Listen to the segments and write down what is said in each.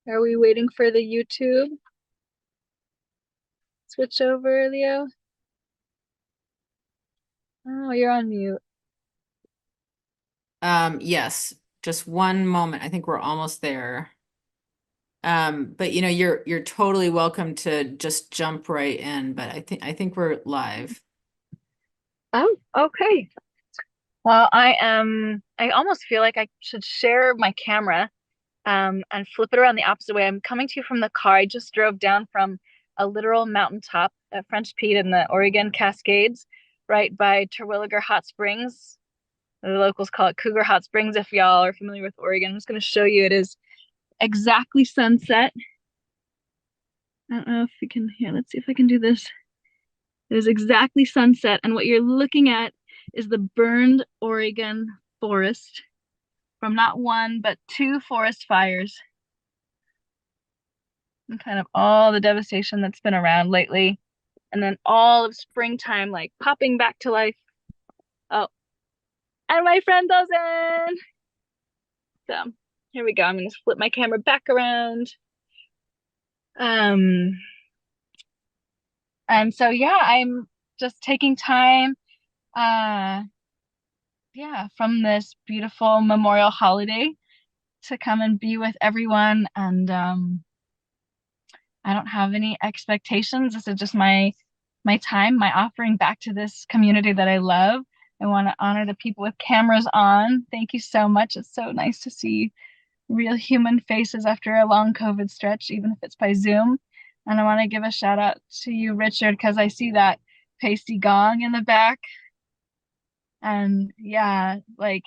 Are we waiting for the YouTube switch over, Leo? Oh, you're on mute. Yes, just one moment. I think we're almost there. But you're totally welcome to just jump right in, but I think we're live. Oh, okay. Well, I almost feel like I should share my camera and flip it around the opposite way. I'm coming to you from the car. I just drove down from a literal mountaintop at French Pete in the Oregon Cascades, right by Terwilliger Hot Springs. The locals call it Cougar Hot Springs if y'all are familiar with Oregon. I'm just going to show you it is exactly sunset. I don't know if you can here. Let's see if I can do this. It is exactly sunset, and what you're looking at is the burned Oregon forest from not one but two forest fires and kind of all the devastation that's been around lately. And then all of springtime like popping back to life. Oh, and my friend does in. So here we go. I'm gonna flip my camera back around. Um, and so yeah, I'm just taking time yeah, from this beautiful memorial holiday to come and be with everyone. And I don't have any expectations. This is just my time, my offering back to this community that I love. I want to honor the people with cameras on. Thank you so much. It's so nice to see real human faces after a long COVID stretch, even if it's by Zoom. And I want to give a shout out to you, Richard, because I see that pasty gong in the back. And yeah, like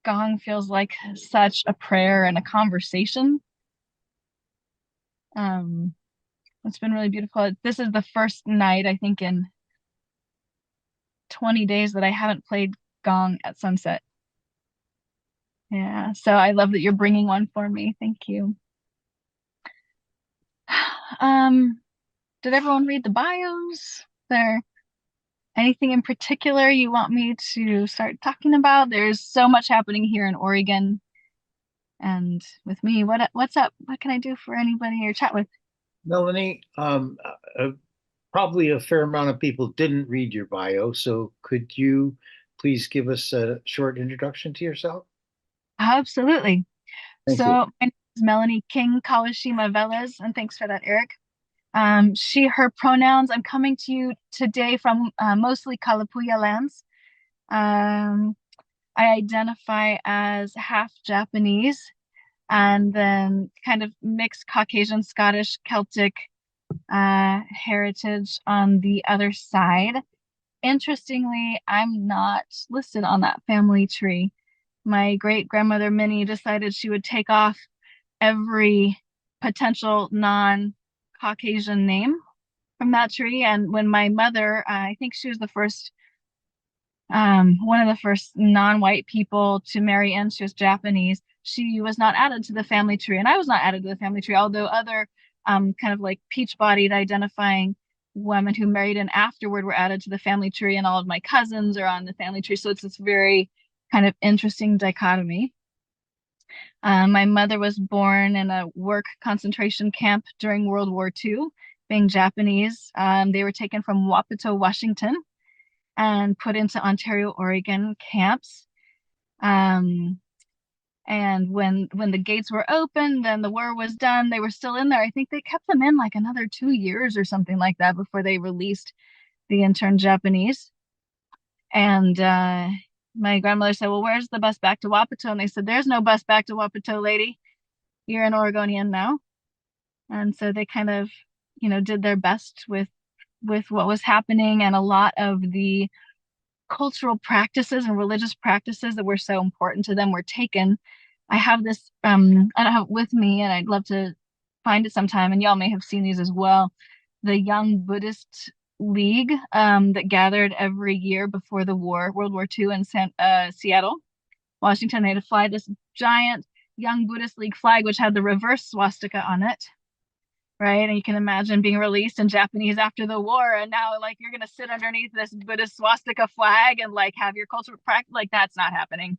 gong feels like such a prayer and a conversation. Um, it's been really beautiful. This is the first night, I think, in 20 days that I haven't played gong at sunset. Yeah, so I love that you're bringing one for me. Thank you. Um, did everyone read the bios? Is there anything in particular you want me to start talking about? There's so much happening here in Oregon and with me. What's up? What can I do for anybody or chat with? Melanie, probably a fair amount of people didn't read your bio, so could you please give us a short introduction to yourself? Absolutely. Thank So you. my name is Melanie King Kawashima Velez, and thanks for that, Eric. She, her pronouns. I'm coming to you today from mostly Kalapuya lands. Um, I identify as half Japanese and then kind of mixed Caucasian, Scottish, Celtic heritage on the other side. Interestingly, I'm not listed on that family tree. My great grandmother Minnie decided she would take off every potential non-Caucasian name from that tree. And when my mother, I think she was the first, one of the first non-white people to marry in, she was Japanese. She was not added to the family tree, and I was not added to the family tree, although other kind of like peach-bodied identifying women who married in afterward were added to the family tree, and all of my cousins are on the family tree. So it's this very kind of interesting dichotomy. My mother was born in a work concentration camp during World War II, being Japanese. They were taken from Wapato, Washington, and put into Ontario, Oregon camps. Um, and when the gates were open, then the war was done. They were still in there. I think they kept them in like another 2 years or something like that before they released the intern Japanese. And my grandmother said, "Well, where's the bus back to Wapato?" And they said, "There's no bus back to Wapato, lady. You're an Oregonian now." And so they kind of, did their best with what was happening, and a lot of the cultural practices and religious practices that were so important to them were taken. I have this I don't have it with me, and I'd love to find it sometime, and y'all may have seen these as well. The Young Buddhist League that gathered every year before the war, World War II in Seattle, Washington. They had to fly this giant Young Buddhist League flag, which had the reverse swastika on it, right? And you can imagine being released in Japanese after the war, and now like you're gonna sit underneath this Buddhist swastika flag and like have your cultural practice. Like that's not happening.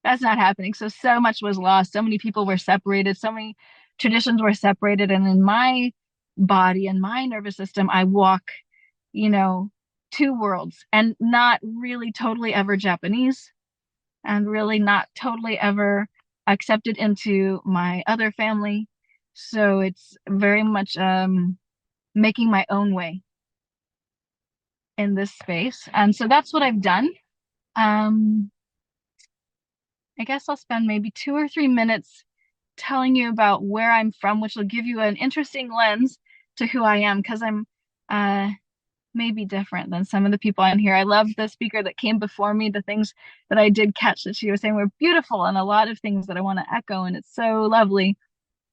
That's not happening. So much was lost. So many people were separated. So many traditions were separated. And in my body and my nervous system, I walk, you know, two worlds, and not really totally ever Japanese, and really not totally ever accepted into my other family. So it's very much making my own way in this space. And so that's what I've done. Um, I guess I'll spend maybe 2 or 3 minutes telling you about where I'm from, which will give you an interesting lens to who I am, because I'm uh, maybe different than some of the people on here. I love the speaker that came before me. The things that I did catch that she was saying were beautiful, and a lot of things that I want to echo, and it's so lovely.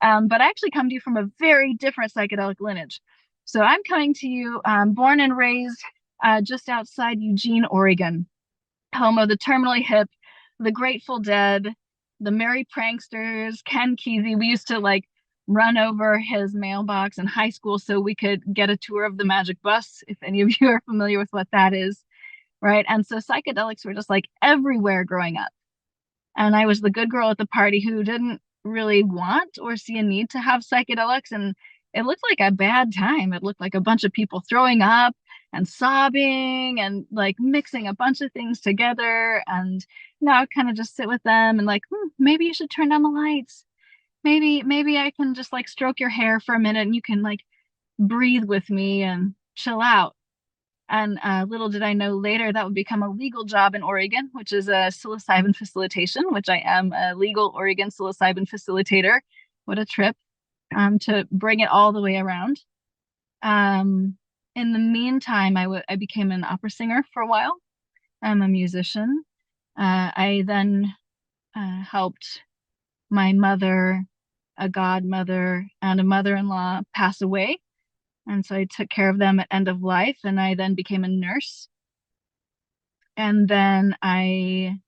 But I actually come to you from a very different psychedelic lineage. So I'm coming to you, born and raised just outside Eugene, Oregon, home of the terminally hip, the Grateful Dead, the Merry Pranksters, Ken Kesey. We used to like run over his mailbox in high school so we could get a tour of the Magic Bus, if any of you are familiar with what that is, right? And so psychedelics were just like everywhere growing up. And I was the good girl at the party who didn't really want or see a need to have psychedelics. And it looked like a bad time. It looked like a bunch of people throwing up and sobbing and like mixing a bunch of things together. And now I kind of just sit with them and like, maybe you should turn down the lights. Maybe I can just like stroke your hair for a minute and you can like breathe with me and chill out. And little did I know later that would become a legal job in Oregon, which is a psilocybin facilitation, which I am a legal Oregon psilocybin facilitator. What a trip, to bring it all the way around. Um, in the meantime, I became an opera singer for a while. I'm a musician. I then helped my mother, a godmother, and a mother-in-law pass away. And so I took care of them at end of life, and I then became a nurse. And then I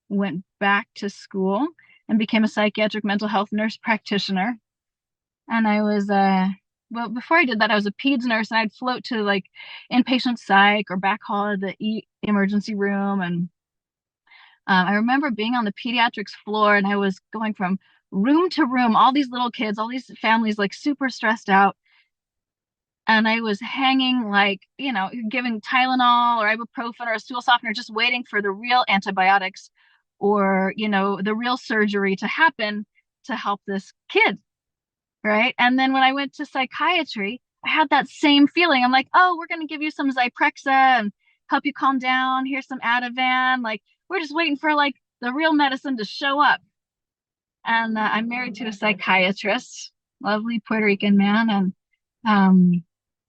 went back to school and became a psychiatric mental health nurse practitioner. And I was well, before I did that, I was a peds nurse, and I'd float to like inpatient psych or back hall at the emergency room. And I remember being on the pediatrics floor, and I was going from room to room, all these little kids, all these families like super stressed out. And I was hanging like, giving Tylenol or ibuprofen or a stool softener, just waiting for the real antibiotics or, the real surgery to happen to help this kid. Right. And then when I went to psychiatry, I had that same feeling. I'm like, oh, we're going to give you some Zyprexa and help you calm down. Here's some Ativan. Like, we're just waiting for like the real medicine to show up. And I'm married to a psychiatrist, lovely Puerto Rican man. And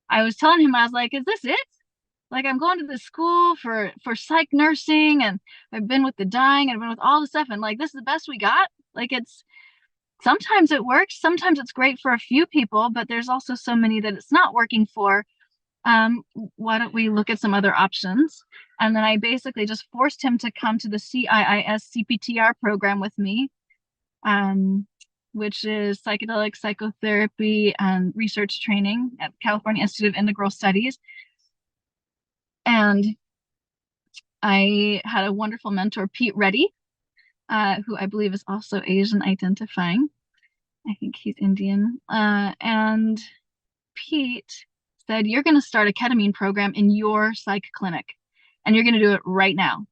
I was telling him, I was like, is this it? Like, I'm going to the school for psych nursing, and I've been with the dying, and I've been with all the stuff, and like, this is the best we got. Like, it's sometimes it works, sometimes it's great for a few people, but there's also so many that it's not working for. Why don't we look at some other options? And then I basically just forced him to come to the CIIS CPTR program with me, which is psychedelic psychotherapy and research training at California Institute of Integral Studies. And I had a wonderful mentor, Pete Reddy, who I believe is also Asian identifying. I think he's Indian. And Pete said, you're going to start a ketamine program in your psych clinic, and you're going to do it right now.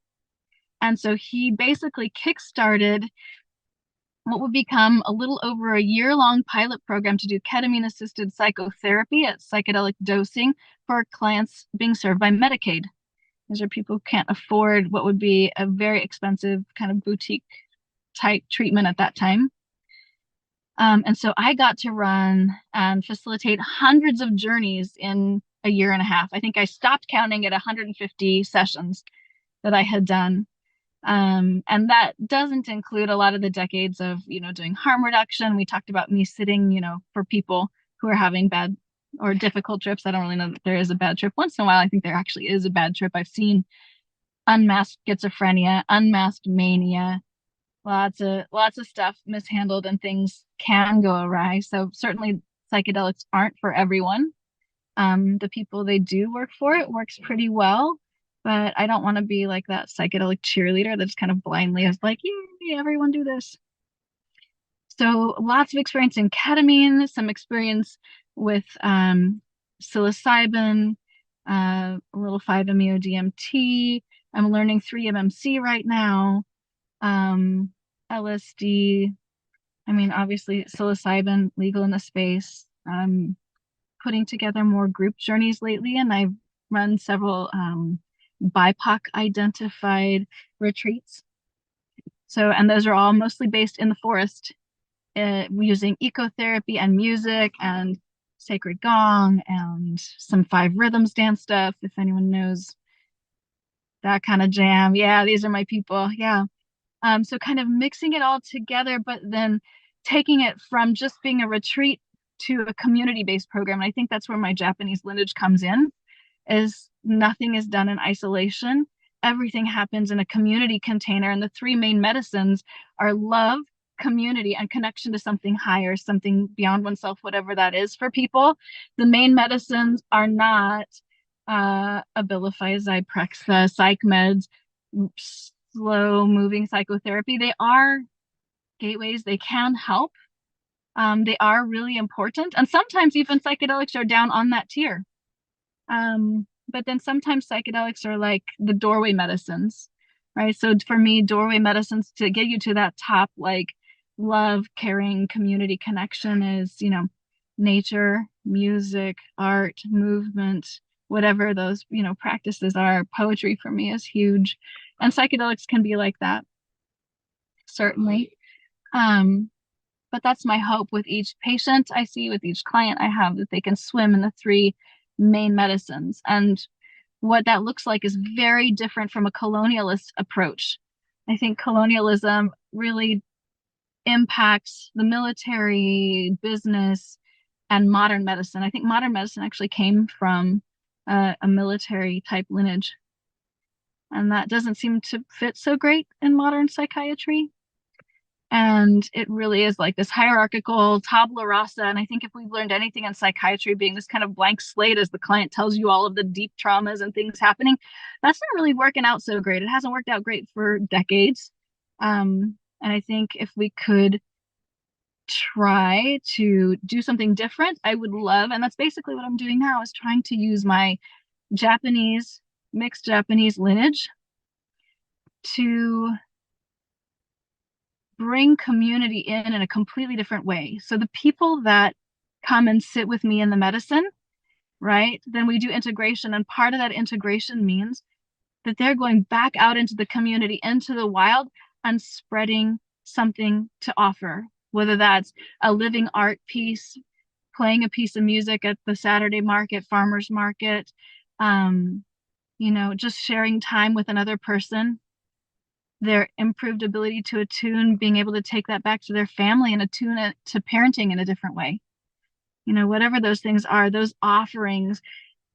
And so he basically kickstarted what would become a little over a year-long pilot program to do ketamine-assisted psychotherapy at psychedelic dosing for clients being served by Medicaid. These are people who can't afford what would be a very expensive kind of boutique type treatment at that time. And so I got to run and facilitate hundreds of journeys in a year and a half. I think I stopped counting at 150 sessions that I had done. And that doesn't include a lot of the decades of, doing harm reduction. We talked about me sitting, for people who are having bad or difficult trips. I don't really know that there is a bad trip. Once in a while, I think there actually is a bad trip. I've seen unmasked schizophrenia, unmasked mania, lots of stuff mishandled, and things can go awry. So certainly psychedelics aren't for everyone. The people they do work for, it works pretty well. But I don't want to be like that psychedelic cheerleader that just kind of blindly is like, yeah, everyone do this. So lots of experience in ketamine, some experience with psilocybin, a little 5-MeO-DMT. I'm learning 3-MMC right now, LSD. I mean, obviously, psilocybin legal in the space. Putting together more group journeys lately, and I've run several BIPOC identified retreats. So, and those are all mostly based in the forest, using ecotherapy and music and sacred gong and some 5 rhythms dance stuff, if anyone knows that kind of jam. Yeah, these are my people. Yeah. So kind of mixing it all together, but then taking it from just being a retreat to a community-based program. And I think that's where my Japanese lineage comes in, is nothing is done in isolation. Everything happens in a community container. And the 3 main medicines are love, community, and connection to something higher, something beyond oneself, whatever that is for people. The main medicines are not Abilify, Zyprexa, psych meds, slow moving psychotherapy. They are gateways. They can help. They are really important. And sometimes even psychedelics are down on that tier. But then sometimes psychedelics are like the doorway medicines, right? So for me, doorway medicines to get you to that top, like love, caring, community connection is, nature, music, art, movement, whatever those, practices are. Poetry for me is huge. And psychedelics can be like that, certainly. But that's my hope with each patient I see, with each client I have, that they can swim in the 3 main medicines. And what that looks like is very different from a colonialist approach. I think colonialism really impacts the military, business, and modern medicine. I think modern medicine actually came from a military type lineage. And that doesn't seem to fit so great in modern psychiatry. And it really is like this hierarchical tabula rasa. And I think if we've learned anything in psychiatry, being this kind of blank slate as the client tells you all of the deep traumas and things happening, that's not really working out so great. It hasn't worked out great for decades. And I think if we could try to do something different, I would love, and that's basically what I'm doing now, is trying to use my Japanese, mixed Japanese lineage to bring community in a completely different way. So the people that come and sit with me in the medicine, right? Then we do integration. And part of that integration means that they're going back out into the community, into the wild, and spreading something to offer, whether that's a living art piece, playing a piece of music at the Saturday market, farmer's market, just sharing time with another person, their improved ability to attune, being able to take that back to their family and attune it to parenting in a different way. Whatever those things are, those offerings,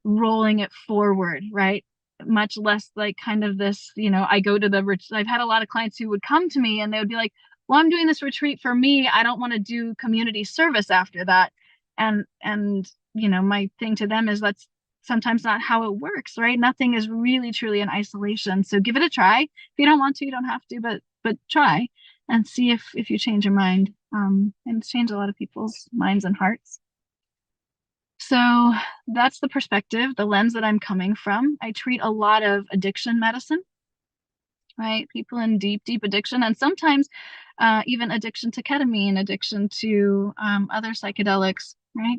rolling it forward, right? Much less like kind of this, I go to I've had a lot of clients who would come to me and they would be like, well, I'm doing this retreat for me. I don't want to do community service after that. And, my thing to them is that's sometimes not how it works, right? Nothing is really truly in isolation. So give it a try. If you don't want to, you don't have to, but try and see if you change your mind, and change a lot of people's minds and hearts. So that's the perspective, the lens that I'm coming from. I treat a lot of addiction medicine, right? People in deep, deep addiction, and sometimes even addiction to ketamine, addiction to other psychedelics, right?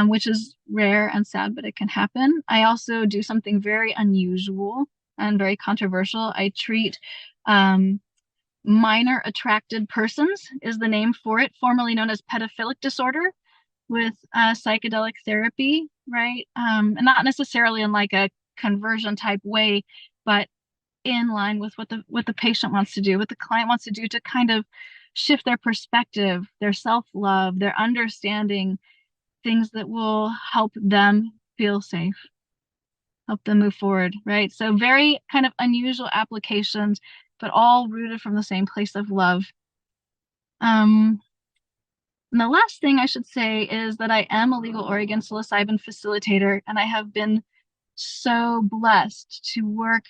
Which is rare and sad, but it can happen. I also do something very unusual and very controversial. I treat minor attracted persons, is the name for it, formerly known as pedophilic disorder, with psychedelic therapy, right? And not necessarily in like a conversion type way, but in line with what the patient wants to do, what the client wants to do, to kind of shift their perspective, their self-love, their understanding, things that will help them feel safe, help them move forward, right? So very kind of unusual applications, but all rooted from the same place of love. And the last thing I should say is that I am a legal Oregon psilocybin facilitator, and I have been so blessed to work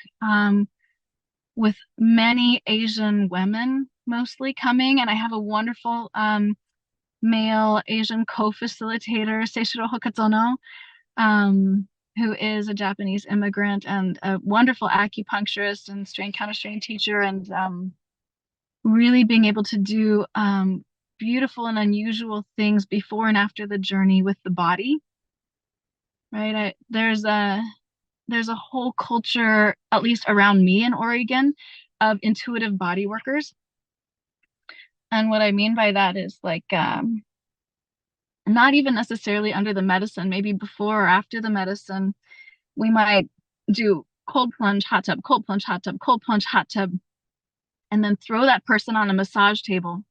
with many Asian women mostly coming, and I have a wonderful male Asian co-facilitator, Seishiro Hokatsuno, who is a Japanese immigrant and a wonderful acupuncturist and strain counterstrain teacher, and really being able to do beautiful and unusual things before and after the journey with the body. Right? There's a whole culture, at least around me in Oregon, of intuitive body workers. And what I mean by that is like not even necessarily under the medicine, maybe before or after the medicine, we might do cold plunge, hot tub, cold plunge, hot tub, cold plunge, hot tub, and then throw that person on a massage table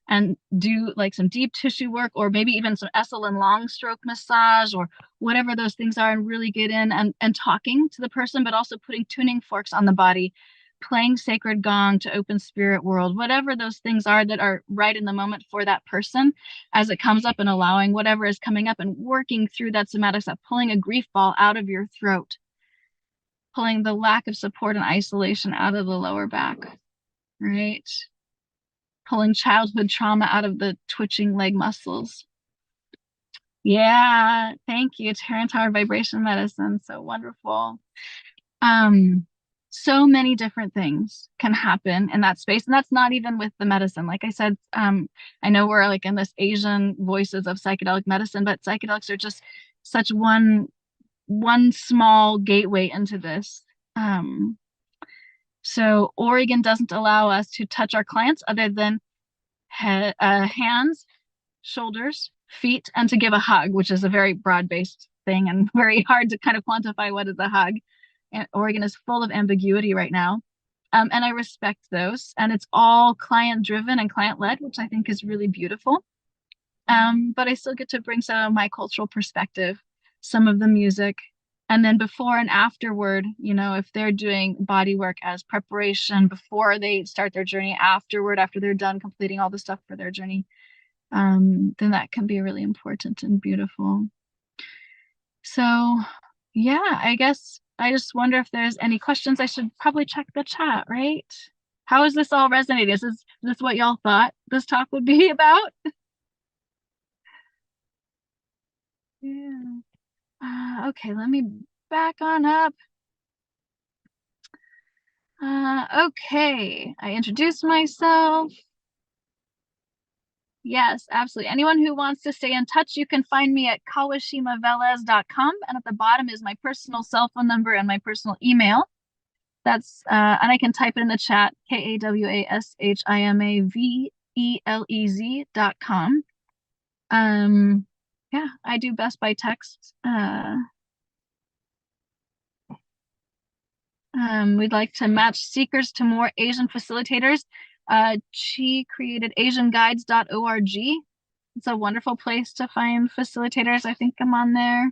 and do like some deep tissue work, or maybe even some Esalen long stroke massage, or whatever those things are, and really get in and talking to the person, but also putting tuning forks on the body, playing sacred gong to open spirit world, whatever those things are that are right in the moment for that person as it comes up, and allowing whatever is coming up and working through that somatic stuff, pulling a grief ball out of your throat, pulling the lack of support and isolation out of the lower back, right? Pulling childhood trauma out of the twitching leg muscles. Yeah, thank you. Terran Tower Vibration Medicine. So wonderful. So many different things can happen in that space. And that's not even with the medicine. Like I said, I know we're like in this Asian voices of psychedelic medicine, but psychedelics are just such one small gateway into this. So Oregon doesn't allow us to touch our clients other than hands, shoulders, feet, and to give a hug, which is a very broad-based thing and very hard to kind of quantify what is a hug. And Oregon is full of ambiguity right now. And I respect those. And it's all client-driven and client-led, which I think is really beautiful. But I still get to bring some of my cultural perspective, some of the music, and then before and afterward, if they're doing body work as preparation before they start their journey, afterward, after they're done completing all the stuff for their journey, then that can be really important and beautiful. So yeah, I guess I just wonder if there's any questions. I should probably check the chat, right? How is this all resonating? Is this what y'all thought this talk would be about? Yeah. Okay, let me back on up. Okay, I introduced myself. Yes, absolutely. Anyone who wants to stay in touch, you can find me at kawashimavelez.com. And at the bottom is my personal cell phone number and my personal email. That's, and I can type it in the chat, KAWASHIMAVELEZ.com. Yeah, I do best by text. We'd like to match seekers to more Asian facilitators. She created asianguides.org. It's a wonderful place to find facilitators. I think I'm on there.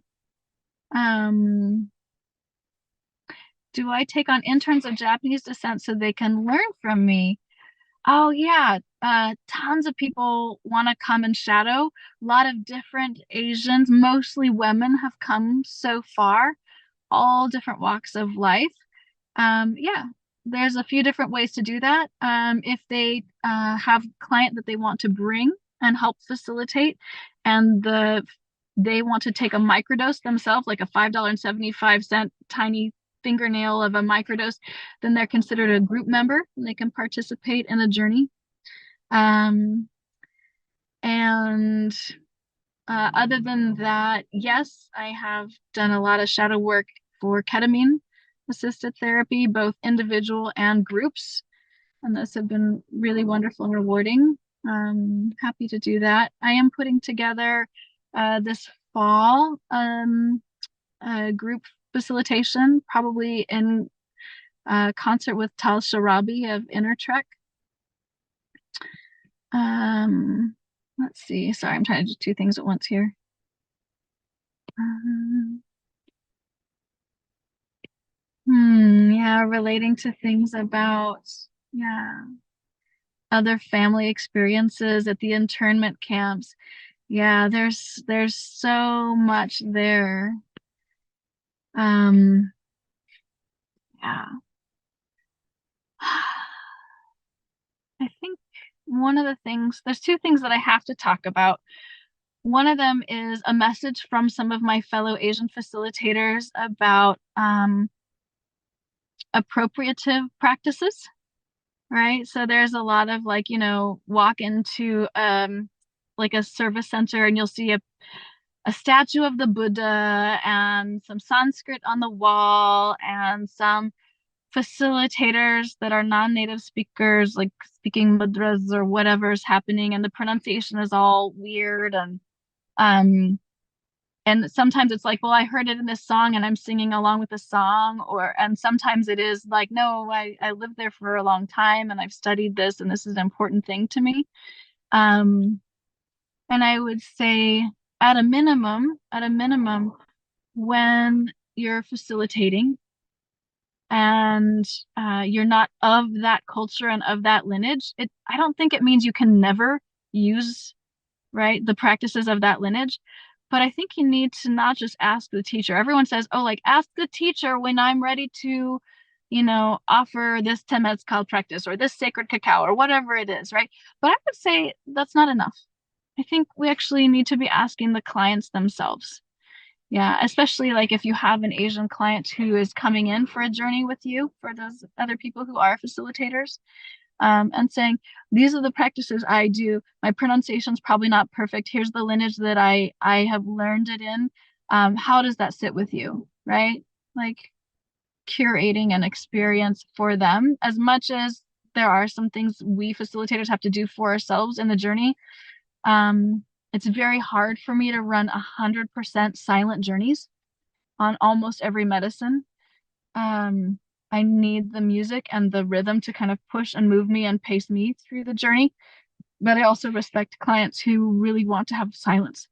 Do I take on interns of Japanese descent so they can learn from me? Oh yeah, tons of people want to come and shadow. A lot of different Asians, mostly women, have come so far, all different walks of life. Yeah, there's a few different ways to do that. If they have a client that they want to bring and help facilitate, and they want to take a microdose themselves, like a $5.75 tiny fingernail of a microdose, then they're considered a group member and they can participate in the journey. And other than that, yes, I have done a lot of shadow work for ketamine assisted therapy, both individual and groups. And those have been really wonderful and rewarding. Happy to do that. I am putting together this fall group facilitation, probably in concert with Tal Sharabi of Inner Trek. Let's see. Sorry, I'm trying to do two things at once here. Yeah, relating to things about, yeah, other family experiences at the internment camps. Yeah, there's so much there. Yeah. I think one of the things, there's two things that I have to talk about. One of them is a message from some of my fellow Asian facilitators about appropriative practices, right? So there's a lot of like, walk into like a service center and you'll see a statue of the Buddha and some Sanskrit on the wall and some facilitators that are non-native speakers, like speaking mudras or whatever's happening, and the pronunciation is all weird um and sometimes it's like, well, I heard it in this song and I'm singing along with the song, and sometimes it is like, no, I lived there for a long time and I've studied this and this is an important thing to me. Um and I would say at a minimum, when you're facilitating and you're not of that culture and of that lineage, I don't think it means you can never use, right, the practices of that lineage. But I think you need to not just ask the teacher. Everyone says, oh, like ask the teacher when I'm ready to, offer this temazcal practice or this sacred cacao or whatever it is, right? But I would say that's not enough. I think we actually need to be asking the clients themselves. Yeah, especially like if you have an Asian client who is coming in for a journey with you, for those other people who are facilitators, and saying, these are the practices I do. My pronunciation's probably not perfect. Here's the lineage that I have learned it in. How does that sit with you, right? Like curating an experience for them as much as there are some things we facilitators have to do for ourselves in the journey. It's very hard for me to run 100% silent journeys on almost every medicine. I need the music and the rhythm to kind of push and move me and pace me through the journey. But I also respect clients who really want to have silence,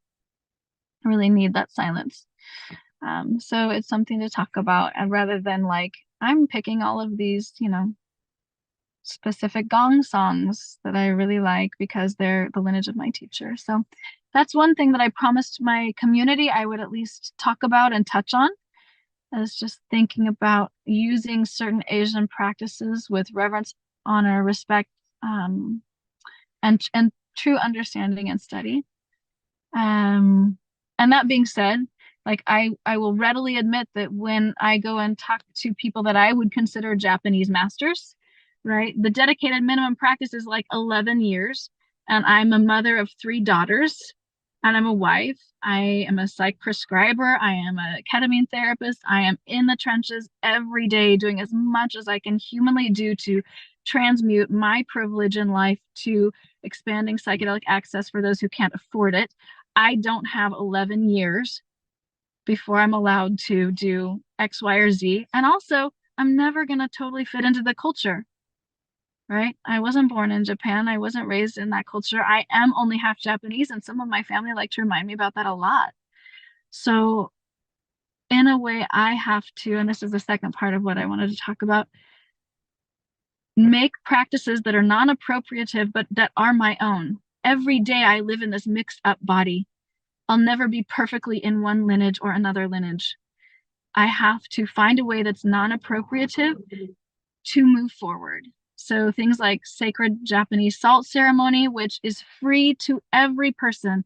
really need that silence. So it's something to talk about. And rather than like, I'm picking all of these, specific gong songs that I really like because they're the lineage of my teacher. So that's one thing that I promised my community I would at least talk about and touch on, is just thinking about using certain Asian practices with reverence, honor, respect, and true understanding and study. And that being said, like I will readily admit that when I go and talk to people that I would consider Japanese masters, right, the dedicated minimum practice is like 11 years, and I'm a mother of 3 daughters, and I'm a wife. I am a psych prescriber. I am a ketamine therapist. I am in the trenches every day doing as much as I can humanly do to transmute my privilege in life to expanding psychedelic access for those who can't afford it. I don't have 11 years before I'm allowed to do X, Y, or Z. And also, I'm never going to totally fit into the culture, right? I wasn't born in Japan. I wasn't raised in that culture. I am only half Japanese, and some of my family like to remind me about that a lot. So, in a way, I have to, and this is the second part of what I wanted to talk about, make practices that are non-appropriative, but that are my own. Every day I live in this mixed up body. I'll never be perfectly in one lineage or another lineage. I have to find a way that's non-appropriative to move forward. So things like sacred Japanese salt ceremony, which is free to every person.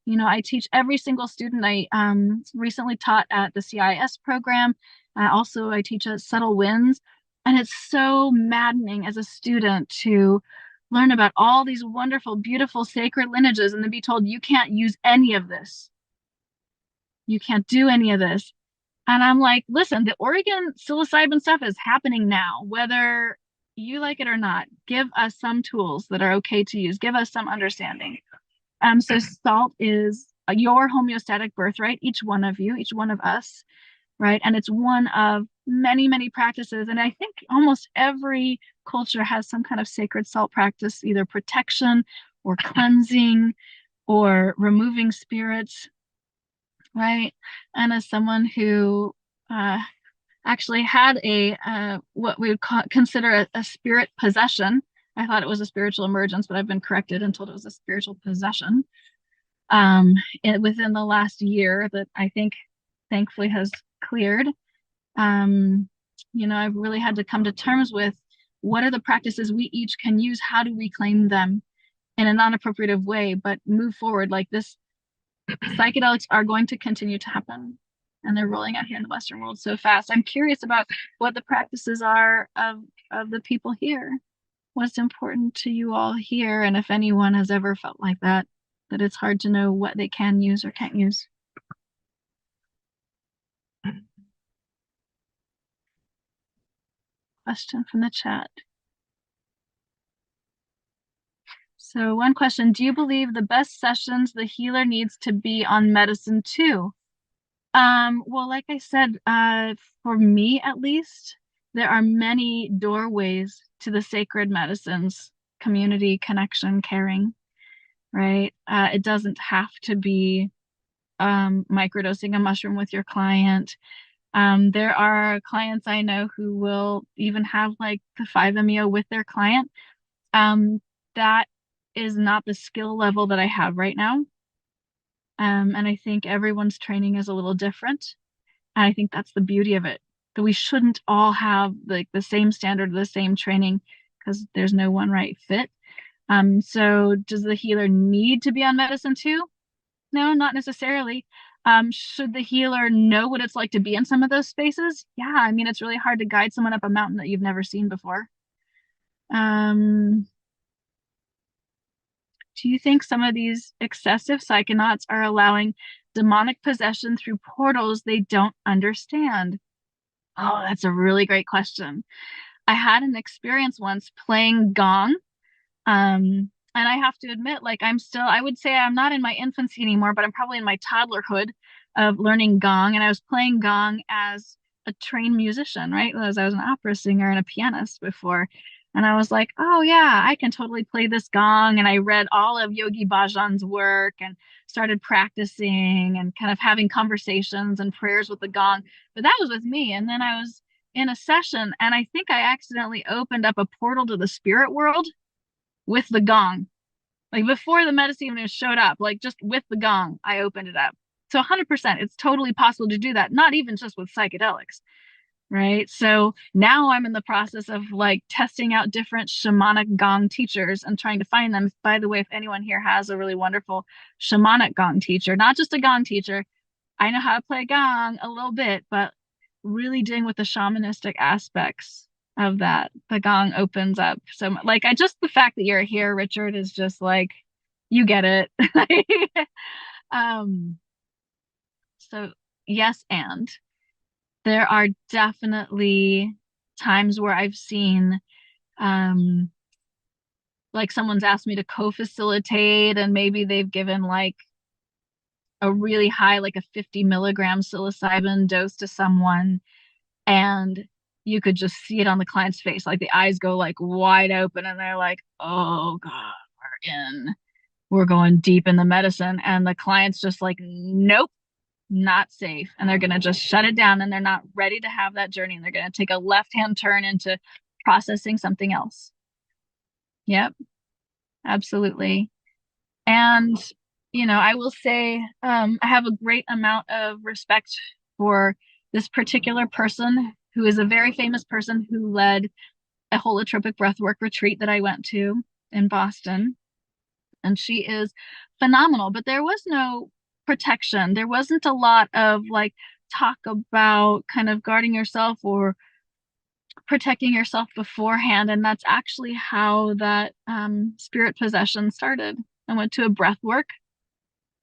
I teach every single student. I recently taught at the CIS program. Also, I teach at Subtle Winds. And it's so maddening as a student to learn about all these wonderful, beautiful, sacred lineages and then be told you can't use any of this. You can't do any of this. And I'm like, listen, the Oregon psilocybin stuff is happening now, whether you like it or not. Give us some tools that are okay to use. Give us some understanding. So salt is your homeostatic birthright, each one of you, each one of us, right? And it's one of many, many practices. And I think almost every culture has some kind of sacred salt practice, either protection or cleansing or removing spirits, right? And as someone who actually had what we would consider a spirit possession, I thought it was a spiritual emergence, but I've been corrected and told it was a spiritual possession within the last year that I think thankfully has cleared. I've really had to come to terms with what are the practices we each can use? How do we claim them in a non-appropriative way, but move forward? Like this, psychedelics are going to continue to happen, and they're rolling out here in the Western world so fast. I'm curious about what the practices are of the people here. What's important to you all here, and if anyone has ever felt like that it's hard to know what they can use or can't use. Question from the chat. So one question, do you believe the best sessions the healer needs to be on medicine too? Well, like I said, for me at least, there are many doorways to the sacred medicines, community, connection, caring, right? It doesn't have to be microdosing a mushroom with your client. There are clients I know who will even have like the 5-MeO with their client. That is not the skill level that I have right now. And I think everyone's training is a little different. And I think that's the beauty of it, that we shouldn't all have like the same standard, the same training, because there's no one right fit. So does the healer need to be on medicine too? No, not necessarily. Should the healer know what it's like to be in some of those spaces? Yeah, I mean, it's really hard to guide someone up a mountain that you've never seen before. Do you think some of these excessive psychonauts are allowing demonic possession through portals they don't understand? Oh, that's a really great question. I had an experience once playing gong. And I have to admit, like I would say I'm not in my infancy anymore, but I'm probably in my toddlerhood of learning gong. And I was playing gong as a trained musician, right? As I was an opera singer and a pianist before. And I was like, oh yeah, I can totally play this gong. And I read all of Yogi Bhajan's work and started practicing and kind of having conversations and prayers with the gong. But that was with me. And then I was in a session, and I think I accidentally opened up a portal to the spirit world with the gong. Like before the medicine even showed up, like just with the gong, I opened it up. So 100%, it's totally possible to do that, not even just with psychedelics, right? So now I'm in the process of like testing out different shamanic gong teachers and trying to find them. By the way, if anyone here has a really wonderful shamanic gong teacher, not just a gong teacher, I know how to play gong a little bit, but really dealing with the shamanistic aspects of that. The gong opens up so like the fact that you're here, Richard, is just like you get it. um so yes, and there are definitely times where I've seen like someone's asked me to co-facilitate, and maybe they've given like a really high, like a 50 milligram psilocybin dose to someone, and you could just see it on the client's face, like the eyes go like wide open and they're like, oh god, we're going deep in the medicine, and the client's just like, nope, not safe, and they're going to just shut it down, and they're not ready to have that journey, and they're going to take a left-hand turn into processing something else. Yep, absolutely. And I will say, I have a great amount of respect for this particular person, who is a very famous person who led a holotropic breathwork retreat that I went to in Boston. And she is phenomenal, but there was no protection. There wasn't a lot of like talk about kind of guarding yourself or protecting yourself beforehand. And that's actually how that spirit possession started. I went to a breathwork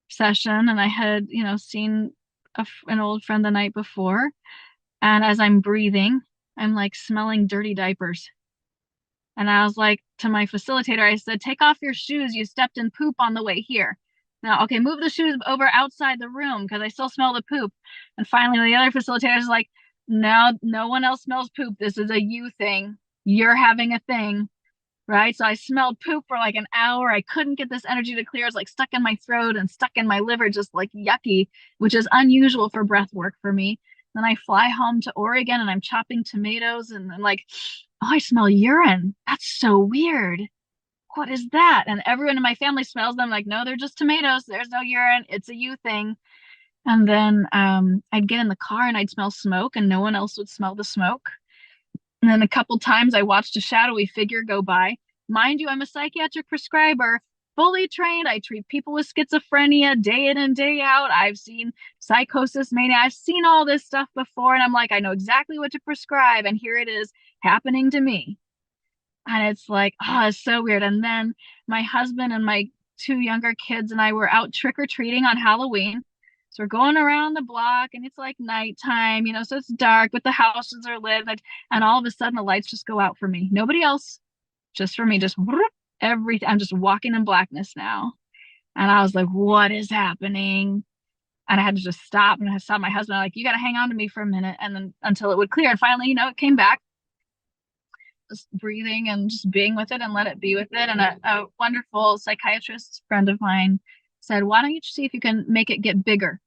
session, and I had, seen an old friend the night before. And as I'm breathing, I'm like smelling dirty diapers. And I was like to my facilitator, I said, take off your shoes. You stepped in poop on the way here. Now, okay, move the shoes over outside the room because I still smell the poop. And finally, the other facilitator is like, no one else smells poop. This is a you thing. You're having a thing. Right. So I smelled poop for like an hour. I couldn't get this energy to clear. It's like stuck in my throat and stuck in my liver, just like yucky, which is unusual for breath work for me. Then I fly home to Oregon and I'm chopping tomatoes, and I'm like, oh, I smell urine. That's so weird. What is that? And everyone in my family smells them. Like, no, they're just tomatoes. There's no urine. It's a you thing. And then I'd get in the car and I'd smell smoke, and no one else would smell the smoke. And then a couple times I watched a shadowy figure go by. Mind you, I'm a psychiatric prescriber, fully trained. I treat people with schizophrenia day in and day out. I've seen psychosis, mania. I've seen all this stuff before. And I'm like, I know exactly what to prescribe. And here it is happening to me. And it's like, oh, it's so weird. And then my husband and my two younger kids and I were out trick or treating on Halloween. So we're going around the block and it's like nighttime, so it's dark, but the houses are lit. And all of a sudden the lights just go out for me. Nobody else, just for me, just everything. I'm just walking in blackness now. And I was like, what is happening? And I had to just stop, and I saw my husband, like, you got to hang on to me for a minute. And then until it would clear. And finally, it came back, just breathing and just being with it and let it be with it. And a wonderful psychiatrist friend of mine said, why don't you see if you can make it get bigger?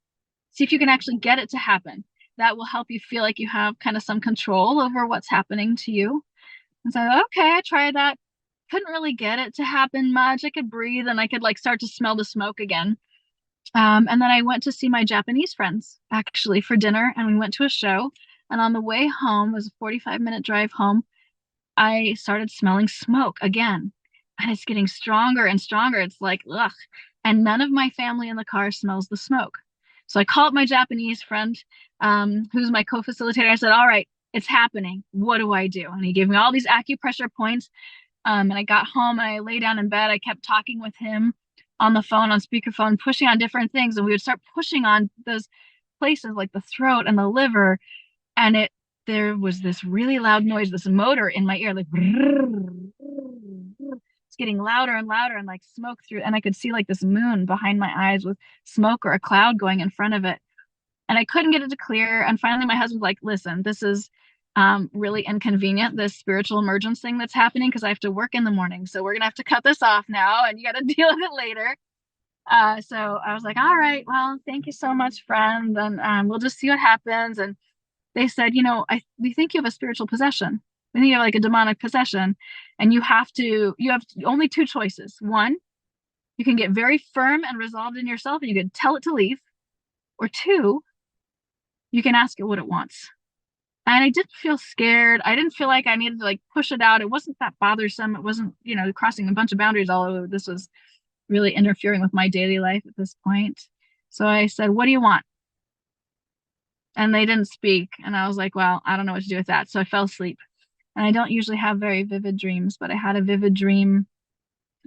See if you can actually get it to happen. That will help you feel like you have kind of some control over what's happening to you. And so, okay, I tried that. Couldn't really get it to happen much. I could breathe and I could like start to smell the smoke again. And then I went to see my Japanese friends actually for dinner, and we went to a show. And on the way home, it was a 45-minute drive home, I started smelling smoke again. And it's getting stronger and stronger. It's like, ugh. And none of my family in the car smells the smoke. So I called my Japanese friend, who's my co-facilitator. I said, all right, it's happening. What do I do? And he gave me all these acupressure points. And I got home and I lay down in bed. I kept talking with him on the phone, on speakerphone, pushing on different things. And we would start pushing on those places like the throat and the liver. And there was this really loud noise, this motor in my ear, like it's getting louder and louder, and like smoke through. And I could see like this moon behind my eyes with smoke or a cloud going in front of it. And I couldn't get it to clear. And finally, my husband's like, listen, this is really inconvenient, this spiritual emergence thing that's happening, because I have to work in the morning. So we're going to have to cut this off now, and you got to deal with it later. So I was like, all right, well, thank you so much, friend. And we'll just see what happens. And they said, we think you have a spiritual possession. We think you have like a demonic possession. And you have only two choices. One, you can get very firm and resolved in yourself and you can tell it to leave. Or two, you can ask it what it wants. And I didn't feel scared. I didn't feel like I needed to like push it out. It wasn't that bothersome. It wasn't, crossing a bunch of boundaries, although this was really interfering with my daily life at this point. So I said, what do you want? And they didn't speak. And I was like, well, I don't know what to do with that. So I fell asleep. And I don't usually have very vivid dreams, but I had a vivid dream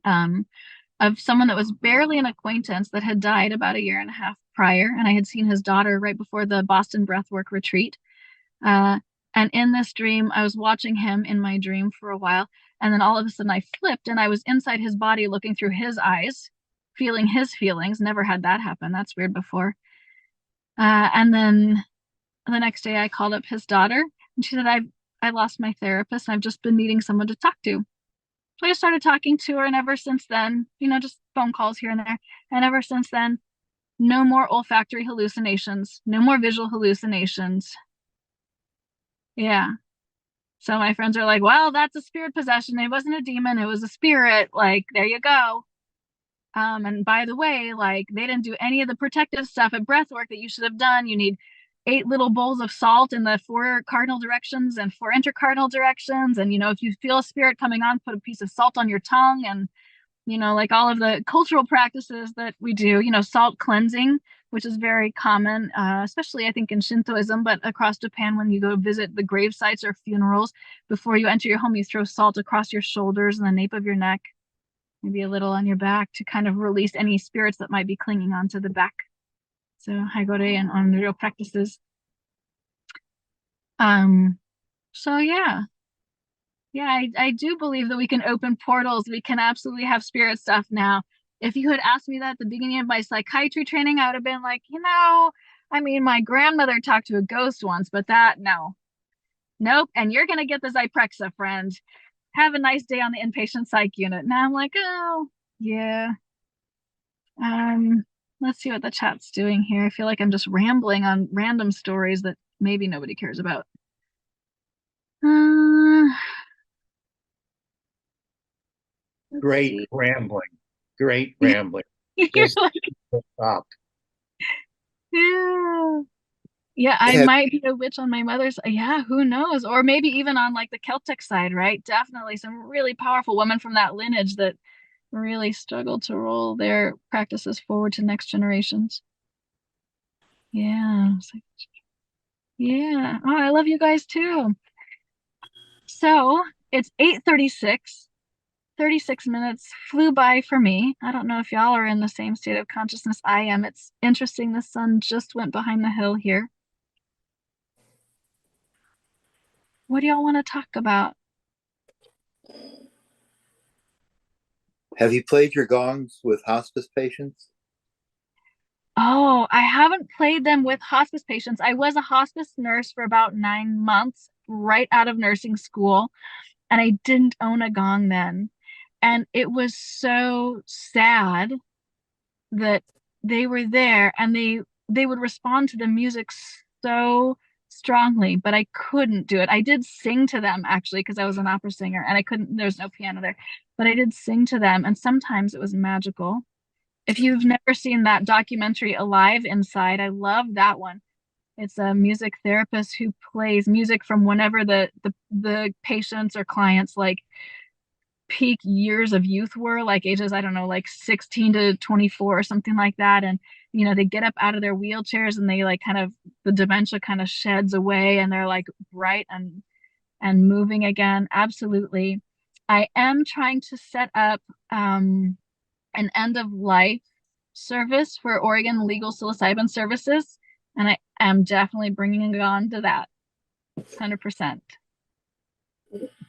of someone that was barely an acquaintance that had died about a year and a half prior. And I had seen his daughter right before the Boston Breathwork retreat. And in this dream, I was watching him in my dream for a while. And then all of a sudden I flipped and I was inside his body looking through his eyes, feeling his feelings. Never had that happen. That's weird before. And then the next day I called up his daughter and she said, I lost my therapist and I've just been needing someone to talk to. So I started talking to her, and ever since then, just phone calls here and there. And ever since then, no more olfactory hallucinations, no more visual hallucinations. Yeah. So my friends are like, well, that's a spirit possession. It wasn't a demon, it was a spirit. Like, there you go. And by the way, like, they didn't do any of the protective stuff at breathwork that you should have done. You need 8 little bowls of salt in the 4 cardinal directions and 4 intercardinal directions. And, if you feel a spirit coming on, put a piece of salt on your tongue. And, like all of the cultural practices that we do, salt cleansing, which is very common, especially I think in Shintoism, but across Japan, when you go visit the grave sites or funerals, before you enter your home, you throw salt across your shoulders and the nape of your neck, maybe a little on your back, to kind of release any spirits that might be clinging onto the back. So Haigore and on the real practices. So yeah. Yeah, I do believe that we can open portals. We can absolutely have spirit stuff now. If you had asked me that at the beginning of my psychiatry training, I would have been like, my grandmother talked to a ghost once, but no. Nope. And you're going to get the Zyprexa, friend. Have a nice day on the inpatient psych unit. Now I'm like, oh, yeah. Let's see what the chat's doing here. I feel like I'm just rambling on random stories that maybe nobody cares about. Great rambling. Great rambling. You're Just like, stop. yeah. Yeah, I Have, might be a witch on my mother's. Yeah, who knows? Or maybe even on like the Celtic side, right? Definitely some really powerful women from that lineage that really struggled to roll their practices forward to next generations. Yeah. Yeah. Oh, I love you guys too. So it's 8:36. 36 minutes flew by for me. I don't know if y'all are in the same state of consciousness I am. It's interesting. The sun just went behind the hill here. What do y'all want to talk about? have you played your gongs with hospice patients? Oh, I haven't played them with hospice patients. I was a hospice nurse for about 9 months right out of nursing school, and I didn't own a gong then. And it was so sad that they were there and they would respond to the music so strongly, but I couldn't do it. I did sing to them actually because I was an opera singer and I couldn't, there's no piano there, but I did sing to them and sometimes it was magical. If you've never seen that documentary Alive Inside, I love that one. It's a music therapist who plays music from whenever the patients or clients like peak years of youth were, like ages, I don't know, like 16 to 24 or something like that. And, they get up out of their wheelchairs and they like kind of, the dementia kind of sheds away and they're like bright and moving again. Absolutely. I am trying to set up an end of life service for Oregon Legal Psilocybin Services. And I am definitely bringing it on to that 100%.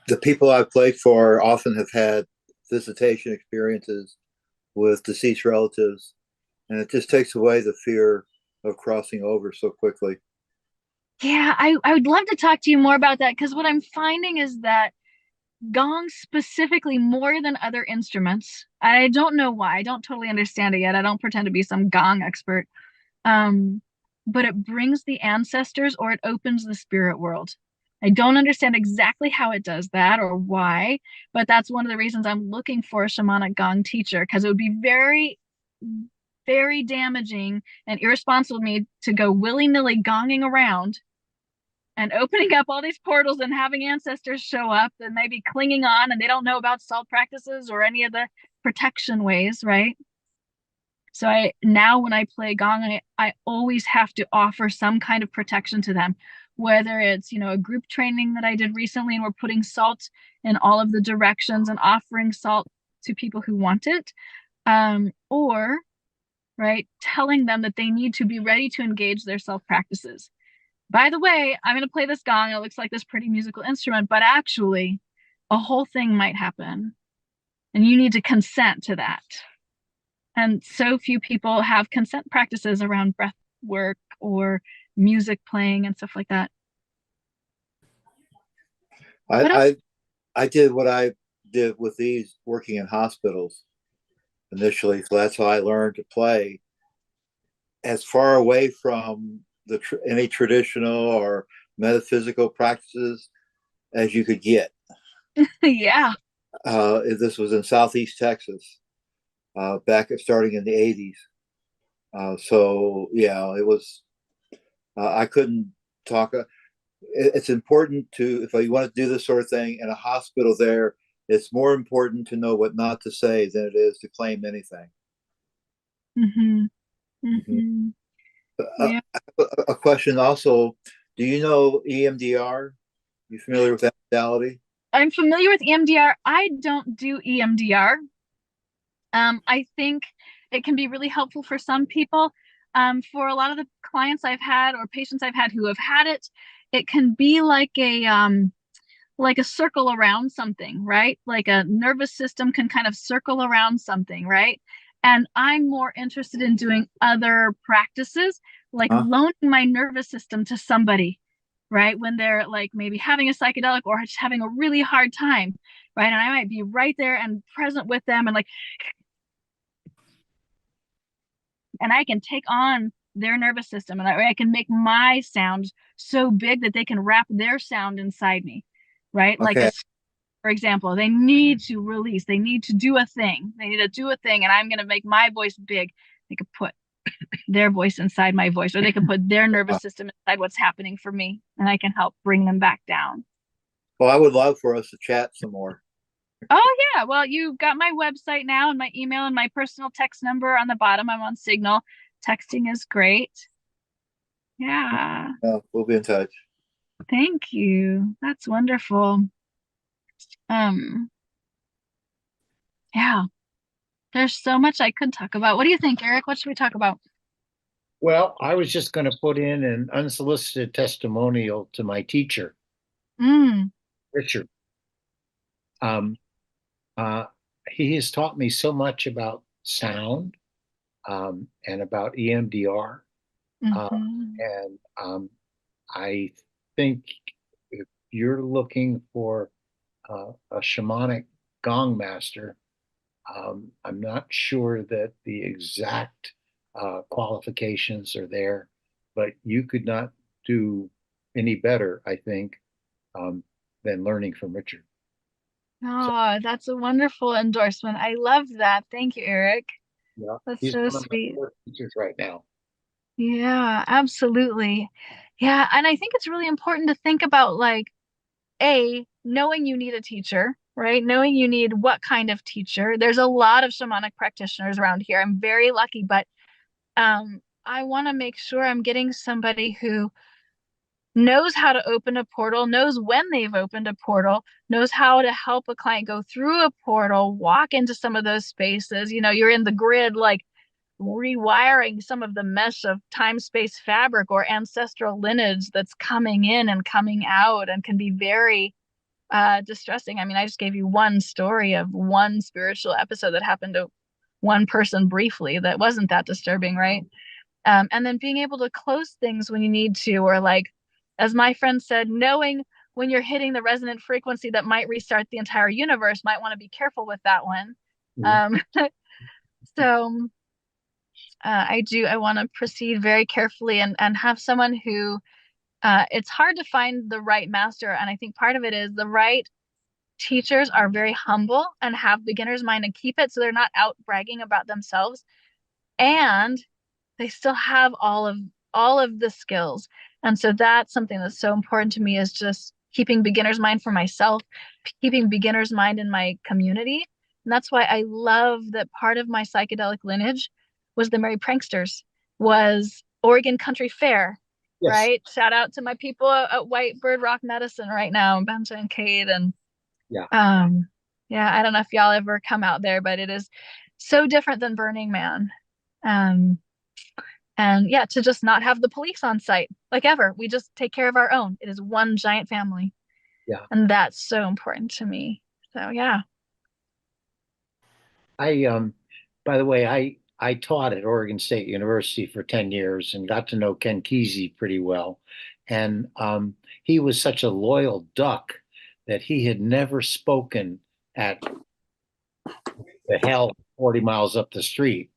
The people I've played for often have had visitation experiences with deceased relatives, and it just takes away the fear of crossing over so quickly. Yeah, I would love to talk to you more about that because what I'm finding is that gongs specifically more than other instruments. I don't know why. I don't totally understand it yet. I don't pretend to be some gong expert. Um, but it brings the ancestors or it opens the spirit world. I don't understand exactly how it does that or why, but that's one of the reasons I'm looking for a shamanic gong teacher because it would be very, very damaging and irresponsible of me to go willy-nilly gonging around and opening up all these portals and having ancestors show up and maybe clinging on and they don't know about salt practices or any of the protection ways, right? So I now when I play gong, I always have to offer some kind of protection to them, whether it's, a group training that I did recently and we're putting salt in all of the directions and offering salt to people who want it, or right, telling them that they need to be ready to engage their self practices. By the way, I'm going to play this gong. It looks like this pretty musical instrument, but actually, a whole thing might happen. And you need to consent to that. And so few people have consent practices around breath work or music playing and stuff like that. What else? I I did what I did with these working in hospitals initially, so that's how I learned to play as far away from any traditional or metaphysical practices as you could get. Yeah. This was in Southeast Texas, back at starting in the 80s. So yeah, it was. I couldn't talk. It's important to, if you want to do this sort of thing in a hospital. There, it's more important to know what not to say than it is to claim anything. Mm-hmm. Mhm. Mm-hmm. Uh, Yeah. a question also: do you know EMDR? You familiar with that modality? I'm familiar with EMDR. I don't do EMDR. I think it can be really helpful for some people. For a lot of the clients I've had or patients I've had who have had it, it can be like a circle around something, right? Like a nervous system can kind of circle around something, right? And I'm more interested in doing other practices, like Huh? loaning my nervous system to somebody, right? When they're like maybe having a psychedelic or just having a really hard time, right? And I might be right there and present with them and like, and I can take on their nervous system and I can make my sound so big that they can wrap their sound inside me, right? Like Okay. a, for example, they need to release, they need to do a thing, they need to do a thing, and I'm going to make my voice big. They could put. their voice inside my voice, or they can put their nervous system inside what's happening for me, and I can help bring them back down. Well, I would love for us to chat some more. Oh yeah, well, you got my website now and my email and my personal text number on the bottom. I'm on Signal. Texting is great. Yeah, We'll be in touch. thank you. That's wonderful. Um, yeah, there's so much I could talk about. What do you think, Eric? What should we talk about? Well, I was just going to put in an unsolicited testimonial to my teacher, Mm, Richard. Um, uh, he has taught me so much about sound, and about EMDR. hmm. And I think if you're looking for a shamanic gong master, I'm not sure that the exact qualifications are there, but you could not do any better, I think, than learning from Richard. So, Oh, that's a wonderful endorsement. I love that. Thank you, Eric. yeah, That's he's so one of my sweet. favorite teachers right now. Yeah, absolutely. Yeah, and I think it's really important to think about like knowing you need a teacher, right? Knowing you need what kind of teacher. There's a lot of shamanic practitioners around here. I'm very lucky, but I want to make sure I'm getting somebody who knows how to open a portal, knows when they've opened a portal, knows how to help a client go through a portal, walk into some of those spaces. You know, you're in the grid, like rewiring some of the mesh of time space fabric or ancestral lineage that's coming in and coming out and can be very distressing. I mean, I just gave you one story of one spiritual episode that happened to one person briefly that wasn't that disturbing, right? And then being able to close things when you need to, or like, as my friend said, knowing when you're hitting the resonant frequency that might restart the entire universe, might want to be careful with that one. Mhm. Um, so I want to proceed very carefully and have someone who, it's hard to find the right master. And I think part of it is the right teachers are very humble and have beginner's mind and keep it so they're not out bragging about themselves. And they still have all of the skills. And so that's something that's so important to me, is just keeping beginner's mind for myself, keeping beginner's mind in my community. And that's why I love that part of my psychedelic lineage was the Merry Pranksters, was Oregon Country Fair, Yes. right? Shout out to my people at White Bird Rock Medicine right now, Benja and Kate. And Yeah. yeah, I don't know if y'all ever come out there, but it is so different than Burning Man. Um, and yeah, to just not have the police on site like ever. We just take care of our own. It is one giant family. Yeah. And that's so important to me. So yeah. I by the way, I taught at Oregon State University for 10 years and got to know Ken Kesey pretty well. And he was such a loyal duck that he had never spoken at the hell 40 miles up the street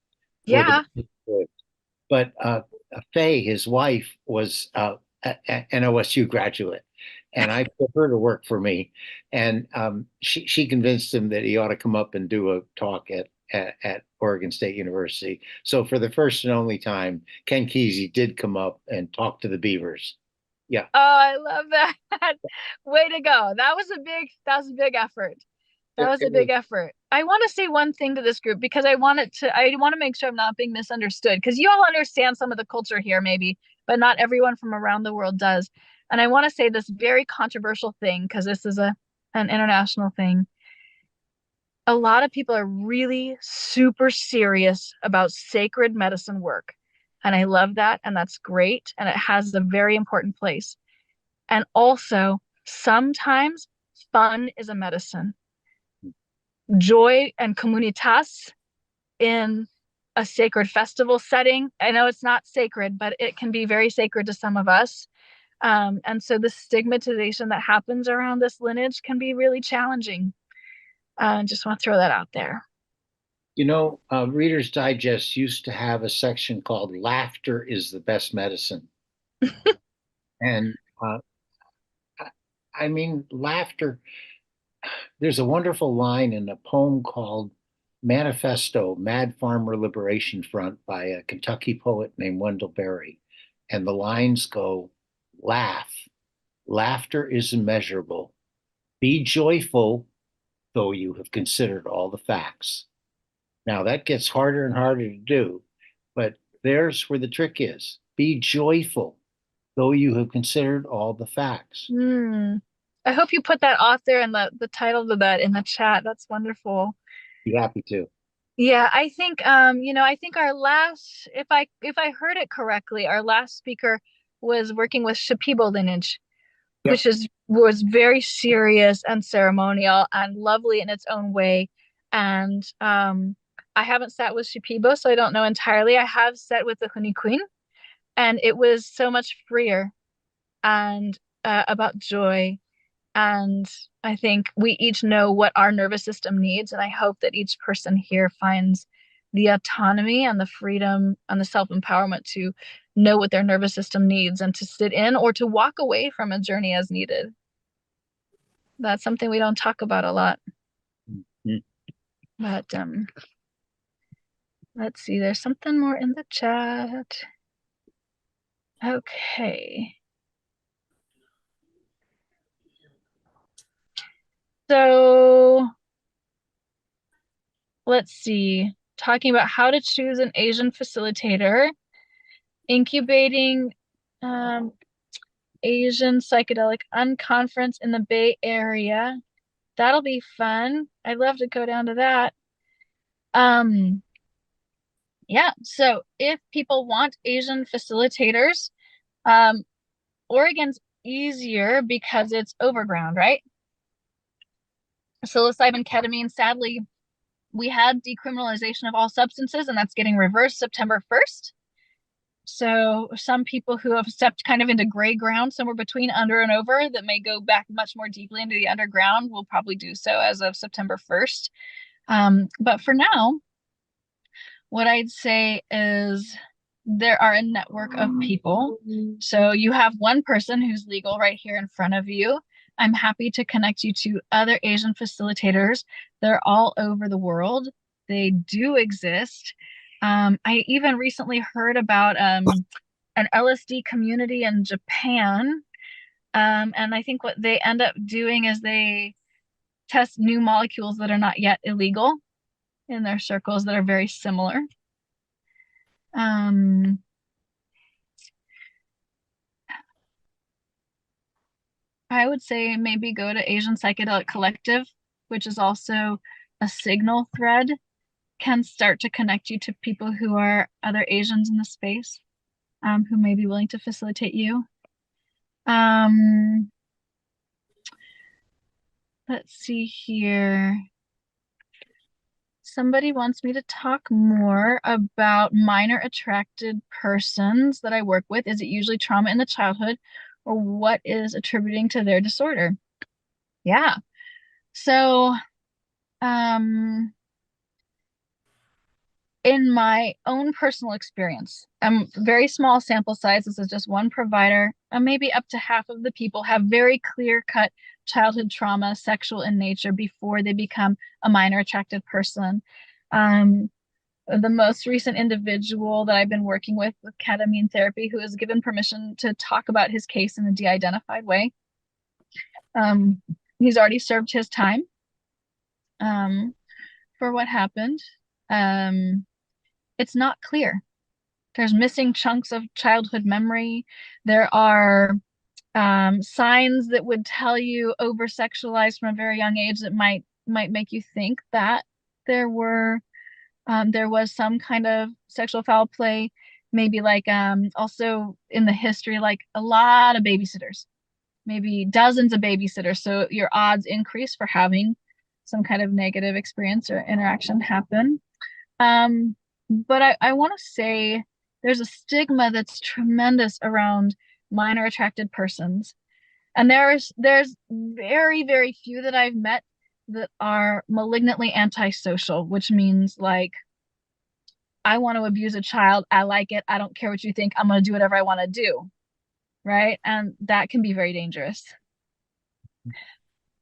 where the Yeah. but Faye, his wife, was an OSU graduate, and I put her to work for me. And she convinced him that he ought to come up and do a talk at Oregon State University. So for the first and only time, Ken Kesey did come up and talk to the Beavers. Yeah, Oh, I love that. Way to go. That was a big effort. That was a it was. big effort. I want to say one thing to this group because I want to make sure I'm not being misunderstood, because you all understand some of the culture here maybe, but not everyone from around the world does. And I want to say this very controversial thing because this is an international thing. A lot of people are really super serious about sacred medicine work. And I love that. And that's great. And it has a very important place. And also, sometimes fun is a medicine. Joy and communitas in a sacred festival setting. I know it's not sacred, but it can be very sacred to some of us. And so the stigmatization that happens around this lineage can be really challenging. Just want to throw that out there. You know, Reader's Digest used to have a section called "Laughter is the Best Medicine," and I I mean, laughter. There's a wonderful line in a poem called manifesto, Mad Farmer Liberation Front by a Kentucky poet named Wendell Berry. And the lines go, laugh. Laughter is immeasurable. Be joyful, though you have considered all the facts. Now that gets harder and harder to do, but there's where the trick is. Be joyful, though you have considered all the facts. I hope you put that author and the title of that in the chat. That's wonderful. Be happy to. Yeah, I think I think our last, if I heard it correctly, our last speaker was working with Shipibo lineage, Yep. which was very serious and ceremonial and lovely in its own way. And I haven't sat with Shipibo, so I don't know entirely. I have sat with the Huni Queen, and it was so much freer and about joy. And I think we each know what our nervous system needs. And I hope that each person here finds the autonomy and the freedom and the self-empowerment to know what their nervous system needs and to sit in or to walk away from a journey as needed. That's something we don't talk about a lot. Mm-hmm. But let's see, there's something more in the chat. Okay. So let's see, talking about how to choose an Asian facilitator, incubating Asian Psychedelic Unconference in the Bay Area. That'll be fun. I'd love to go down to that. Yeah, so if people want Asian facilitators, Oregon's easier because it's overground, right? Psilocybin, ketamine, sadly, we had decriminalization of all substances, and that's getting reversed September 1st. So some people who have stepped kind of into gray ground, somewhere between under and over, that may go back much more deeply into the underground, will probably do so as of September 1st. But for now, what I'd say is there are a network of people. So you have one person who's legal right here in front of you. I'm happy to connect you to other Asian facilitators. They're all over the world. They do exist. I even recently heard about an LSD community in Japan. And I think what they end up doing is they test new molecules that are not yet illegal in their circles that are very similar. I would say maybe go to Asian Psychedelic Collective, which is also a signal thread, can start to connect you to people who are other Asians in the space, who may be willing to facilitate you. Let's see here. Somebody wants me to talk more about minor attracted persons that I work with. Is it usually trauma in the childhood, or what is attributing to their disorder? Yeah. So, in my own personal experience, very small sample size, this is just one provider, and maybe up to half of the people have very clear-cut childhood trauma, sexual in nature, before they become a minor attracted person. The most recent individual that I've been working with ketamine therapy, who was given permission to talk about his case in a de-identified way. He's already served his time for what happened. It's not clear. There's missing chunks of childhood memory. There are signs that would tell you over-sexualized from a very young age that might make you think that there was some kind of sexual foul play. Maybe like also in the history, like a lot of babysitters, maybe dozens of babysitters. So your odds increase for having some kind of negative experience or interaction happen. But I want to say there's a stigma that's tremendous around minor attracted persons. And there's very, very few that I've met that are malignantly antisocial, which means like, I want to abuse a child. I like it. I don't care what you think. I'm going to do whatever I want to do. Right. And that can be very dangerous.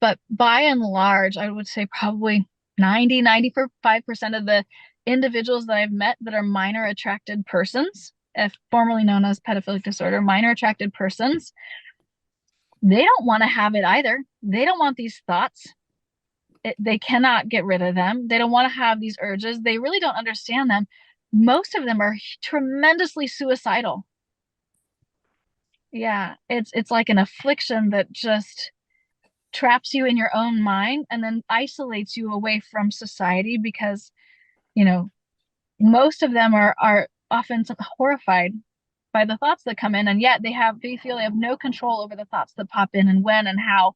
But by and large, I would say probably 95% of the individuals that I've met that are minor attracted persons, if formerly known as pedophilic disorder, minor attracted persons, they don't want to have it either. They don't want these thoughts. They cannot get rid of them. They don't want to have these urges. They really don't understand them. Most of them are tremendously suicidal. Yeah, it's like an affliction that just traps you in your own mind and then isolates you away from society because, you know, most of them are often horrified by the thoughts that come in, and yet they feel they have no control over the thoughts that pop in and when and how.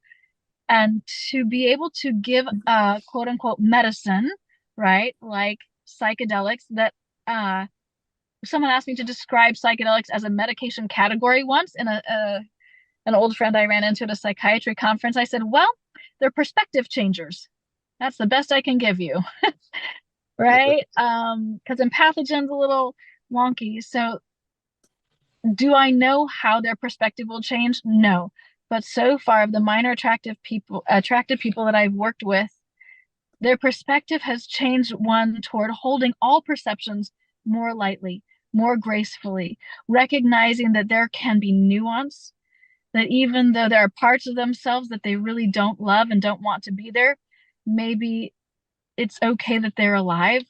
And to be able to give a quote unquote medicine, right, like psychedelics, that someone asked me to describe psychedelics as a medication category once in an old friend I ran into at a psychiatry conference. I said, well, they're perspective changers. That's the best I can give you. Right? Because empathogen's a little wonky. So do I know how their perspective will change? No. But so far of the minor attracted people that I've worked with, their perspective has changed one toward holding all perceptions more lightly, more gracefully, recognizing that there can be nuance, that even though there are parts of themselves that they really don't love and don't want to be there, maybe it's okay that they're alive,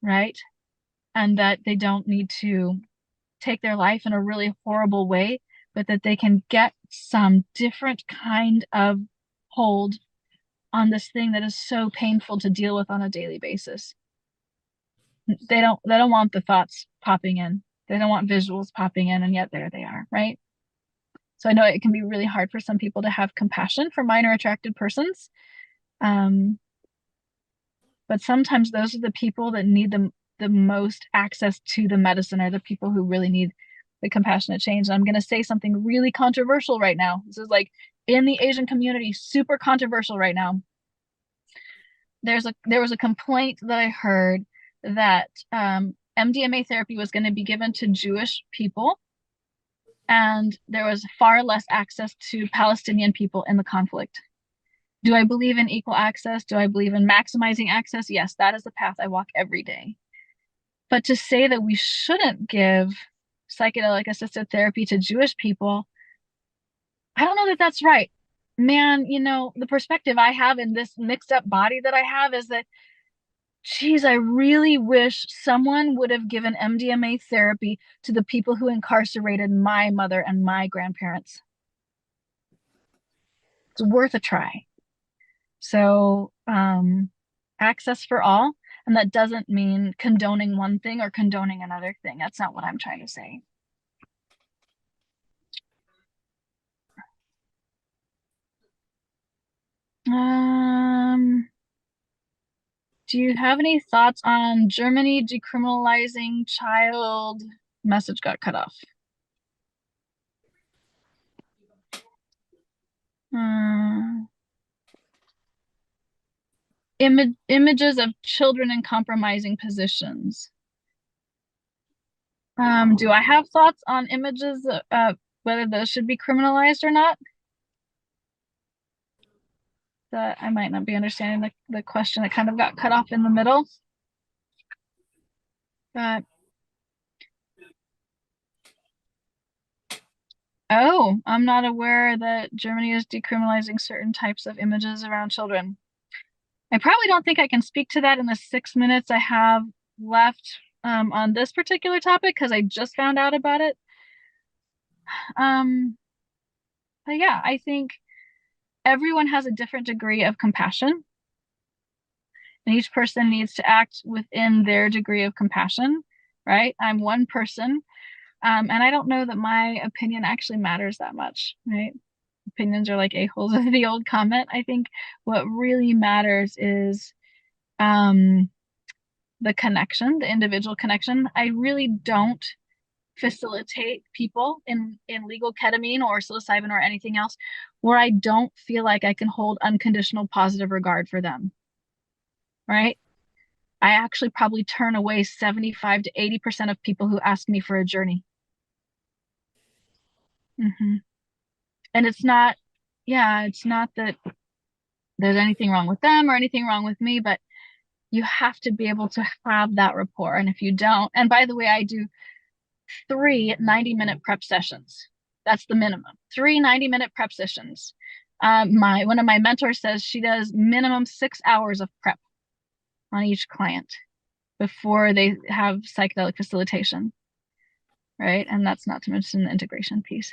right? And that they don't need to take their life in a really horrible way, but that they can get some different kind of hold on this thing that is so painful to deal with on a daily basis. They don't want the thoughts popping in. They don't want visuals popping in, and yet there they are, right? So I know it can be really hard for some people to have compassion for minor attracted persons. But sometimes those are the people that need the most access to the medicine, are the people who really need the compassionate change. And I'm going to say something really controversial right now. This is like in the Asian community, super controversial right now. There was a complaint that I heard that MDMA therapy was going to be given to Jewish people, and there was far less access to Palestinian people in the conflict. Do I believe in equal access? Do I believe in maximizing access? Yes, that is the path I walk every day. But to say that we shouldn't give psychedelic assisted therapy to Jewish people, I don't know that that's right. Man, the perspective I have in this mixed up body that I have is that, geez, I really wish someone would have given MDMA therapy to the people who incarcerated my mother and my grandparents. It's worth a try. So, access for all. And that doesn't mean condoning one thing or condoning another thing. That's not what I'm trying to say. Do you have any thoughts on Germany decriminalizing child? Message got cut off. Images of children in compromising positions. Do I have thoughts on images, whether those should be criminalized or not? That I might not be understanding the question. It kind of got cut off in the middle. But oh, I'm not aware that Germany is decriminalizing certain types of images around children. I probably don't think I can speak to that in the 6 minutes I have left on this particular topic because I just found out about it. But yeah, I think everyone has a different degree of compassion, and each person needs to act within their degree of compassion, right? I'm one person, and I don't know that my opinion actually matters that much, right? Opinions are like a-holes of the old comment. I think what really matters is the connection, the individual connection. I really don't facilitate people in legal ketamine or psilocybin or anything else where I don't feel like I can hold unconditional positive regard for them, right? I actually probably turn away 75 to 80% of people who ask me for a journey. And it's not that there's anything wrong with them or anything wrong with me, but you have to be able to have that rapport. And if you don't, and by the way, I do 3 90-minute prep sessions. That's the minimum. 3 90-minute prep sessions. One of my mentors says she does minimum 6 hours of prep on each client before they have psychedelic facilitation, right? And that's not to mention the integration piece.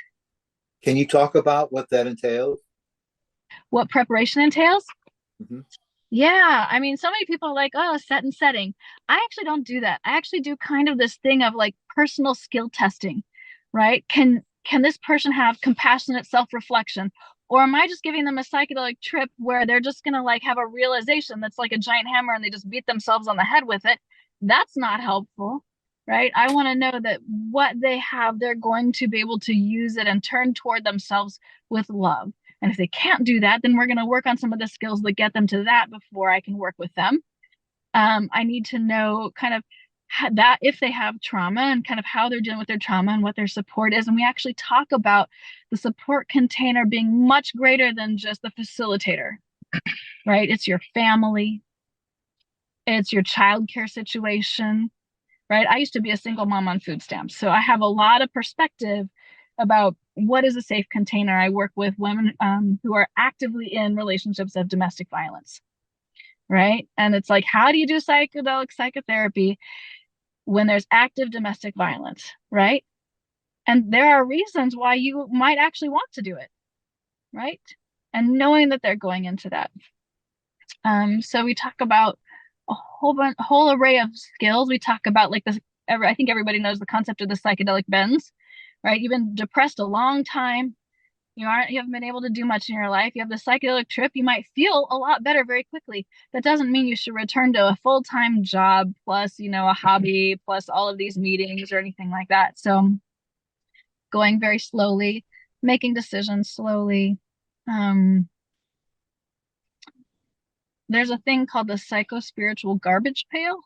Can you talk about what that entails? What preparation entails? Mm-hmm. Yeah, I mean, so many people are like, oh, set and setting. I actually don't do that. I actually do kind of this thing of like personal skill testing, right? Can this person have compassionate self-reflection? Or am I just giving them a psychedelic trip where they're just gonna like have a realization that's like a giant hammer and they just beat themselves on the head with it? That's not helpful, right? I want to know that what they have, they're going to be able to use it and turn toward themselves with love. And if they can't do that, then we're going to work on some of the skills that get them to that before I can work with them. I need to know kind of that if they have trauma and kind of how they're dealing with their trauma and what their support is. And we actually talk about the support container being much greater than just the facilitator, right? It's your family, it's your childcare situation, right? I used to be a single mom on food stamps, so I have a lot of perspective about what is a safe container. I work with women who are actively in relationships of domestic violence, right? And it's like, how do you do psychedelic psychotherapy when there's active domestic violence, right? And there are reasons why you might actually want to do it, right? And knowing that they're going into that. So we talk about a whole array of skills. We talk about like this. I think everybody knows the concept of the psychedelic bends, right? You've been depressed a long time. You haven't been able to do much in your life. You have the psychedelic trip. You might feel a lot better very quickly. That doesn't mean you should return to a full-time job plus, a hobby plus all of these meetings or anything like that. So going very slowly, making decisions slowly. There's a thing called the psycho-spiritual garbage pail.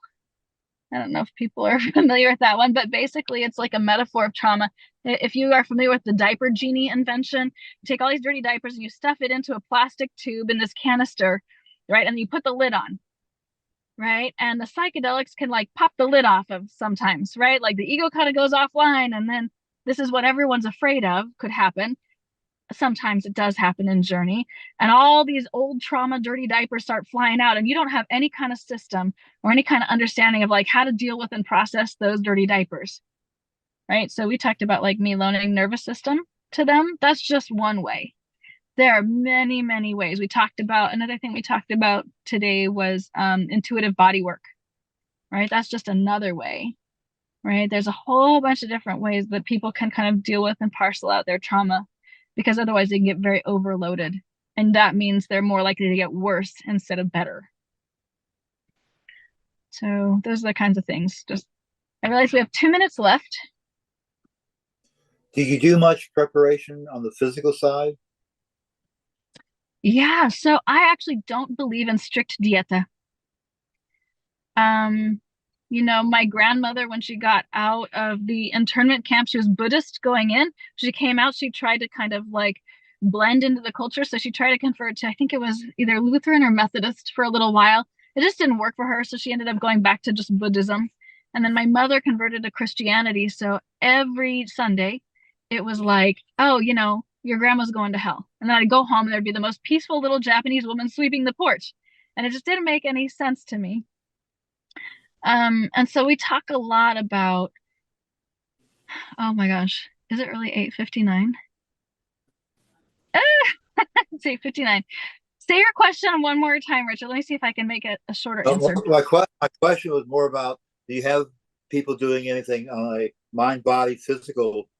I don't know if people are familiar with that one, but basically it's like a metaphor of trauma. If you are familiar with the diaper genie invention, you take all these dirty diapers and you stuff it into a plastic tube in this canister, right? And you put the lid on, right? And the psychedelics can like pop the lid off of sometimes, right? Like the ego kind of goes offline, and then this is what everyone's afraid of could happen. Sometimes it does happen in Journey, and all these old trauma dirty diapers start flying out, and you don't have any kind of system or any kind of understanding of like how to deal with and process those dirty diapers, right? So we talked about like me loaning nervous system to them. That's just one way. There are many ways. We talked about, another thing we talked about today was intuitive body work, right? That's just another way, right? There's a whole bunch of different ways that people can kind of deal with and parcel out their trauma, because otherwise they can get very overloaded. And that means they're more likely to get worse instead of better. So those are the kinds of things. I realize we have 2 minutes left. Did you do much preparation on the physical side? Yeah, so I actually don't believe in strict dieta. My grandmother, when she got out of the internment camp, she was Buddhist going in. She came out, she tried to kind of like blend into the culture. So she tried to convert to, I think it was either Lutheran or Methodist for a little while. It just didn't work for her. So she ended up going back to just Buddhism. And then my mother converted to Christianity. So every Sunday, it was like, oh, your grandma's going to hell. And then I'd go home and there'd be the most peaceful little Japanese woman sweeping the porch. And it just didn't make any sense to me. And so we talk a lot about, oh my gosh, is it really 8:59? It's 8:59. Say your question one more time, Richard. Let me see if I can make it a shorter answer. My question was more about, do you have people doing anything on a mind, body, physical,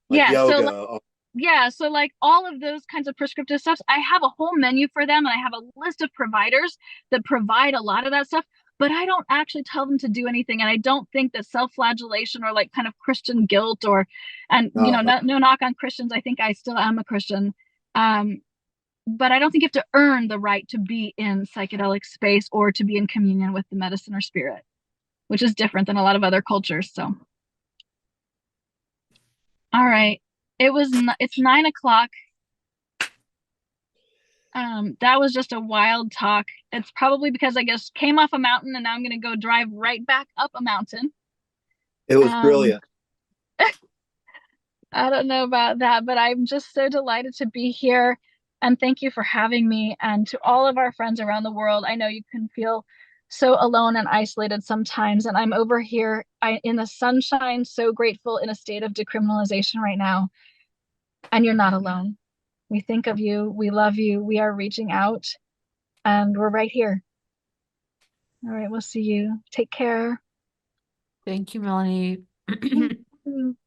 like yoga? So like all of those kinds of prescriptive stuff, I have a whole menu for them, and I have a list of providers that provide a lot of that stuff, but I don't actually tell them to do anything. And I don't think that self-flagellation or like kind of Christian guilt no knock on Christians. I think I still am a Christian. But I don't think you have to earn the right to be in psychedelic space or to be in communion with the medicine or spirit, which is different than a lot of other cultures. So, all right. It's 9 o'clock. That was just a wild talk. It's probably because I just came off a mountain and now I'm going to go drive right back up a mountain. It was Um, brilliant. I don't know about that, but I'm just so delighted to be here. And thank you for having me. And to all of our friends around the world, I know you can feel so alone and isolated sometimes. And I'm over here in the sunshine, so grateful in a state of decriminalization right now. And you're not alone. We think of you. We love you. We are reaching out and we're right here. All right, we'll see you. Take care. Thank you, Melanie. Thank you.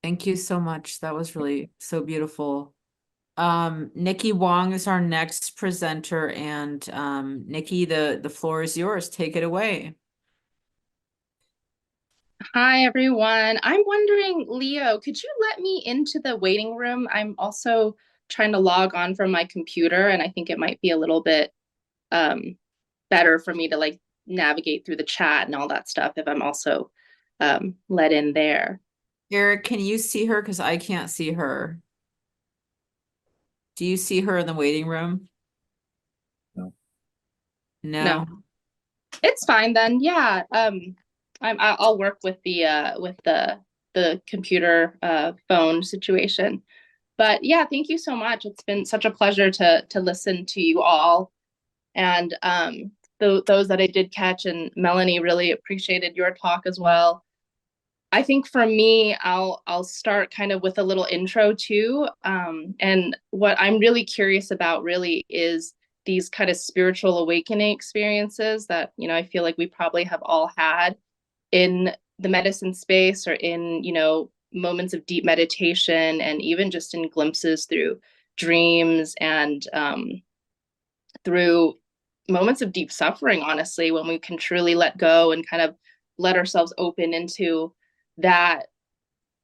Thank you so much. That was really so beautiful. Nikki Wong is our next presenter, and Nikki, the floor is yours. Take it away. Hi, everyone. I'm wondering, Leo, could you let me into the waiting room? I'm also trying to log on from my computer, and I think it might be a little bit better for me to like navigate through the chat and all that stuff if I'm also let in there. Eric, can you see her? Because I can't see her. Do you see her in the waiting room? No. No. It's fine then. Yeah. I'll work with the computer phone situation. But yeah, thank you so much. It's been such a pleasure to listen to you all. And those that I did catch, and Melanie, really appreciated your talk as well. I think for me, I'll start kind of with a little intro too. And what I'm really curious about really is these kind of spiritual awakening experiences that, you know, I feel like we probably have all had in the medicine space, or in, you know, moments of deep meditation, and even just in glimpses through dreams, and through moments of deep suffering, honestly, when we can truly let go and kind of let ourselves open into that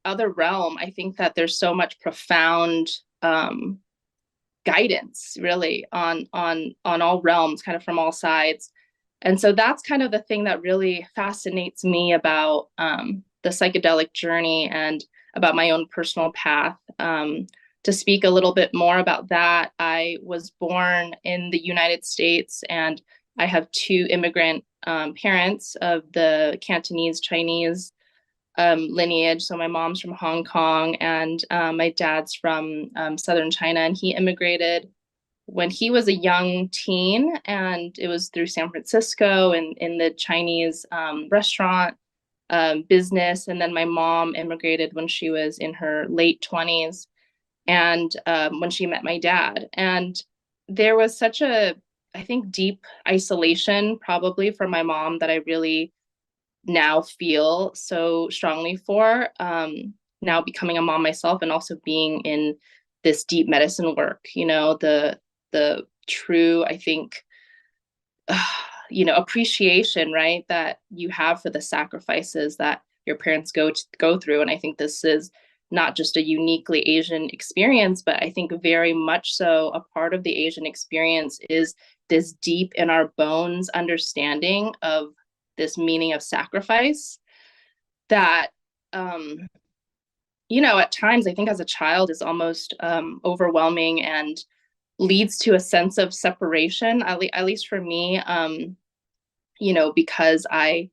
other realm. I think that there's so much profound guidance really on all realms, kind of from all sides. And so that's kind of the thing that really fascinates me about the psychedelic journey, and about my own personal path. To speak a little bit more about that, I was born in the United States, and I have two immigrant parents of the Cantonese Chinese lineage. So my mom's from Hong Kong, and my dad's from southern China, and he immigrated when he was a young teen, and it was through San Francisco and in the Chinese restaurant business. And then my mom immigrated when she was in her late 20s, and when she met my dad. And there was such a, I think, deep isolation probably for my mom that I really now feel so strongly for, now becoming a mom myself, and also being in this deep medicine work, you know, the true, I think, you know, appreciation, right, that you have for the sacrifices that your parents go through. And I think this is not just a uniquely Asian experience, but I think very much so a part of the Asian experience is this deep in our bones understanding of this meaning of sacrifice that, you know, at times I think as a child is almost overwhelming, and leads to a sense of separation, at least for me, you know, because I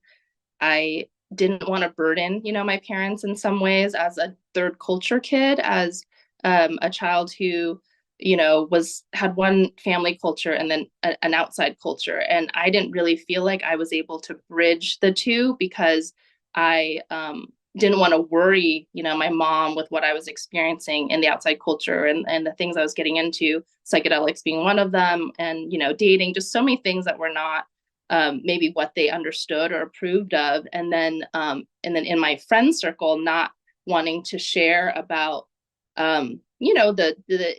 didn't want to burden, you know, my parents in some ways, as a third culture kid, as a child who, you know, had one family culture and then an outside culture. And I didn't really feel like I was able to bridge the two, because I didn't want to worry, you know, my mom with what I was experiencing in the outside culture, and the things I was getting into, psychedelics being one of them, and, you know, dating, just so many things that were not maybe what they understood or approved of. And then in my friend circle, not wanting to share about, you know, the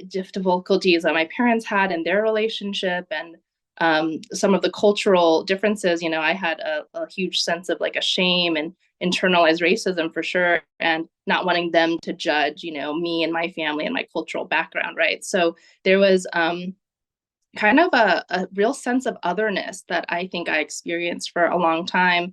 difficulties that my parents had in their relationship, and some of the cultural differences. You know, I had a huge sense of like a shame and internalized racism for sure, and not wanting them to judge, you know, me and my family and my cultural background, right? So there was kind of a real sense of otherness that I think I experienced for a long time,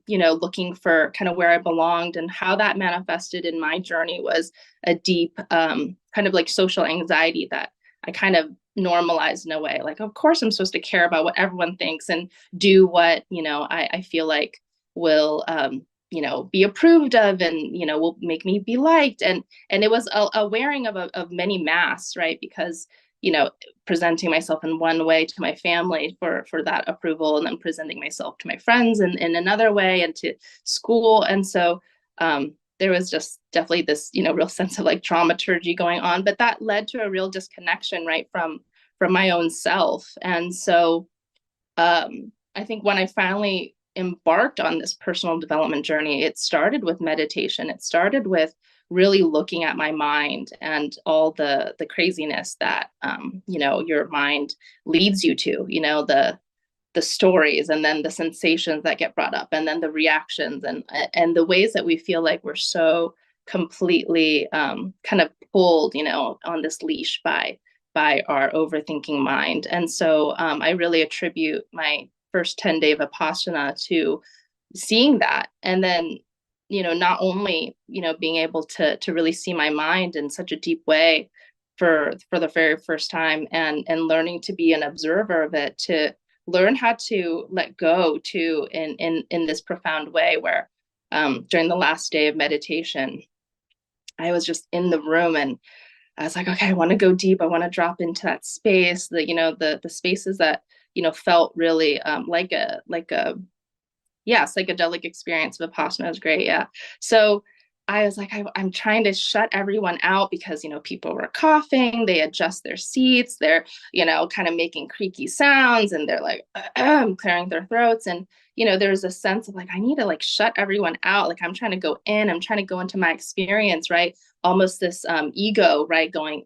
you know, looking for kind of where I belonged. And how that manifested in my journey was a deep kind of like social anxiety that I kind of normalized in a way. Like, of course I'm supposed to care about what everyone thinks and do what, I feel like will, be approved of, and, will make me be liked. And it was a wearing of many masks, right? Because, presenting myself in one way to my family for that approval, and then presenting myself to my friends in another way, and to school. And so, there was just definitely this, real sense of like dramaturgy going on, but that led to a real disconnection, right, from my own self. And so, I think when I finally embarked on this personal development journey, it started with meditation. It started with really looking at my mind and all the craziness that, your mind leads you to, the stories, and then the sensations that get brought up, and then the reactions, and the ways that we feel like we're so completely, kind of pulled, on this leash by our overthinking mind. And so, I really attribute my first 10-day Vipassana to seeing that. And then, not only, being able to really see my mind in such a deep way for the very first time, and learning to be an observer of it, to learn how to let go too, in this profound way, where, during the last day of meditation, I was just in the room, and I was like, okay, I want to go deep. I want to drop into that space, the spaces that, felt really, like a yeah, psychedelic experience. Vipassana is great. Yeah. So I was like, I'm trying to shut everyone out, because, people were coughing, they adjust their seats, they're, kind of making creaky sounds, and they're like, clearing their throats. And, there's a sense of like, I need to like shut everyone out. Like, I'm trying to go in, I'm trying to go into my experience, right? Almost this, ego, right? Going,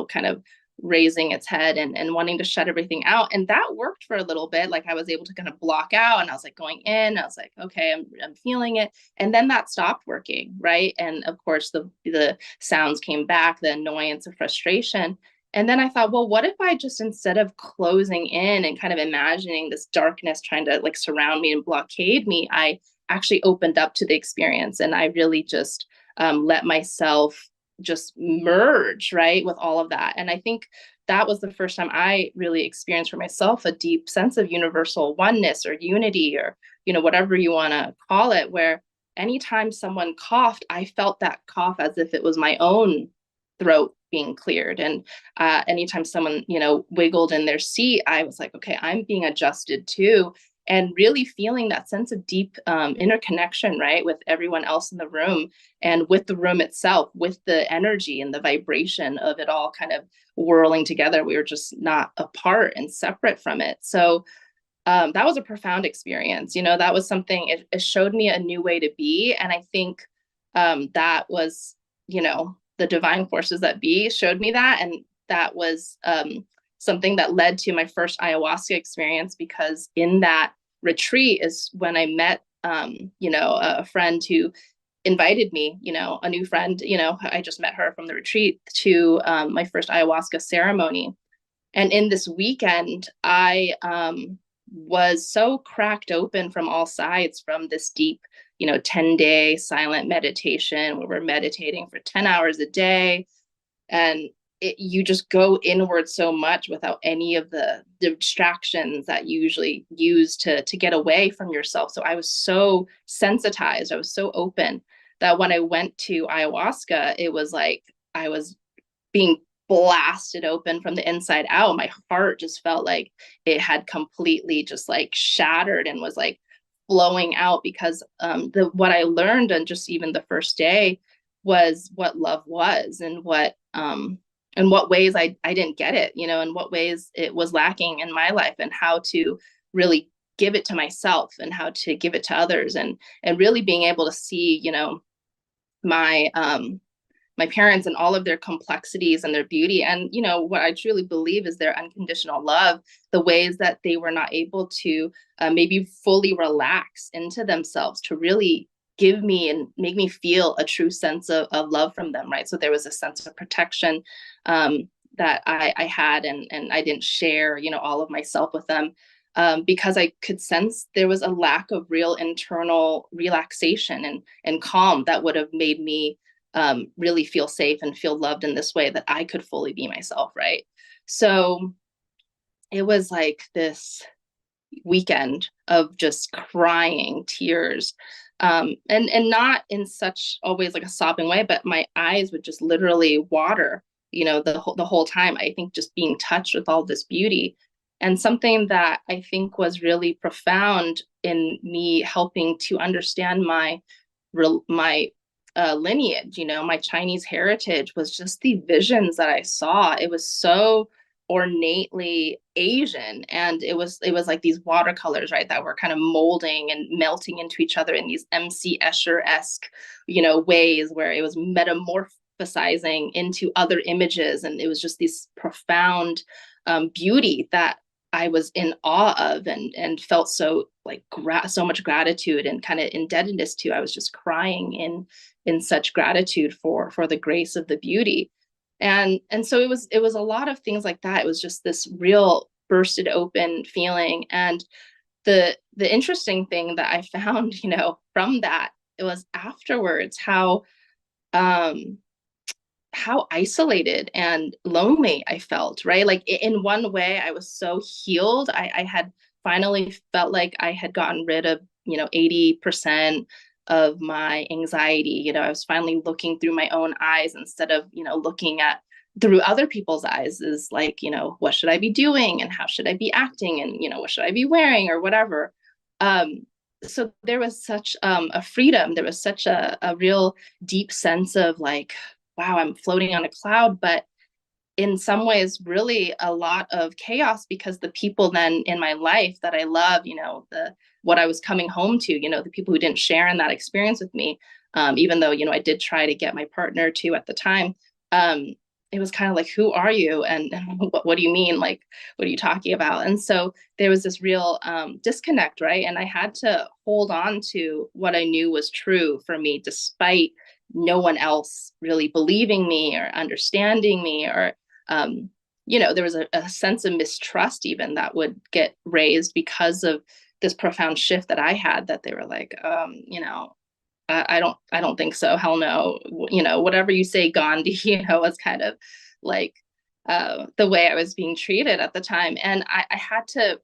kind of raising its head, and wanting to shut everything out. And that worked for a little bit. Like, I was able to kind of block out, and I was like going in, I was like, okay, I'm feeling it. And then that stopped working, right? And of course the sounds came back, the annoyance, the frustration. And then I thought, well, what if I just, instead of closing in and kind of imagining this darkness trying to like surround me and blockade me, I actually opened up to the experience, and I really just, let myself just merge, right, with all of that. And I think that was the first time I really experienced for myself a deep sense of universal oneness, or unity, or, whatever you want to call it, where anytime someone coughed, I felt that cough as if it was my own throat being cleared. And, anytime someone, wiggled in their seat, I was like, okay, I'm being adjusted too. And really feeling that sense of deep, interconnection, right, with everyone else in the room, and with the room itself, with the energy and the vibration of it all kind of whirling together. We were just not apart and separate from it. So, that was a profound experience. That was something, it showed me a new way to be. And I think, that was, the divine forces that be showed me that. And that was, something that led to my first ayahuasca experience, because in that retreat is when I met, a friend who invited me, a new friend, I just met her from the retreat, to, my first ayahuasca ceremony. And in this weekend, I, was so cracked open from all sides, from this deep, 10-day silent meditation, where we're meditating for 10 hours a day. And you just go inward so much without any of the distractions that you usually use to get away from yourself. So I was so sensitized, I was so open, that when I went to ayahuasca, it was like I was being blasted open from the inside out. My heart just felt like it had completely just like shattered, and was like flowing out, because, what I learned on just even the first day was what love was, and what ways I didn't get it, in what ways it was lacking in my life, and how to really give it to myself, and how to give it to others, and really being able to see, my, my parents and all of their complexities and their beauty, and, what I truly believe is their unconditional love, the ways that they were not able to, maybe fully relax into themselves, to really give me and make me feel a true sense of love from them, right? So there was a sense of protection, that I had, and I didn't share, all of myself with them, because I could sense there was a lack of real internal relaxation and calm that would have made me, really feel safe and feel loved in this way, that I could fully be myself, right? So it was like this weekend of just crying tears, and not in such always like a sobbing way, but my eyes would just literally water, the whole time. I think just being touched with all this beauty. And something that I think was really profound in me helping to understand my lineage, my Chinese heritage, was just the visions that I saw. It was so ornately Asian, and it was like these watercolors, right, that were kind of molding and melting into each other in these MC Escher-esque, ways, where it was metamorphosizing into other images, and it was just this profound beauty that I was in awe of, and felt so like so much gratitude and kind of indebtedness to. I was just crying in such gratitude for the grace of the beauty. And so it was a lot of things like that. It was just this real bursted open feeling. And the interesting thing that I found, from that, it was afterwards how isolated and lonely I felt, right? Like in one way, I was so healed. I had finally felt like I had gotten rid of, 80% of my anxiety. I was finally looking through my own eyes instead of, looking at through other people's eyes, is like, what should I be doing and how should I be acting, and, what should I be wearing or whatever. So there was such a freedom. There was such a real deep sense of like, wow, I'm floating on a cloud, but in some ways, really a lot of chaos, because the people then in my life that I love, what I was coming home to, the people who didn't share in that experience with me, even though, I did try to get my partner to at the time, it was kind of like, who are you? And what do you mean? Like, what are you talking about? And so there was this real disconnect, right? And I had to hold on to what I knew was true for me, despite no one else really believing me or understanding me, or there was a sense of mistrust even that would get raised because of this profound shift that I had, that they were like, I don't think so. Hell no. Whatever you say, Gandhi, was kind of like the way I was being treated at the time. And I had to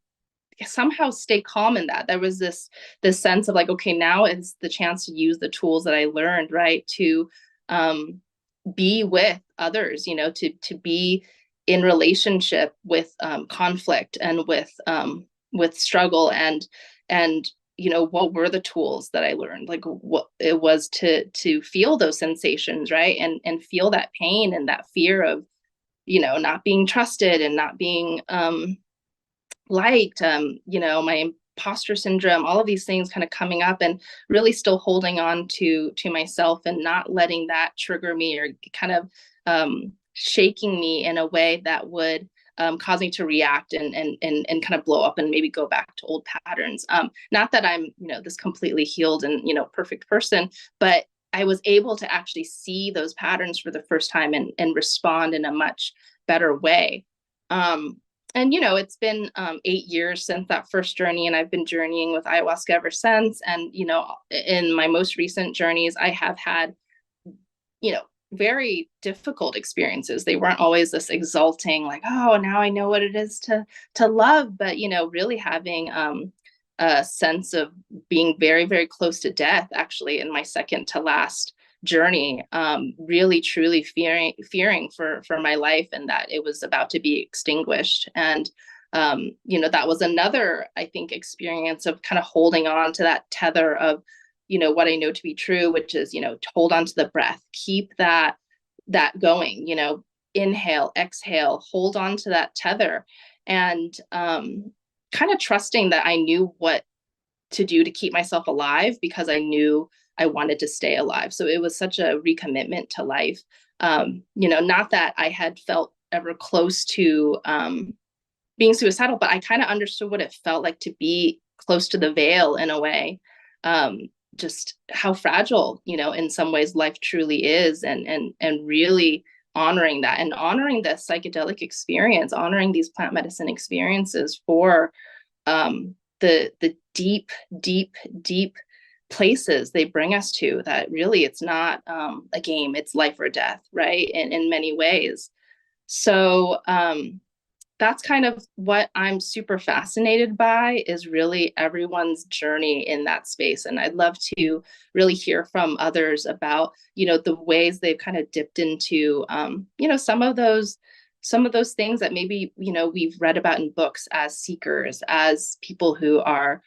somehow stay calm in that. There was this sense of like, okay, now is the chance to use the tools that I learned, right, to be with others, to be in relationship with conflict and with struggle, and what were the tools that I learned, like what it was to feel those sensations, right, and feel that pain and that fear of not being trusted and not being liked, my imposter syndrome, all of these things kind of coming up, and really still holding on to myself and not letting that trigger me or kind of shaking me in a way that would cause me to react and kind of blow up and maybe go back to old patterns. Not that I'm, this completely healed and, perfect person, but I was able to actually see those patterns for the first time and respond in a much better way. And, it's been 8 years since that first journey, and I've been journeying with ayahuasca ever since. And, in my most recent journeys, I have had, very difficult experiences. They weren't always this exalting, like, oh, now I know what it is to love, but, really having a sense of being very, very close to death, actually, in my second to last journey, really truly fearing for my life, and that it was about to be extinguished. And that was another, I think, experience of kind of holding on to that tether of what I know to be true, which is to hold on to the breath, keep that going, inhale, exhale, hold on to that tether, and kind of trusting that I knew what to do to keep myself alive, because I knew I wanted to stay alive. So it was such a recommitment to life. Not that I had felt ever close to being suicidal, but I kind of understood what it felt like to be close to the veil in a way. Just how fragile, in some ways life truly is, and really honoring that, and honoring the psychedelic experience, honoring these plant medicine experiences for the deep, deep, deep places they bring us to, that really it's not a game, it's life or death, right? In many ways. So that's kind of what I'm super fascinated by, is really everyone's journey in that space. And I'd love to really hear from others about, the ways they've kind of dipped into, some of those things that maybe, we've read about in books as seekers, as people who are,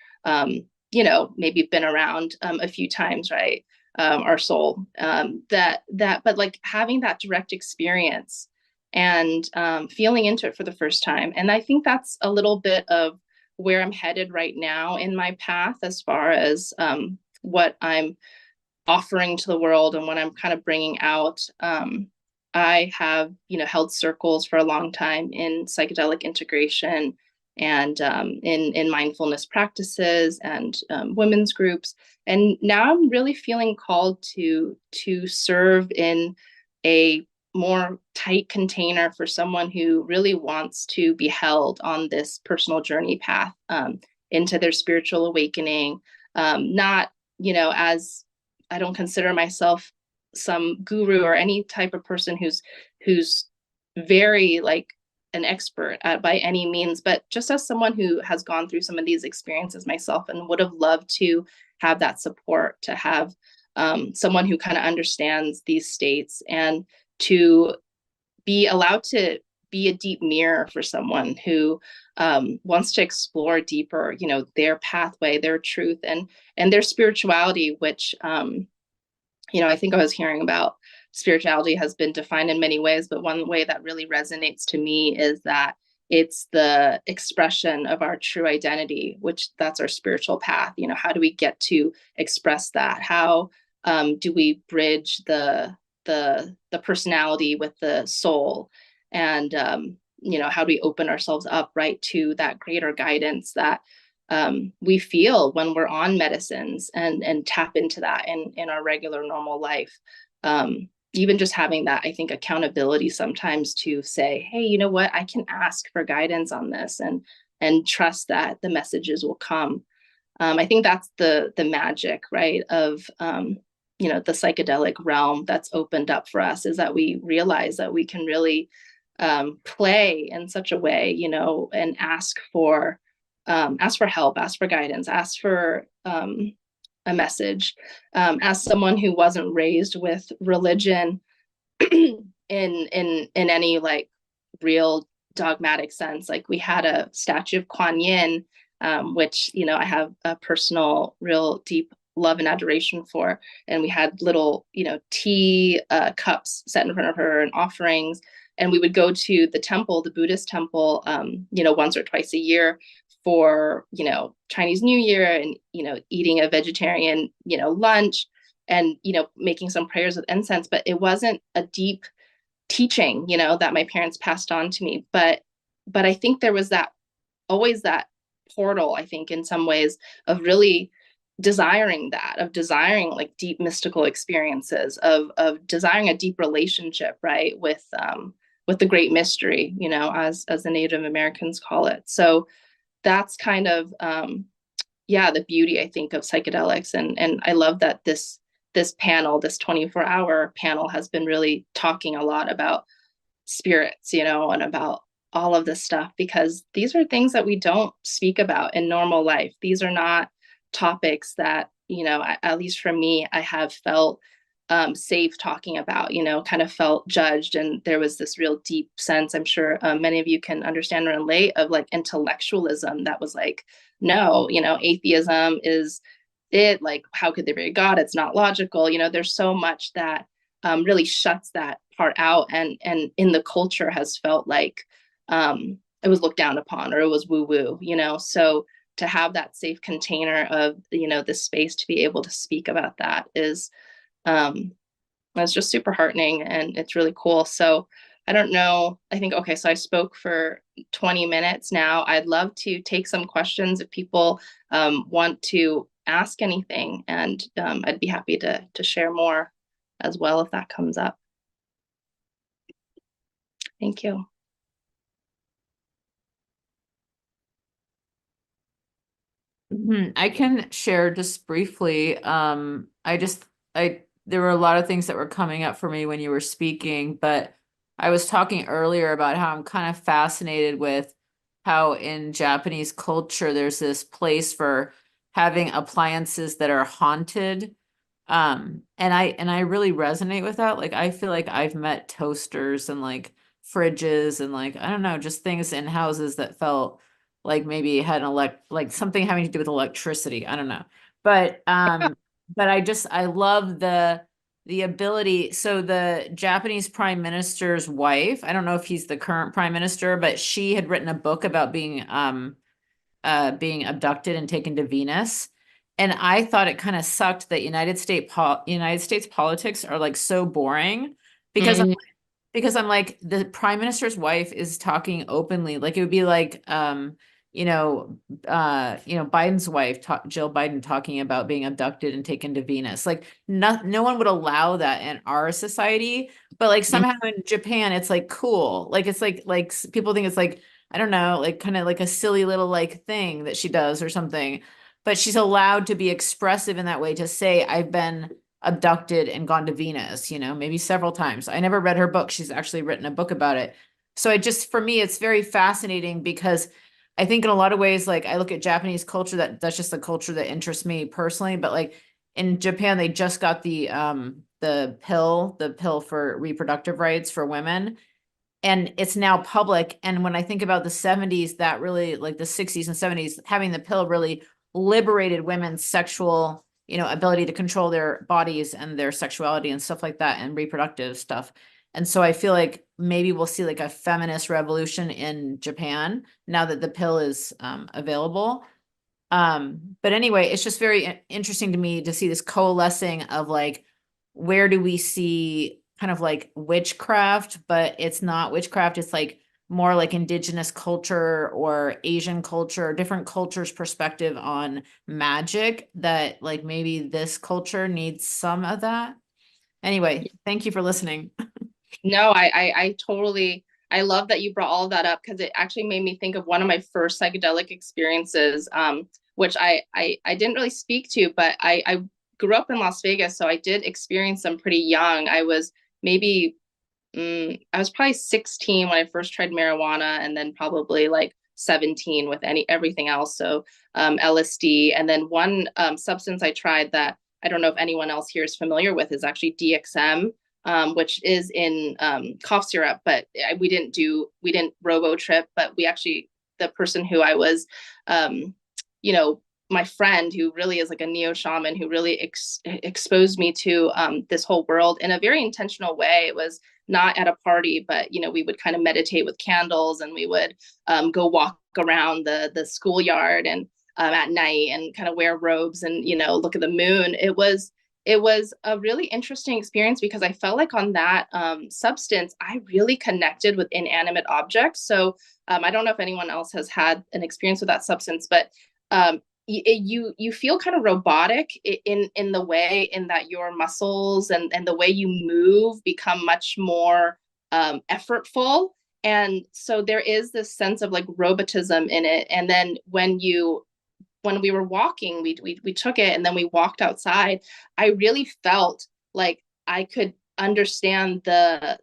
maybe been around a few times, right? Our soul, but like having that direct experience and feeling into it for the first time. And I think that's a little bit of where I'm headed right now in my path, as far as what I'm offering to the world and what I'm kind of bringing out. I have, held circles for a long time in psychedelic integration and in mindfulness practices and women's groups. And now I'm really feeling called to serve in a more tight container for someone who really wants to be held on this personal journey path into their spiritual awakening. Not, as I don't consider myself some guru or any type of person who's very like an expert at by any means, but just as someone who has gone through some of these experiences myself and would have loved to have that support, to have someone who kind of understands these states, and to be allowed to be a deep mirror for someone who wants to explore deeper, their pathway, their truth, and their spirituality, which I think I was hearing about spirituality has been defined in many ways, but one way that really resonates to me is that it's the expression of our true identity, which that's our spiritual path. How do we get to express that? How do we bridge the personality with the soul? And how do we open ourselves up, right, to that greater guidance that we feel when we're on medicines, and tap into that in our regular normal life. Even just having that, I think, accountability sometimes to say, hey, you know what, I can ask for guidance on this, and trust that the messages will come. I think that's the magic, right, of the psychedelic realm that's opened up for us, is that we realize that we can really play in such a way, and ask for help, ask for guidance, ask for a message. As someone who wasn't raised with religion in any like real dogmatic sense, like we had a statue of Kuan Yin, which I have a personal, real deep love and adoration for, and we had little tea cups set in front of her and offerings, and we would go to the temple, the Buddhist temple, once or twice a year for Chinese New Year, and eating a vegetarian lunch, and making some prayers with incense. But it wasn't a deep teaching that my parents passed on to me, but I think there was always that portal, I think, in some ways, of really desiring like deep mystical experiences, of desiring a deep relationship, right, with the great mystery, as the Native Americans call it. So that's kind of the beauty, I think, of psychedelics. And I love that this panel, this 24-hour panel, has been really talking a lot about spirits, and about all of this stuff, because these are things that we don't speak about in normal life. These are not topics that, at least for me, I have felt safe talking about, kind of felt judged. And there was this real deep sense, I'm sure many of you can understand and relate, of like intellectualism that was like, no, atheism is it, like, how could there be a God? It's not logical. There's so much that really shuts that part out, and in the culture has felt like it was looked down upon, or it was woo woo, so to have that safe container of the space to be able to speak about that is it's just super heartening, and it's really cool. So I don't know, I think, okay, so I spoke for 20 minutes now. I'd love to take some questions if people want to ask anything, and I'd be happy to share more as well if that comes up. Thank you. I can share just briefly. There were a lot of things that were coming up for me when you were speaking, but I was talking earlier about how I'm kind of fascinated with how in Japanese culture there's this place for having appliances that are haunted. And I really resonate with that. Like I feel like I've met toasters and like fridges and like I don't know, just things in houses that felt like maybe had an like something having to do with electricity. I don't know. But I love the ability. So the Japanese prime minister's wife, I don't know if he's the current prime minister, but she had written a book about being abducted and taken to Venus. And I thought it kind of sucked that United States politics are like so boring because Mm, I'm like the prime minister's wife is talking openly. Like it would be like you know Biden's wife, Jill Biden, talking about being abducted and taken to Venus. Like no one would allow that in our society, but like mm. somehow in Japan it's like cool. Like it's like people think it's like I don't know, like kind of like a silly little like thing that she does or something. But she's allowed to be expressive in that way to say I've been abducted and gone to Venus, maybe several times. I never read her book. She's actually written a book about it. So for me, it's very fascinating because I think in a lot of ways, like I look at Japanese culture, that's just a culture that interests me personally. But like in Japan, they just got the pill for reproductive rights for women, and it's now public. And when I think about the 70s, that really, like the 60s and 70s, having the pill really liberated women's sexual, ability to control their bodies and their sexuality and stuff like that and reproductive stuff. And so I feel like maybe we'll see like a feminist revolution in Japan now that the pill is available. But anyway, it's just very interesting to me to see this coalescing of like, where do we see kind of like witchcraft, but it's not witchcraft. It's like more like indigenous culture or Asian culture, different cultures' perspective on magic that like maybe this culture needs some of that. Anyway, thank you for listening. No, I totally, I love that you brought all of that up because it actually made me think of one of my first psychedelic experiences, which I didn't really speak to, but I grew up in Las Vegas, so I did experience them pretty young. I was maybe, I was probably 16 when I first tried marijuana, and then probably like 17 with everything else. So LSD, and then one substance I tried that I don't know if anyone else here is familiar with is actually DXM, which is in cough syrup, but we didn't robo trip, but we actually, the person who I was, you know, my friend who really is like a neo shaman who really exposed me to this whole world in a very intentional way. It was not at a party, but we would kind of meditate with candles, and we would go walk around the schoolyard and at night and kind of wear robes and look at the moon. It was a really interesting experience because I felt like on that substance, I really connected with inanimate objects. So I don't know if anyone else has had an experience with that substance, but you feel kind of robotic in the way in that your muscles and the way you move become much more effortful. And so there is this sense of like robotism in it. And then when we were walking, we took it and then we walked outside. I really felt like I could understand the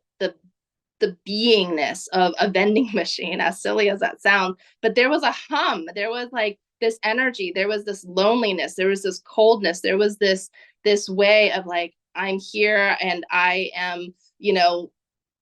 beingness of a vending machine, as silly as that sounds. But there was a hum. There was like this energy. There was this loneliness. There was this coldness. There was this way of like, I'm here and I am,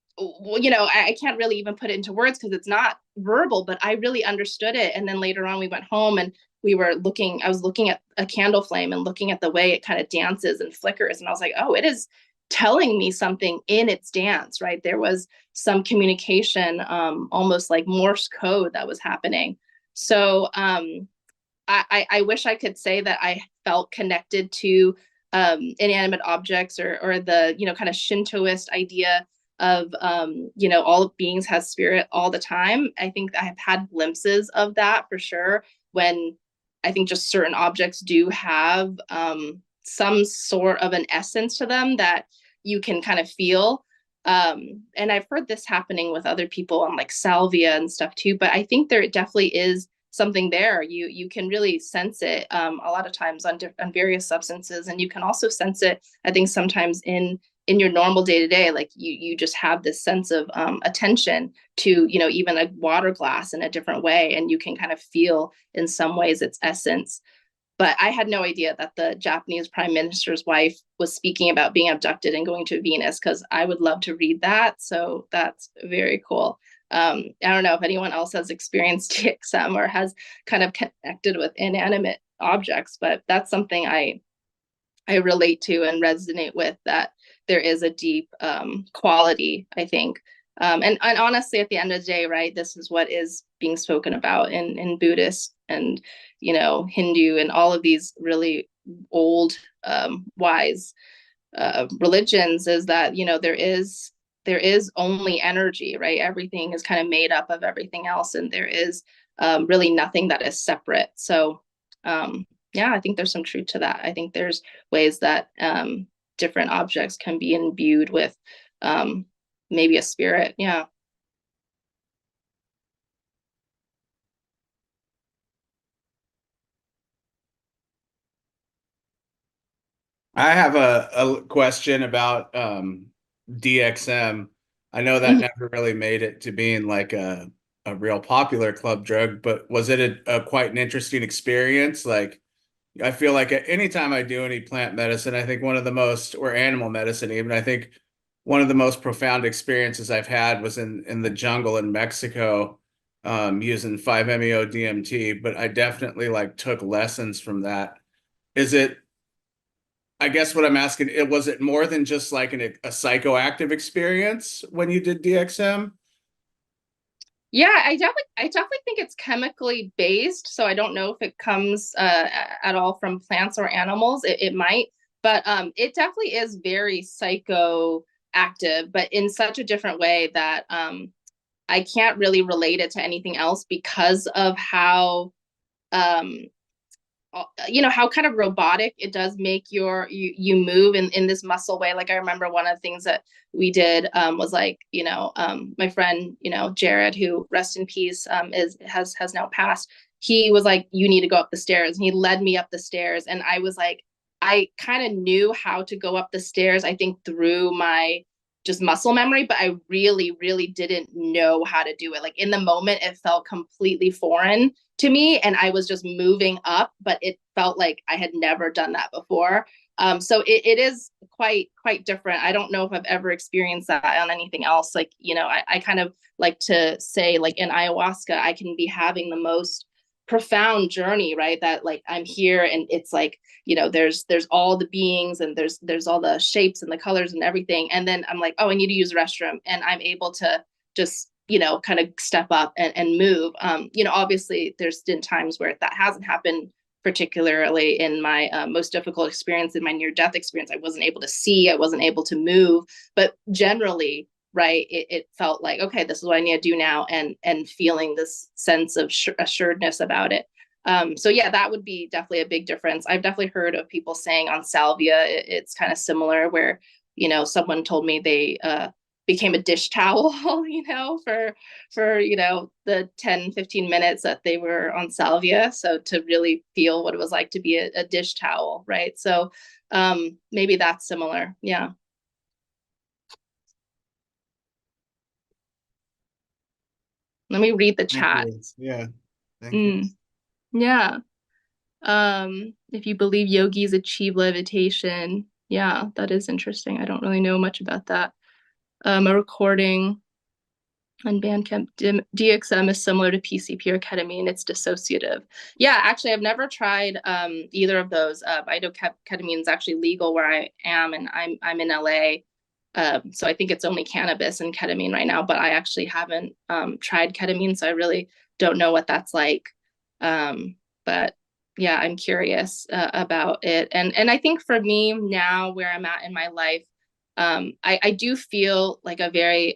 I can't really even put it into words because it's not verbal, but I really understood it. And then later on, we went home and I was looking at a candle flame and looking at the way it kind of dances and flickers. And I was like, oh, it is telling me something in its dance, right? There was some communication, almost like Morse code that was happening. So I wish I could say that I felt connected to inanimate objects or the, kind of Shintoist idea of all beings has spirit all the time. I think I have had glimpses of that for sure, when I think just certain objects do have some sort of an essence to them that you can kind of feel. And I've heard this happening with other people on like salvia and stuff too, but I think there definitely is something there. You can really sense it a lot of times on various substances, and you can also sense it, I think, sometimes in in your normal day to day, like you just have this sense of attention to, you know, even a water glass in a different way, and you can kind of feel in some ways its essence. But I had no idea that the Japanese prime minister's wife was speaking about being abducted and going to Venus, because I would love to read that. So that's very cool. I don't know if anyone else has experienced DXM or has kind of connected with inanimate objects, but that's something I relate to and resonate with, that there is a deep quality, I think. And honestly, at the end of the day, right, this is what is being spoken about in Buddhist and, you know, Hindu and all of these really old, wise religions, is that, you know, there is only energy, right? Everything is kind of made up of everything else, and there is really nothing that is separate. So yeah, I think there's some truth to that. I think there's ways that different objects can be imbued with maybe a spirit. Yeah. I have a question about DXM. I know that Mhm. never really made it to being like a real popular club drug, but was it a quite an interesting experience? Like, I feel like anytime I do any plant medicine, I think one of the most, or animal medicine even, I think one of the most profound experiences I've had was in the jungle in Mexico, using 5-MeO DMT, but I definitely like took lessons from that. Is it, I guess what I'm asking, was it more than just like a psychoactive experience when you did DXM? Yeah, I definitely think it's chemically based. So I don't know if it comes at all from plants or animals. It might, but it definitely is very psychoactive, but in such a different way that I can't really relate it to anything else, because of how um, you know, how kind of robotic it does make you move in this muscle way. Like I remember one of the things that we did was like, you know, my friend, you know, Jared, who rest in peace, has now passed. He was like, you need to go up the stairs, and he led me up the stairs, and I was like, I kind of knew how to go up the stairs, I think through my just muscle memory, but I really didn't know how to do it. Like in the moment it felt completely foreign to me, and I was just moving up, but it felt like I had never done that before. So it is quite different. I don't know if I've ever experienced that on anything else. Like, you know, I kind of like to say, like in ayahuasca, I can be having the most profound journey, right? That like I'm here, and it's like, you know, there's all the beings, and there's all the shapes and the colors and everything, and then I'm like, oh, I need to use the restroom, and I'm able to just, you know, kind of step up and move. You know, obviously there's been times where that hasn't happened, particularly in my most difficult experience, in my near death experience. I wasn't able to see, I wasn't able to move, but generally, right, it felt like, okay, this is what I need to do now, and feeling this sense of assuredness about it. So yeah, that would be definitely a big difference. I've definitely heard of people saying on salvia, it's kind of similar, where, you know, someone told me they became a dish towel, you know, for, you know, the 10-15 minutes that they were on salvia. So to really feel what it was like to be a dish towel, right? So maybe that's similar. Yeah. Let me read the Thank chat. you. Yeah, thank you. Mm, yeah. If you believe yogis achieve levitation, yeah, that is interesting. I don't really know much about that. A recording on Bandcamp, DXM is similar to PCP or ketamine. It's dissociative. Yeah, actually, I've never tried either of those. I know ketamine is actually legal where I am, and I'm in LA. So I think it's only cannabis and ketamine right now, but I actually haven't tried ketamine, so I really don't know what that's like. But yeah, I'm curious about it, and I think for me now, where I'm at in my life, I do feel like a very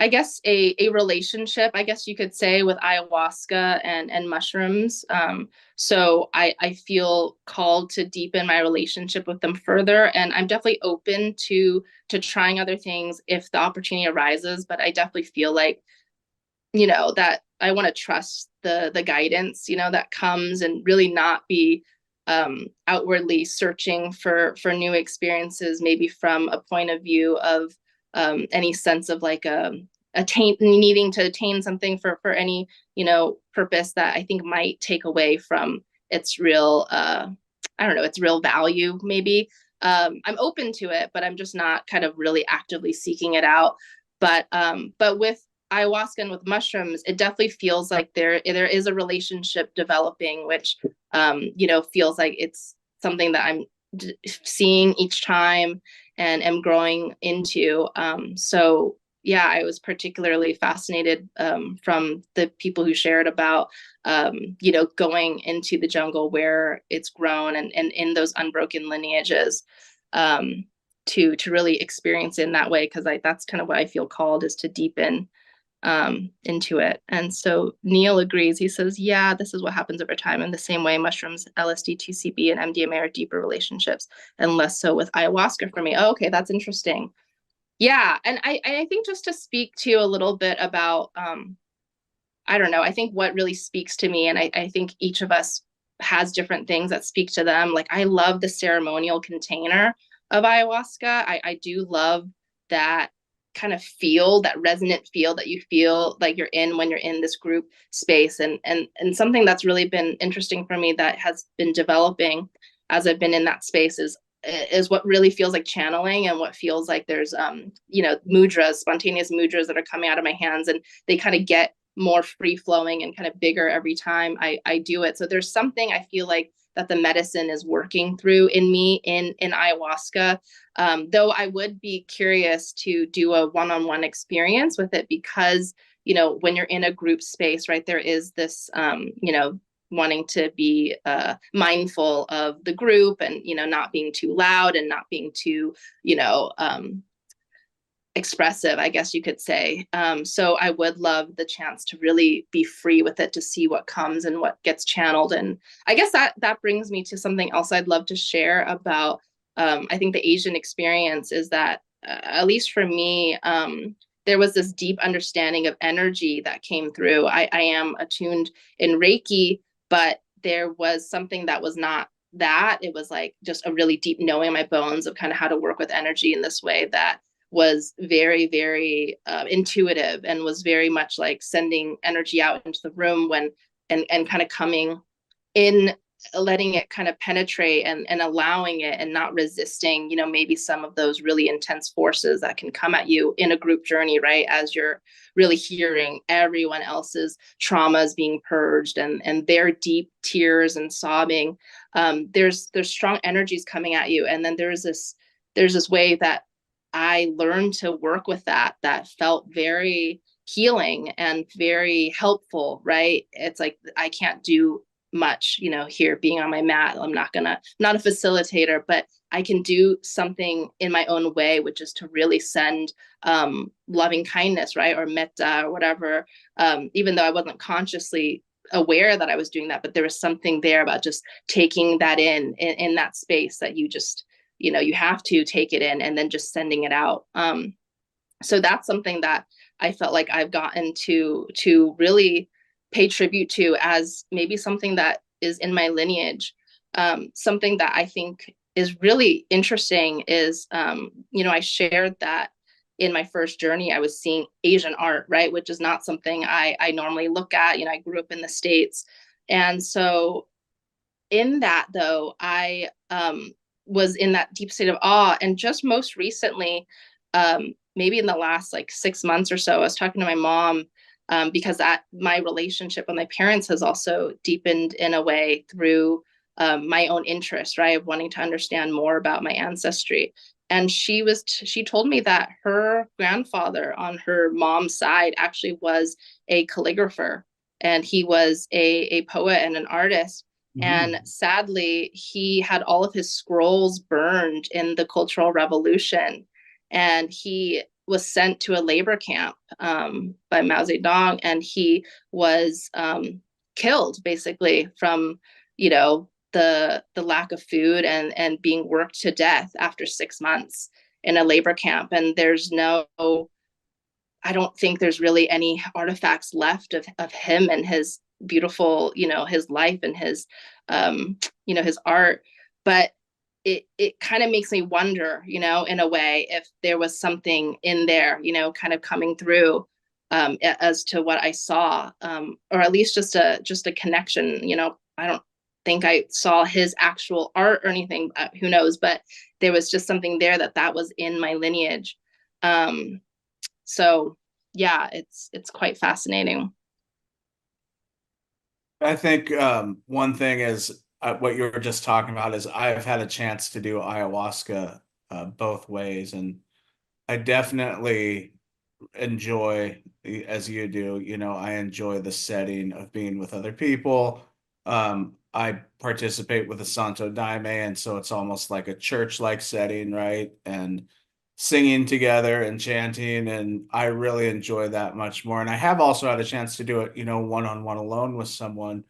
I guess a relationship, I guess you could say, with ayahuasca and mushrooms. So I feel called to deepen my relationship with them further, and I'm definitely open to trying other things if the opportunity arises. But I definitely feel like, you know, that I want to trust the guidance, you know, that comes, and really not be outwardly searching for new experiences, maybe from a point of view of any sense of like needing to attain something for any, you know, purpose that I think might take away from its real I don't know, its real value maybe. I'm open to it, but I'm just not kind of really actively seeking it out. But with ayahuasca and with mushrooms, it definitely feels like there is a relationship developing, which you know, feels like it's something that I'm seeing each time and am growing into. So yeah, I was particularly fascinated from the people who shared about you know, going into the jungle where it's grown and in those unbroken lineages. To really experience it in that way, because that's kind of what I feel called, is to deepen into it. And so Neil agrees. He says, yeah, this is what happens over time. In the same way, mushrooms, LSD, TCB, and MDMA are deeper relationships, and less so with ayahuasca for me. Oh, okay, that's interesting. Yeah, and I think just to speak to you a little bit about, I don't know, I think what really speaks to me, and I think each of us has different things that speak to them. Like, I love the ceremonial container of ayahuasca. I do love that kind of feel, that resonant feel that you feel like you're in when you're in this group space. And something that's really been interesting for me that has been developing as I've been in that space is what really feels like channeling, and what feels like there's you know, mudras, spontaneous mudras that are coming out of my hands, and they kind of get more free flowing and kind of bigger every time I do it. So there's something I feel like that the medicine is working through in me in ayahuasca. Though I would be curious to do a one-on-one experience with it, because, you know, when you're in a group space, right, there is this, you know, wanting to be mindful of the group, and, you know, not being too loud and not being too, you know, expressive, I guess you could say. So I would love the chance to really be free with it, to see what comes and what gets channeled. And I guess that brings me to something else I'd love to share about, I think the Asian experience is that, at least for me, there was this deep understanding of energy that came through. I am attuned in Reiki, but there was something that was not that. It was like just a really deep knowing in my bones of kind of how to work with energy in this way that was very, very intuitive, and was very much like sending energy out into the room when, and kind of coming in, letting it kind of penetrate, and allowing it, and not resisting, you know, maybe some of those really intense forces that can come at you in a group journey, right? As you're really hearing everyone else's traumas being purged, and their deep tears and sobbing. There's strong energies coming at you. And then there's this way that I learned to work with that felt very healing and very helpful, right? It's like, I can't do much, you know, here being on my mat. I'm not a facilitator, but I can do something in my own way, which is to really send loving kindness, right? Or metta or whatever, even though I wasn't consciously aware that I was doing that, but there was something there about just taking that in that space that you just, you know, you have to take it in, and then just sending it out. So that's something that I felt like I've gotten to really pay tribute to, as maybe something that is in my lineage. Something that I think is really interesting is, you know, I shared that in my first journey, I was seeing Asian art, right? Which is not something I normally look at. You know, I grew up in the States. And so in that, though, I was in that deep state of awe. And just most recently, maybe in the last like 6 months or so, I was talking to my mom, because my relationship with my parents has also deepened in a way through my own interest, right, of wanting to understand more about my ancestry. And she told me that her grandfather on her mom's side actually was a calligrapher, and he was a poet and an artist. And sadly, he had all of his scrolls burned in the Cultural Revolution. And he was sent to a labor camp by Mao Zedong. And he was killed, basically, from, you know, the lack of food, and being worked to death after 6 months in a labor camp. And I don't think there's really any artifacts left of him and his beautiful, his life and his his art. But it kind of makes me wonder, in a way, if there was something in there, kind of coming through, as to what I saw, or at least just a connection. I don't think I saw his actual art or anything, who knows, but there was just something there that was in my lineage. So yeah, it's quite fascinating. I think one thing is what you were just talking about is I've had a chance to do ayahuasca both ways, and I definitely enjoy, as you do, I enjoy the setting of being with other people. I participate with the Santo Daime, and so it's almost like a church-like setting, right? And singing together and chanting, and I really enjoy that much more. And I have also had a chance to do it, one-on-one alone with someone,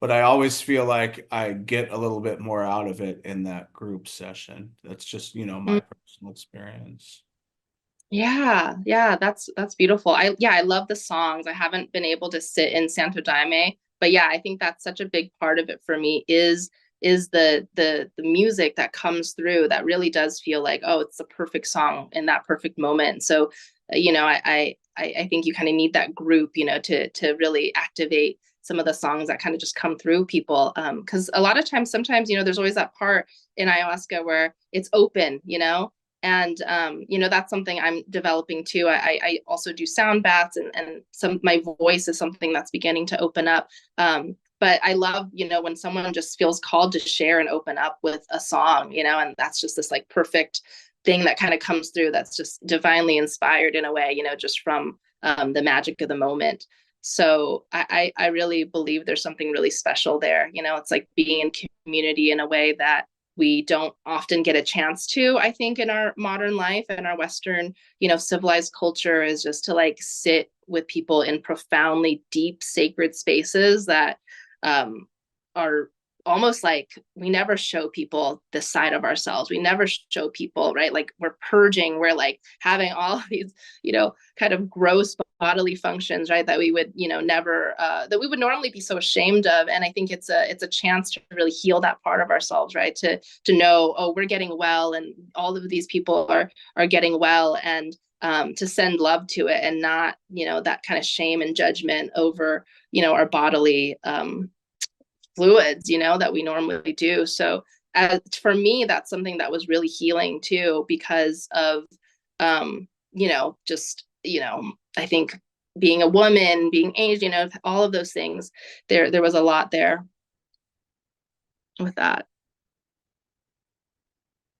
but I always feel like I get a little bit more out of it in that group session. That's just, my personal experience. Yeah, that's beautiful. I love the songs. I haven't been able to sit in Santo Daime, but yeah, I think that's such a big part of it for me is the music that comes through that really does feel like, oh, it's the perfect song in that perfect moment. So, I think you kind of need that group, to really activate some of the songs that kind of just come through people. Because a lot of times, sometimes, there's always that part in ayahuasca where it's open, and that's something I'm developing too. I also do sound baths, and my voice is something that's beginning to open up. But I love, when someone just feels called to share and open up with a song, and that's just this like perfect thing that kind of comes through, that's just divinely inspired in a way, just from the magic of the moment. So I really believe there's something really special there. It's like being in community in a way that we don't often get a chance to, I think, in our modern life and our Western, civilized culture, is just to like sit with people in profoundly deep, sacred spaces that are almost like we never show people this side of ourselves. We never show people, right? Like we're purging, we're like having all of these, kind of gross bodily functions, right? That we would, never, that we would normally be so ashamed of. And I think it's a chance to really heal that part of ourselves, right? To know, oh, we're getting well, and all of these people are getting well, and to send love to it, and not, that kind of shame and judgment over, our bodily fluids, that we normally do. So for me, that's something that was really healing too, because of, just, I think being a woman, being aged, all of those things, there was a lot there with that.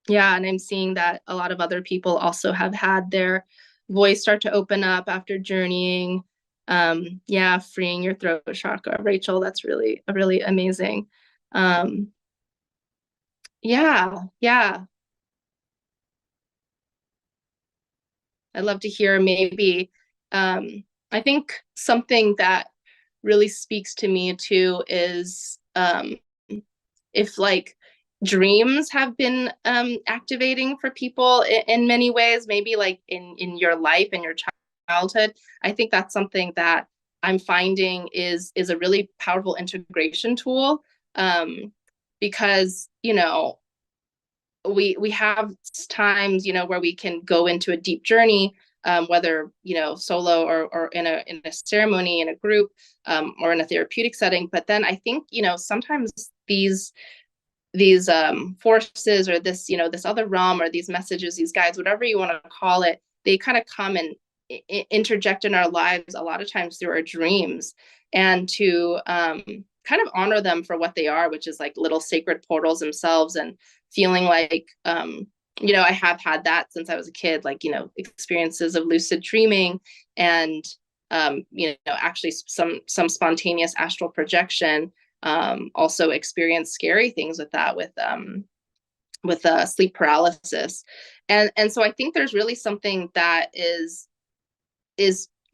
Yeah. And I'm seeing that a lot of other people also have had their voice start to open up after journeying. Yeah, freeing your throat chakra, Rachel, that's really amazing. Yeah, I'd love to hear maybe, I think something that really speaks to me too is, if like dreams have been activating for people in many ways, maybe like in your life and your childhood. I think that's something that I'm finding is a really powerful integration tool, because we have times where we can go into a deep journey, whether solo or in a ceremony, in a group, or in a therapeutic setting. But then I think sometimes these forces, or this this other realm, or these messages, these guides, whatever you want to call it, they kind of come and interject in our lives a lot of times through our dreams, and to kind of honor them for what they are, which is like little sacred portals themselves, and feeling like I have had that since I was a kid, like experiences of lucid dreaming, and actually some spontaneous astral projection. Also experience scary things with that, with sleep paralysis, and so I think there's really something that is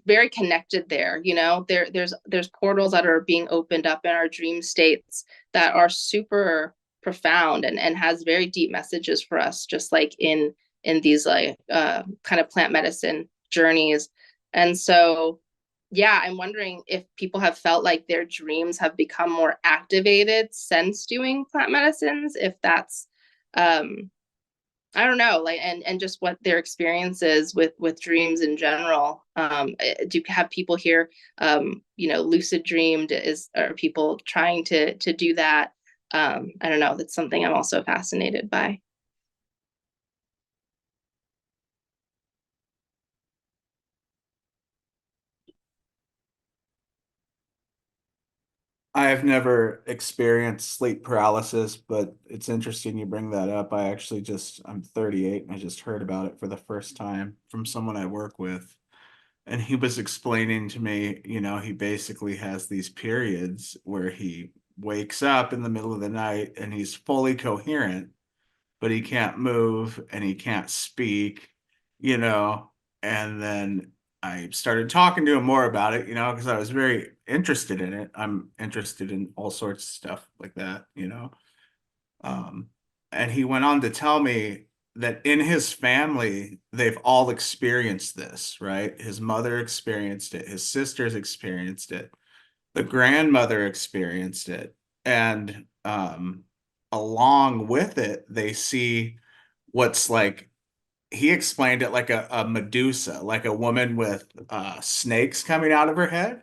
very connected there. There's portals that are being opened up in our dream states that are super profound, and has very deep messages for us, just like in these like kind of plant medicine journeys. And so yeah, I'm wondering if people have felt like their dreams have become more activated since doing plant medicines, if that's um I don't know, like, and just what their experience is with dreams in general. Do you have people here, lucid dreamed? Are people trying to do that? I don't know. That's something I'm also fascinated by. I have never experienced sleep paralysis, but it's interesting you bring that up. I'm 38 and I just heard about it for the first time from someone I work with. And he was explaining to me, he basically has these periods where he wakes up in the middle of the night and he's fully coherent, but he can't move and he can't speak, you know. And then I started talking to him more about it, because I was very interested in it. I'm interested in all sorts of stuff like that. Um, and he went on to tell me that in his family, they've all experienced this, right? His mother experienced it, his sisters experienced it, the grandmother experienced it. And along with it, they see what's like, he explained it like a Medusa, like a woman with snakes coming out of her head.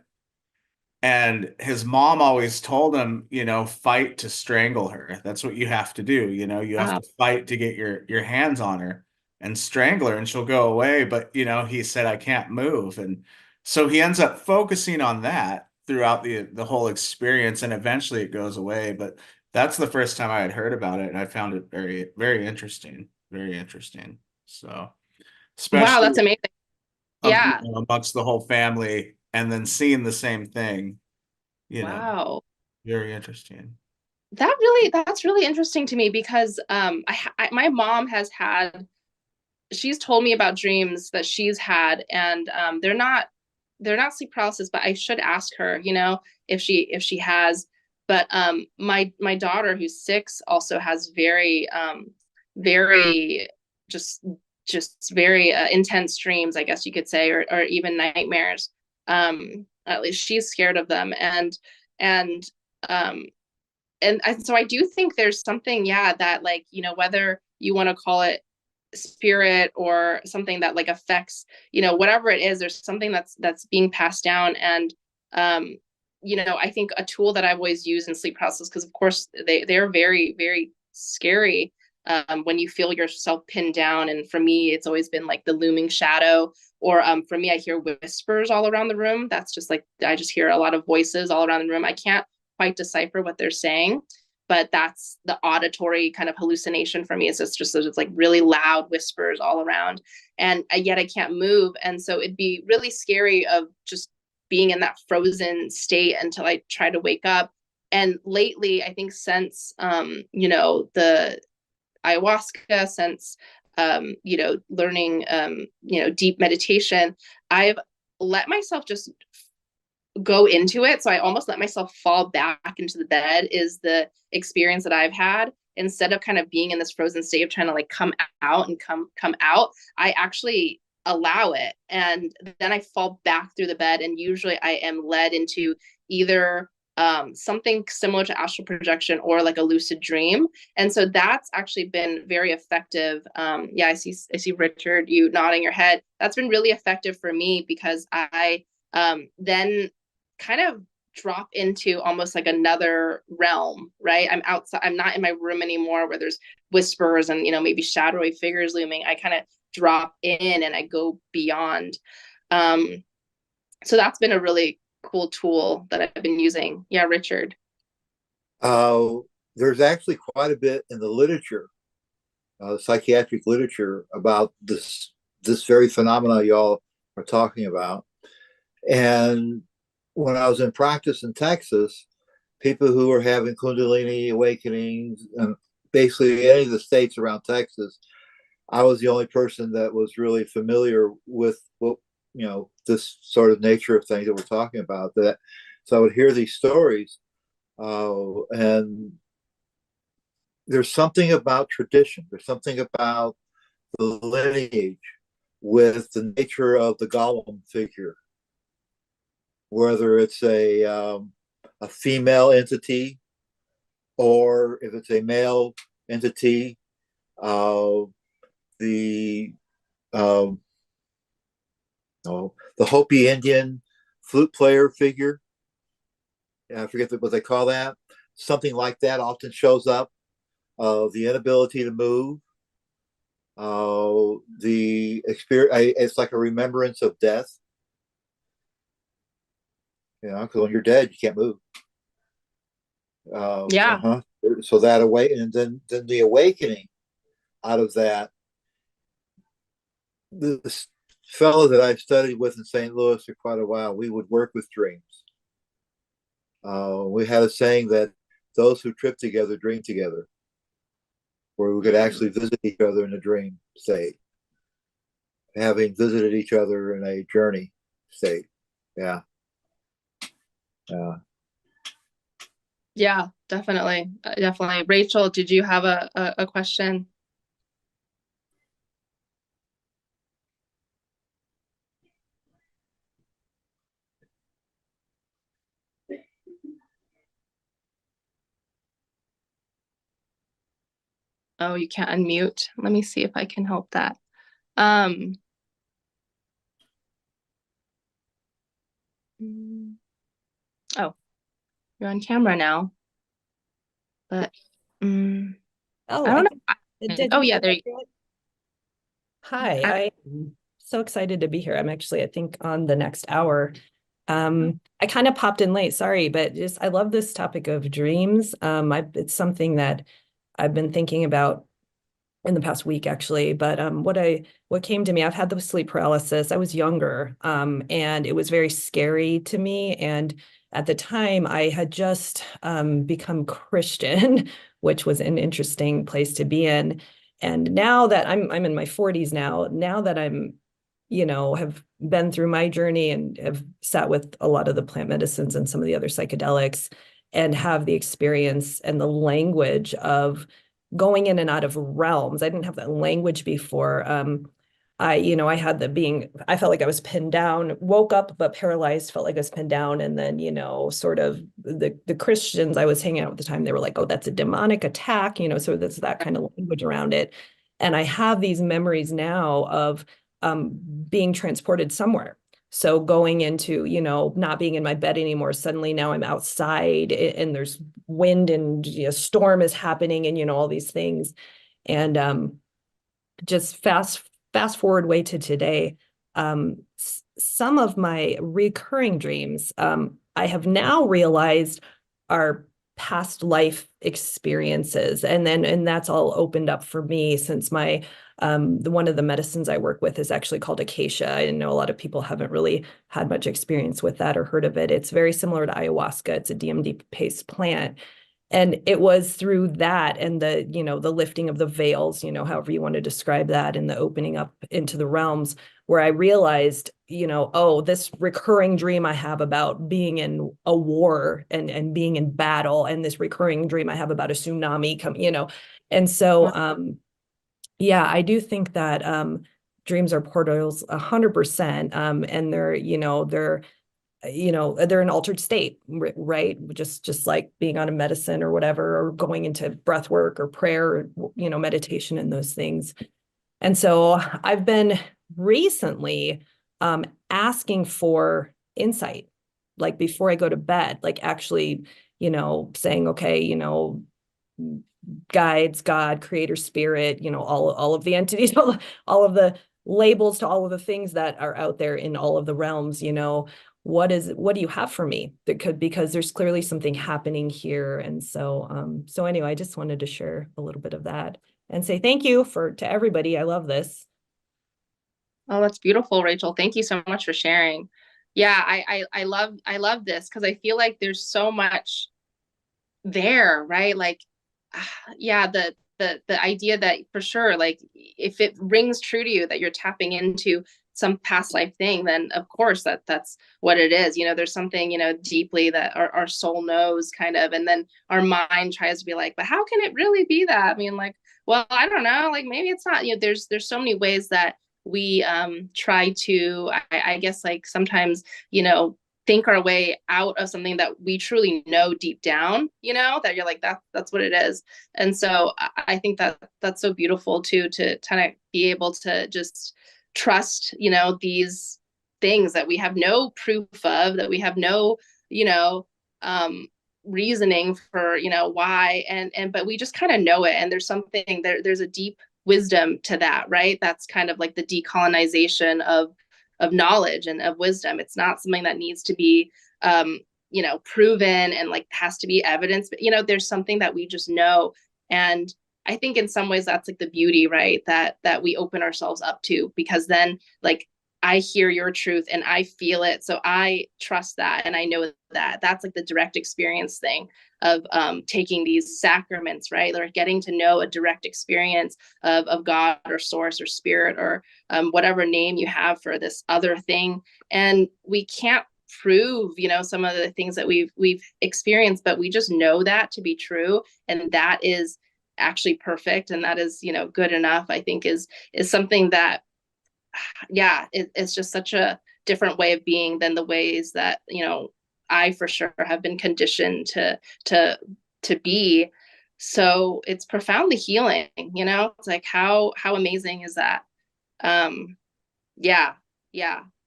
And his mom always told him, fight to strangle her. That's what you have to do. You have Wow. to fight to get your hands on her and strangle her and she'll go away. But, he said, I can't move. And so he ends up focusing on that throughout the whole experience and eventually it goes away. But that's the first time I had heard about it. And I found it very, very interesting. Very interesting. So, Wow, especially that's amazing. Yeah. amongst the whole family and then seeing the same thing, you know, Wow. very interesting. That's really interesting to me because my mom has had, she's told me about dreams that she's had, and they're not sleep paralysis, but I should ask her, if she has. But my daughter, who's 6, also has very just very intense dreams, I guess you could say, or even nightmares. At least she's scared of them, and um so I do think there's something, yeah, that, like, whether you want to call it spirit or something that like affects, whatever it is, there's something that's being passed down. And um I think a tool that I've always used in sleep paralysis, because of course they're very, very scary, when you feel yourself pinned down. And for me, it's always been like the looming shadow, or for me, I hear whispers all around the room. That's just like, I just hear a lot of voices all around the room. I can't quite decipher what they're saying, but that's the auditory kind of hallucination for me. It's like really loud whispers all around, and yet I can't move. And so it'd be really scary of just being in that frozen state until I try to wake up. And lately, I think since the ayahuasca, since learning deep meditation, I've let myself just go into it. So I almost let myself fall back into the bed, is the experience that I've had. Instead of kind of being in this frozen state of trying to like come out and come out, I actually allow it. And then I fall back through the bed. And usually I am led into either something similar to astral projection or like a lucid dream. And so that's actually been very effective. Yeah, I see Richard, you nodding your head. That's been really effective for me, because I then kind of drop into almost like another realm, right? I'm outside, I'm not in my room anymore where there's whispers and, maybe shadowy figures looming. I kind of drop in and I go beyond. Um, so that's been a really cool tool that I've been using. Yeah, Richard. Uh, there's actually quite a bit in the literature, psychiatric literature, about this very phenomena y'all are talking about. And when I was in practice in Texas, people who were having Kundalini awakenings, and basically any of the states around Texas, I was the only person that was really familiar with what, this sort of nature of things that we're talking about. That, so I would hear these stories, and there's something about tradition. There's something about the lineage with the nature of the golem figure. whether it's a female entity or if it's a male entity. Uh, the um, oh, the Hopi Indian flute player figure. I forget what they call that. Something like that often shows up. The inability to move. The experience. It's like a remembrance of death. You know, because when you're dead, you can't move. Yeah. Uh-huh. So that away, and then the awakening out of that. This fellow that I studied with in St. Louis for quite a while, we would work with dreams. We had a saying that those who trip together dream together, where we could actually visit each other in a dream state, having visited each other in a journey state. Yeah. Yeah, definitely. Definitely. Rachel, did you have a question? Oh, you can't unmute. Let me see if I can help that. Um, oh, you're on camera now, but Oh, I I don't think know. did Oh you yeah, hear there that, you Julie? Hi, I, I'm so excited to be here. I'm actually, I think, on the next hour. I kind of popped in late, sorry, but just I love this topic of dreams. It's something that I've been thinking about in the past week actually, but what came to me, I've had the sleep paralysis. I was younger, and it was very scary to me. And at the time, I had just become Christian, which was an interesting place to be in. And now that I'm in my 40s now that I'm, have been through my journey and have sat with a lot of the plant medicines and some of the other psychedelics and have the experience and the language of going in and out of realms. I didn't have that language before. I had I felt like I was pinned down, woke up, but paralyzed, felt like I was pinned down. And then, sort of the Christians I was hanging out at the time, they were like, oh, that's a demonic attack, so there's that kind of language around it. And I have these memories now of being transported somewhere. So going into, not being in my bed anymore, suddenly now I'm outside and there's wind and storm is happening and, all these things. And just fast forward way to today, some of my recurring dreams, I have now realized are past life experiences. And that's all opened up for me since one of the medicines I work with is actually called acacia. I know a lot of people haven't really had much experience with that or heard of it. It's very similar to ayahuasca. It's a DMT based plant. And it was through that and the lifting of the veils, however you want to describe that, and the opening up into the realms where I realized, oh, this recurring dream I have about being in a war and being in battle, and this recurring dream I have about a tsunami And so, yeah, I do think that dreams are portals 100%. And they're an altered state, right? Just like being on a medicine or whatever, or going into breath work or prayer, or, meditation and those things. And so I've been recently asking for insight, like before I go to bed, like actually, saying, okay, guides, God, creator, spirit, all of the entities, all of the labels to all of the things that are out there in all of the realms, what do you have for me that could, because there's clearly something happening here. And so anyway, I just wanted to share a little bit of that and say thank you to everybody. I love this. Oh, that's beautiful, Rachel. Thank you so much for sharing. Yeah, I love this because I feel like there's so much there, right? Like, yeah, the idea that for sure, like if it rings true to you that you're tapping into some past life thing, then of course that's what it is. There's something, deeply that our soul knows kind of, and then our mind tries to be like, but how can it really be that? I mean, like, well, I don't know, like maybe it's not, there's so many ways that we try to, I guess like sometimes, think our way out of something that we truly know deep down, that you're like, that's what it is. And so I think that that's so beautiful too, to kind of be able to just trust, these things that we have no proof of, that we have no, reasoning for, why, but we just kind of know it. And there's something there's a deep wisdom to that, right? That's kind of like the decolonization of knowledge and of wisdom. It's not something that needs to be proven and like has to be evidence, but there's something that we just know. And I think in some ways that's like the beauty, right? That we open ourselves up to, because then like I hear your truth and I feel it. So I trust that. And I know that that's like the direct experience thing of taking these sacraments, right? Or getting to know a direct experience of God or source or spirit or whatever name you have for this other thing. And we can't prove, some of the things that we've experienced, but we just know that to be true. And that is actually perfect. And that is, good enough, I think is something that, yeah, it's just such a different way of being than the ways that, I for sure have been conditioned to be. So it's profoundly healing, it's like, how amazing is that? Yeah.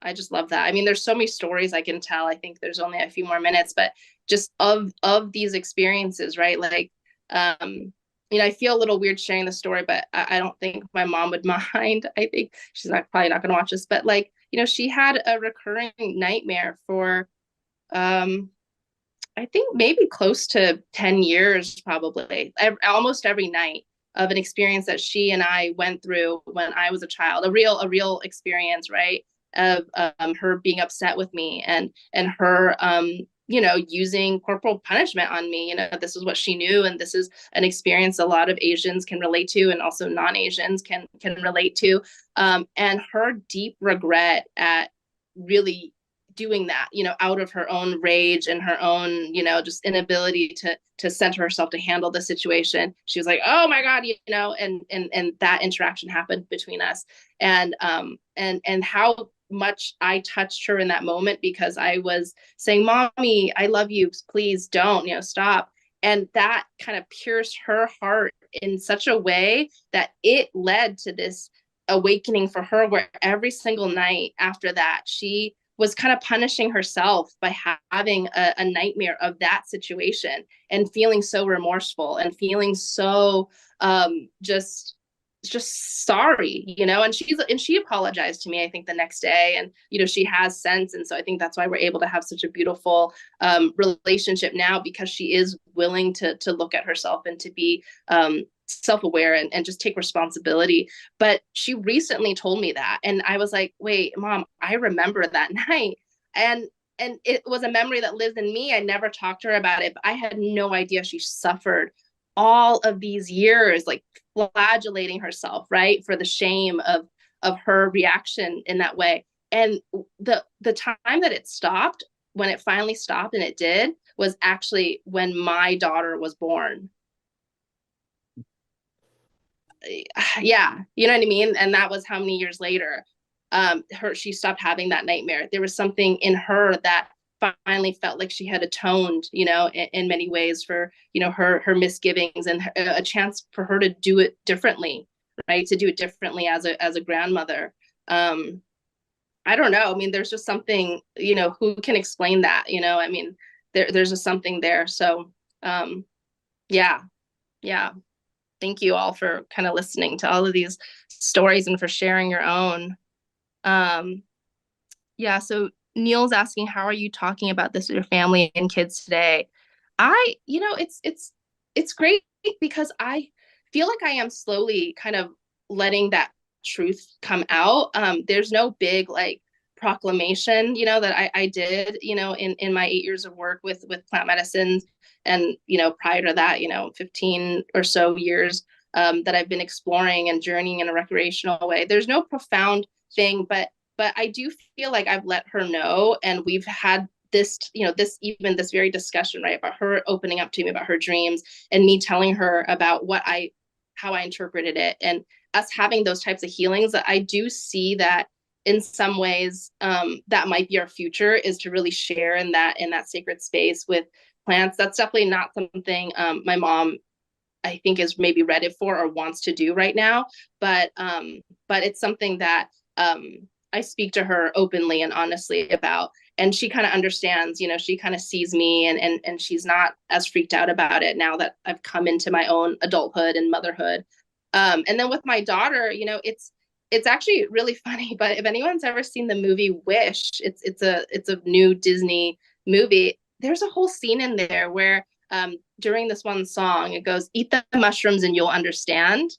I just love that. I mean, there's so many stories I can tell. I think there's only a few more minutes, but just of these experiences, right? Like, I feel a little weird sharing the story, but I don't think my mom would mind. I think she's probably not going to watch this, but like, she had a recurring nightmare for, I think maybe close to 10 years, probably almost every night, of an experience that she and I went through when I was a child, a real experience, right? Of her being upset with me and her, using corporal punishment on me. This is what she knew. And this is an experience a lot of Asians can relate to, and also non-Asians can relate to. And her deep regret at really doing that, out of her own rage and her own, just inability to center herself to handle the situation. She was like, oh my God, and that interaction happened between us. And how much I touched her in that moment, because I was saying, Mommy, I love you. Please don't, stop. And that kind of pierced her heart in such a way that it led to this awakening for her, where every single night after that, she was kind of punishing herself by having a nightmare of that situation and feeling so remorseful and feeling so just sorry, and she apologized to me, I think, the next day, and she has since. And so I think that's why we're able to have such a beautiful relationship now, because she is willing to look at herself and to be self-aware and just take responsibility. But she recently told me that, and I was like, wait, Mom, I remember that night, and it was a memory that lives in me. I never talked to her about it, but I had no idea she suffered all of these years, like flagellating herself, right, for the shame of her reaction in that way. And the time that it stopped, when it finally stopped, and it did, was actually when my daughter was born. Yeah, you know what I mean? And that was how many years later she stopped having that nightmare. There was something in her that finally felt like she had atoned, in many ways for, her misgivings, and a chance for her to do it differently, right? To do it differently as a grandmother. I don't know. I mean, there's just something, who can explain that, I mean, there's just something there. So, yeah. Thank you all for kind of listening to all of these stories and for sharing your own. Yeah, so Neil's asking, how are you talking about this with your family and kids today? It's great, because I feel like I am slowly kind of letting that truth come out. There's no big like proclamation, that I did, in my 8 years of work with plant medicines. And, prior to that, 15 or so years that I've been exploring and journeying in a recreational way. There's no profound thing, but I do feel like I've let her know, and we've had this, this very discussion, right, about her opening up to me about her dreams, and me telling her about how I interpreted it, and us having those types of healings. I do see that in some ways, that might be our future, is to really share in that sacred space with plants. That's definitely not something my mom, I think, is maybe ready for or wants to do right now. But it's something that I speak to her openly and honestly about, and she kind of understands. She kind of sees me, and she's not as freaked out about it now that I've come into my own adulthood and motherhood. And then with my daughter, it's actually really funny. But if anyone's ever seen the movie Wish, it's a new Disney movie. There's a whole scene in there where during this one song, it goes, "Eat the mushrooms and you'll understand."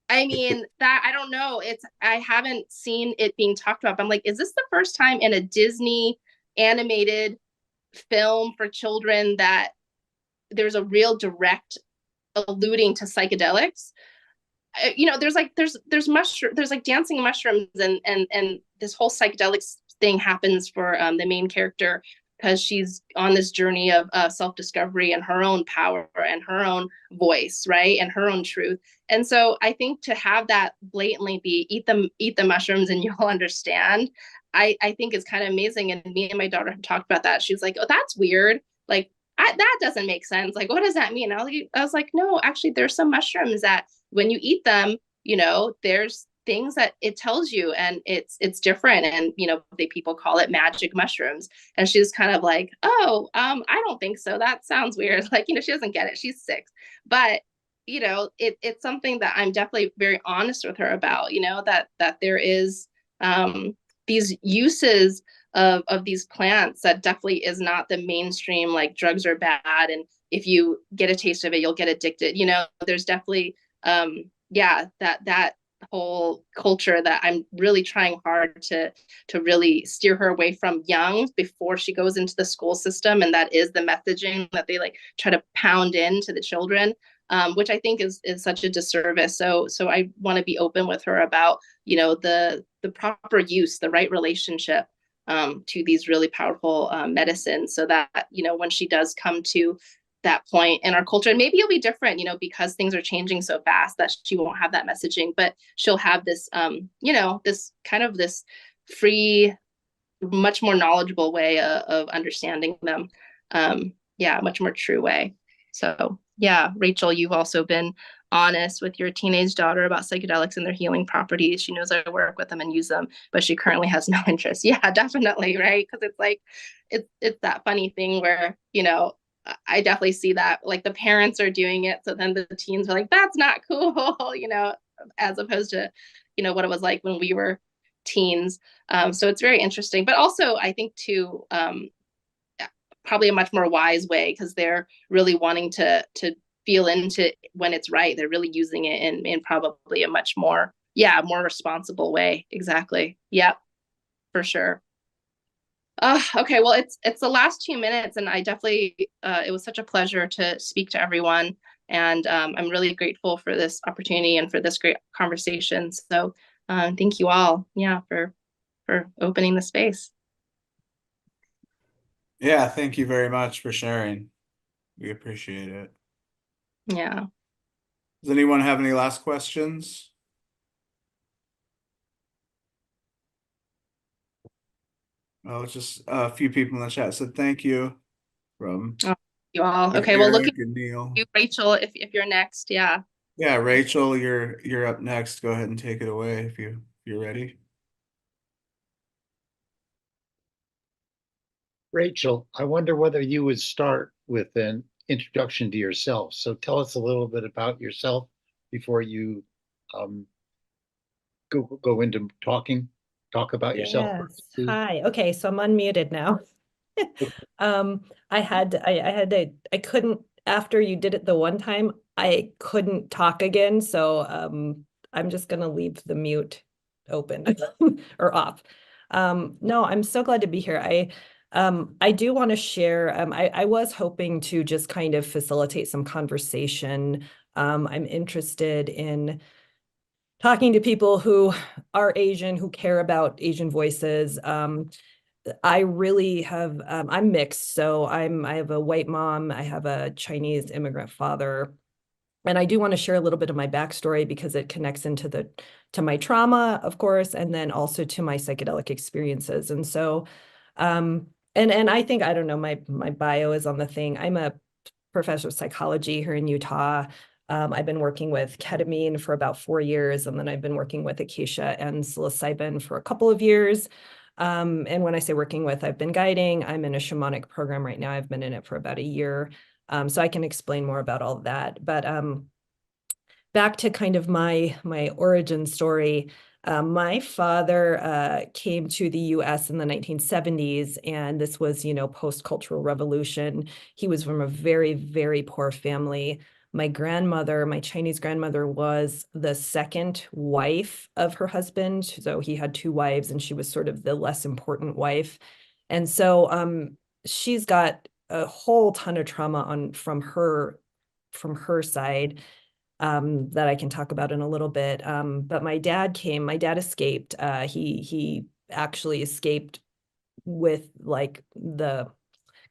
I mean, that, I don't know. I haven't seen it being talked about. But I'm like, is this the first time in a Disney animated film for children that there's a real direct alluding to psychedelics? There's mushroom, there's like dancing mushrooms, and this whole psychedelics thing happens for the main character, because she's on this journey of self-discovery and her own power and her own voice, right, and her own truth. And so I think to have that blatantly be, eat the mushrooms and you'll understand, I think is kind of amazing. And me and my daughter have talked about that. She's like, "Oh, that's weird. Like, that doesn't make sense. Like, what does that mean?" I was like, "No, actually, there's some mushrooms that when you eat them, there's things that it tells you, and it's different. And people call it magic mushrooms." And she's kind of like, "Oh, I don't think so. That sounds weird." Like, she doesn't get it. She's 6. But it's something that I'm definitely very honest with her about, that there is these uses of these plants that definitely is not the mainstream, like drugs are bad, and if you get a taste of it, you'll get addicted. There's definitely that whole culture that I'm really trying hard to really steer her away from young, before she goes into the school system. And that is the messaging that they like try to pound into the children, which I think is such a disservice. So I want to be open with her about the proper use, the right relationship to these really powerful medicines, so that when she does come to that point in our culture, and maybe it'll be different, because things are changing so fast, that she won't have that messaging, but she'll have this this kind of this free, much more knowledgeable way of understanding them. Much more true way. So yeah, Rachel, you've also been honest with your teenage daughter about psychedelics and their healing properties. She knows I work with them and use them, but she currently has no interest. Yeah, definitely, right? Because it's like it's that funny thing where I definitely see that, like, the parents are doing it, so then the teens are like, "That's not cool," as opposed to what it was like when we were teens. So it's very interesting, but also I think too, probably a much more wise way, because they're really wanting to feel into when it's right. They're really using it in probably a much more more responsible way. Exactly. Yep, for sure. Okay, well, it's the last 2 minutes, and I definitely it was such a pleasure to speak to everyone, and I'm really grateful for this opportunity and for this great conversation. So thank you all, for opening the space. Yeah, thank you very much for sharing. We appreciate it. Yeah. Does anyone have any last questions? Oh, just a few people in the chat said thank you from You all. Okay, well, Eric looking and Neil. you, Rachel, if you're next. Yeah. Yeah, Rachel, you're up next. Go ahead and take it away if you're ready. Rachel, I wonder whether you would start with an introduction to yourself. So tell us a little bit about yourself before you go into talk about yourself. Yes. Hi. Okay, so I'm unmuted now. I couldn't, after you did it the one time, I couldn't talk again. So I'm just gonna leave the mute open or off. No, I'm so glad to be here. I do want to share, I was hoping to just kind of facilitate some conversation. I'm interested in talking to people who are Asian, who care about Asian voices. I really have, I'm mixed. So I have a white mom, I have a Chinese immigrant father. And I do want to share a little bit of my backstory because it connects into to my trauma, of course, and then also to my psychedelic experiences. And so, and I think, I don't know, my bio is on the thing. I'm a professor of psychology here in Utah. I've been working with ketamine for about 4 years, and then I've been working with acacia and psilocybin for a couple of years. And when I say working with, I've been guiding. I'm in a shamanic program right now. I've been in it for about a year. So I can explain more about all of that. But back to kind of my origin story. My father came to the US in the 1970s, and this was, post-cultural revolution. He was from a very, very poor family. My grandmother, my Chinese grandmother, was the second wife of her husband. So he had 2 wives, and she was sort of the less important wife. And so she's got a whole ton of trauma from her side that I can talk about in a little bit. But my dad escaped. He actually escaped with like the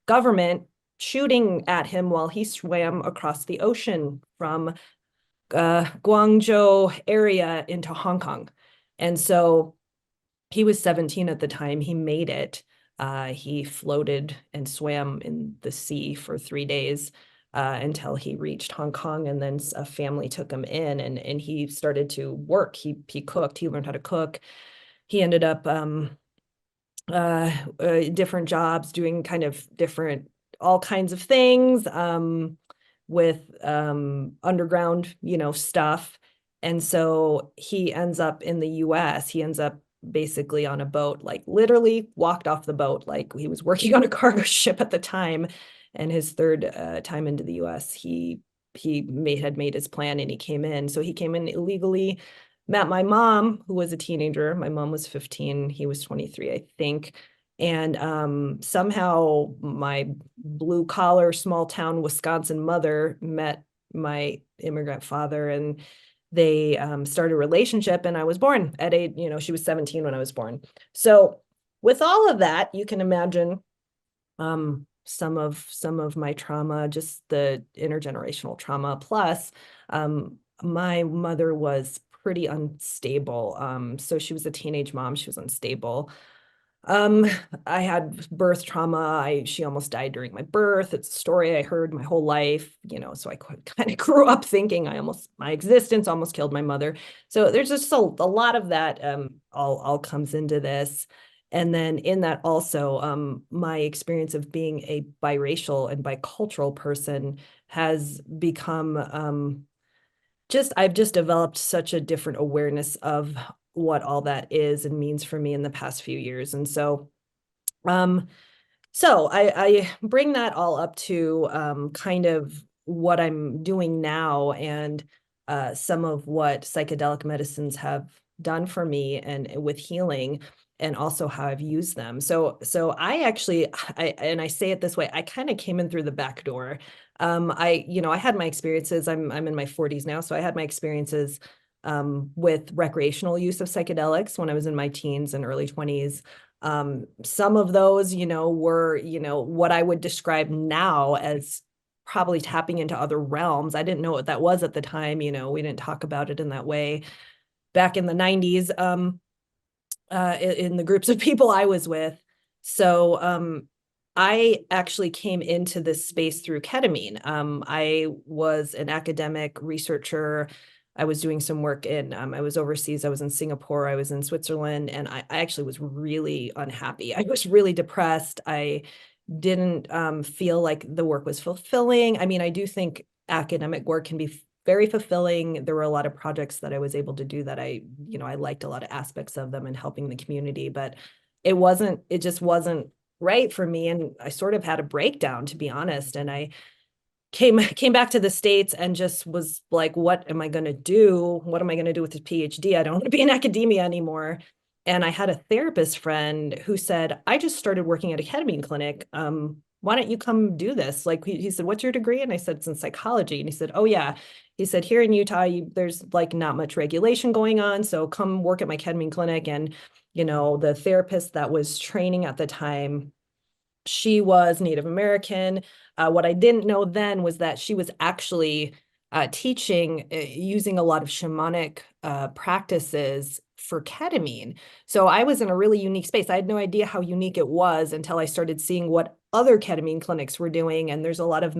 government shooting at him while he swam across the ocean from Guangzhou area into Hong Kong. And so he was 17 at the time. He made it. He floated and swam in the sea for 3 days until he reached Hong Kong, and then a family took him in, and he started to work. He cooked. He learned how to cook. He ended up different jobs, doing kind of different, all kinds of things with underground, stuff. And so he ends up in the US. He ends up basically on a boat, like literally walked off the boat, like he was working on a cargo ship at the time. And his third time into the US, he had made his plan, and he came in. So he came in illegally, met my mom, who was a teenager. My mom was 15. He was 23, I think. And somehow my blue collar, small town Wisconsin mother met my immigrant father, and they started a relationship, and I was born at she was 17 when I was born. So with all of that, you can imagine some of my trauma, just the intergenerational trauma. Plus, my mother was pretty unstable. So she was a teenage mom. She was unstable. I had birth trauma. She almost died during my birth. It's a story I heard my whole life, so I kind of grew up thinking my existence almost killed my mother. So there's just a lot of that all comes into this. And then in that also, my experience of being a biracial and bicultural person has become I've just developed such a different awareness of what all that is and means for me in the past few years. And so I bring that all up to kind of what I'm doing now, and some of what psychedelic medicines have done for me and with healing, and also how I've used them. So I actually, and I say it this way, I kind of came in through the back door. I had my experiences. I'm in my 40s now, so I had my experiences with recreational use of psychedelics when I was in my teens and early 20s. Some of those, were, what I would describe now as probably tapping into other realms. I didn't know what that was at the time. We didn't talk about it in that way back in the 90s, in the groups of people I was with. So I actually came into this space through ketamine. I was an academic researcher. I was doing some work I was overseas. I was in Singapore. I was in Switzerland, and I actually was really unhappy. I was really depressed. I didn't feel like the work was fulfilling. I mean, I do think academic work can be very fulfilling. There were a lot of projects that I was able to do that I liked a lot of aspects of them and helping the community, but it just wasn't right for me. And I sort of had a breakdown, to be honest. And I came back to the States and just was like, what am I going to do? What am I going to do with this PhD? I don't want to be in academia anymore. And I had a therapist friend who said, I just started working at a ketamine clinic. Why don't you come do this? Like he said, what's your degree? And I said, it's in psychology. And he said, oh yeah. He said, here in Utah, there's like not much regulation going on. So come work at my ketamine clinic. And, the therapist that was training at the time, she was Native American. What I didn't know then was that she was actually teaching using a lot of shamanic practices for ketamine. So I was in a really unique space. I had no idea how unique it was until I started seeing what other ketamine clinics were doing. And there's a lot of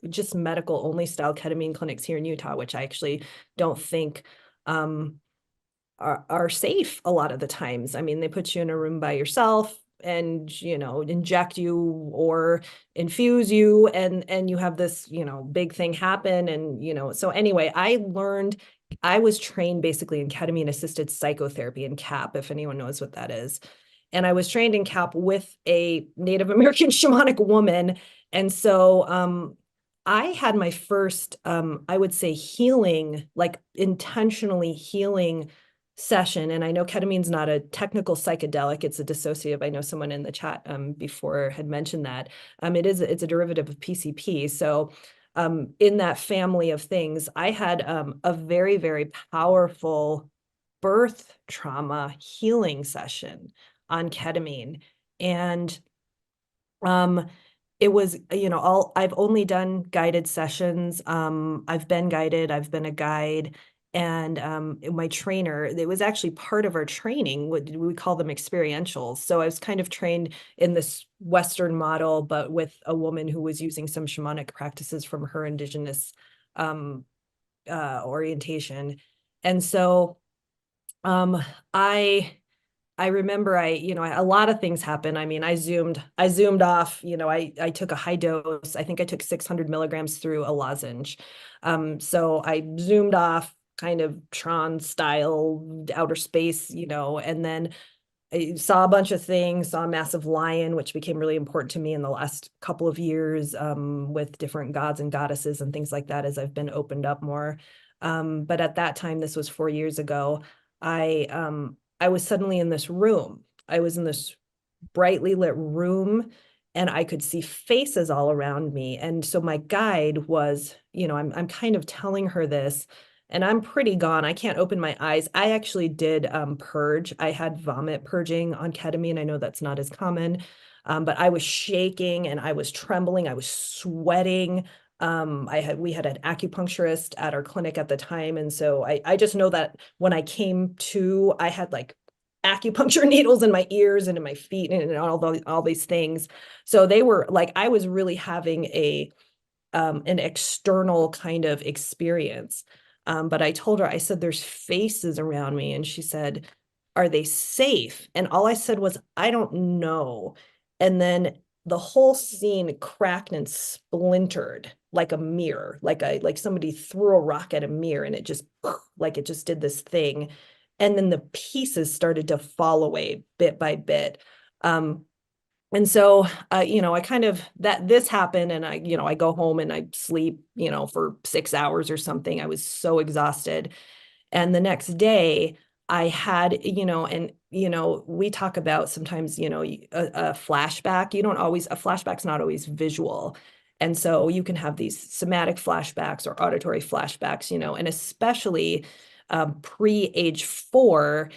just medical only style ketamine clinics here in Utah, which I actually don't think are safe a lot of the times. I mean, they put you in a room by yourself and, inject you or infuse you, and you have this, big thing happen. And, so anyway, I was trained basically in ketamine assisted psychotherapy in CAP, if anyone knows what that is. And I was trained in CAP with a Native American shamanic woman. And so I had my first, I would say, healing, like intentionally healing session. And I know ketamine's not a technical psychedelic, it's a dissociative. I know someone in the chat before had mentioned that. It's a derivative of PCP. So in that family of things, I had a very, very powerful birth trauma healing session on ketamine. And it was, I've only done guided sessions. I've been guided, I've been a guide. And my trainer, it was actually part of our training. We call them experientials. So I was kind of trained in this Western model, but with a woman who was using some shamanic practices from her indigenous orientation. And so I remember a lot of things happened. I mean, I zoomed off, I took a high dose. I think I took 600 milligrams through a lozenge. So I zoomed off kind of Tron style outer space, and then I saw a bunch of things, saw a massive lion, which became really important to me in the last couple of years, with different gods and goddesses and things like that as I've been opened up more. But at that time, this was 4 years ago, I was suddenly in this room. I was in this brightly lit room and I could see faces all around me. And so my guide was, I'm kind of telling her this, and I'm pretty gone. I can't open my eyes. I actually did purge. I had vomit purging on ketamine. I know that's not as common, but I was shaking and I was trembling. I was sweating. We had an acupuncturist at our clinic at the time. And so I just know that when I came to, I had like acupuncture needles in my ears and in my feet and all these things. So they were like, I was really having an external kind of experience. But I told her, I said, there's faces around me. And she said, are they safe? And all I said was, I don't know. And then the whole scene cracked and splintered like a mirror, like somebody threw a rock at a mirror and it just did this thing. And then the pieces started to fall away bit by bit. And so, I kind of this happened and I go home and I sleep, for 6 hours or something. I was so exhausted. And the next day I had, we talk about sometimes, a flashback. A flashback's not always visual. And so you can have these somatic flashbacks or auditory flashbacks, and especially pre-age 4,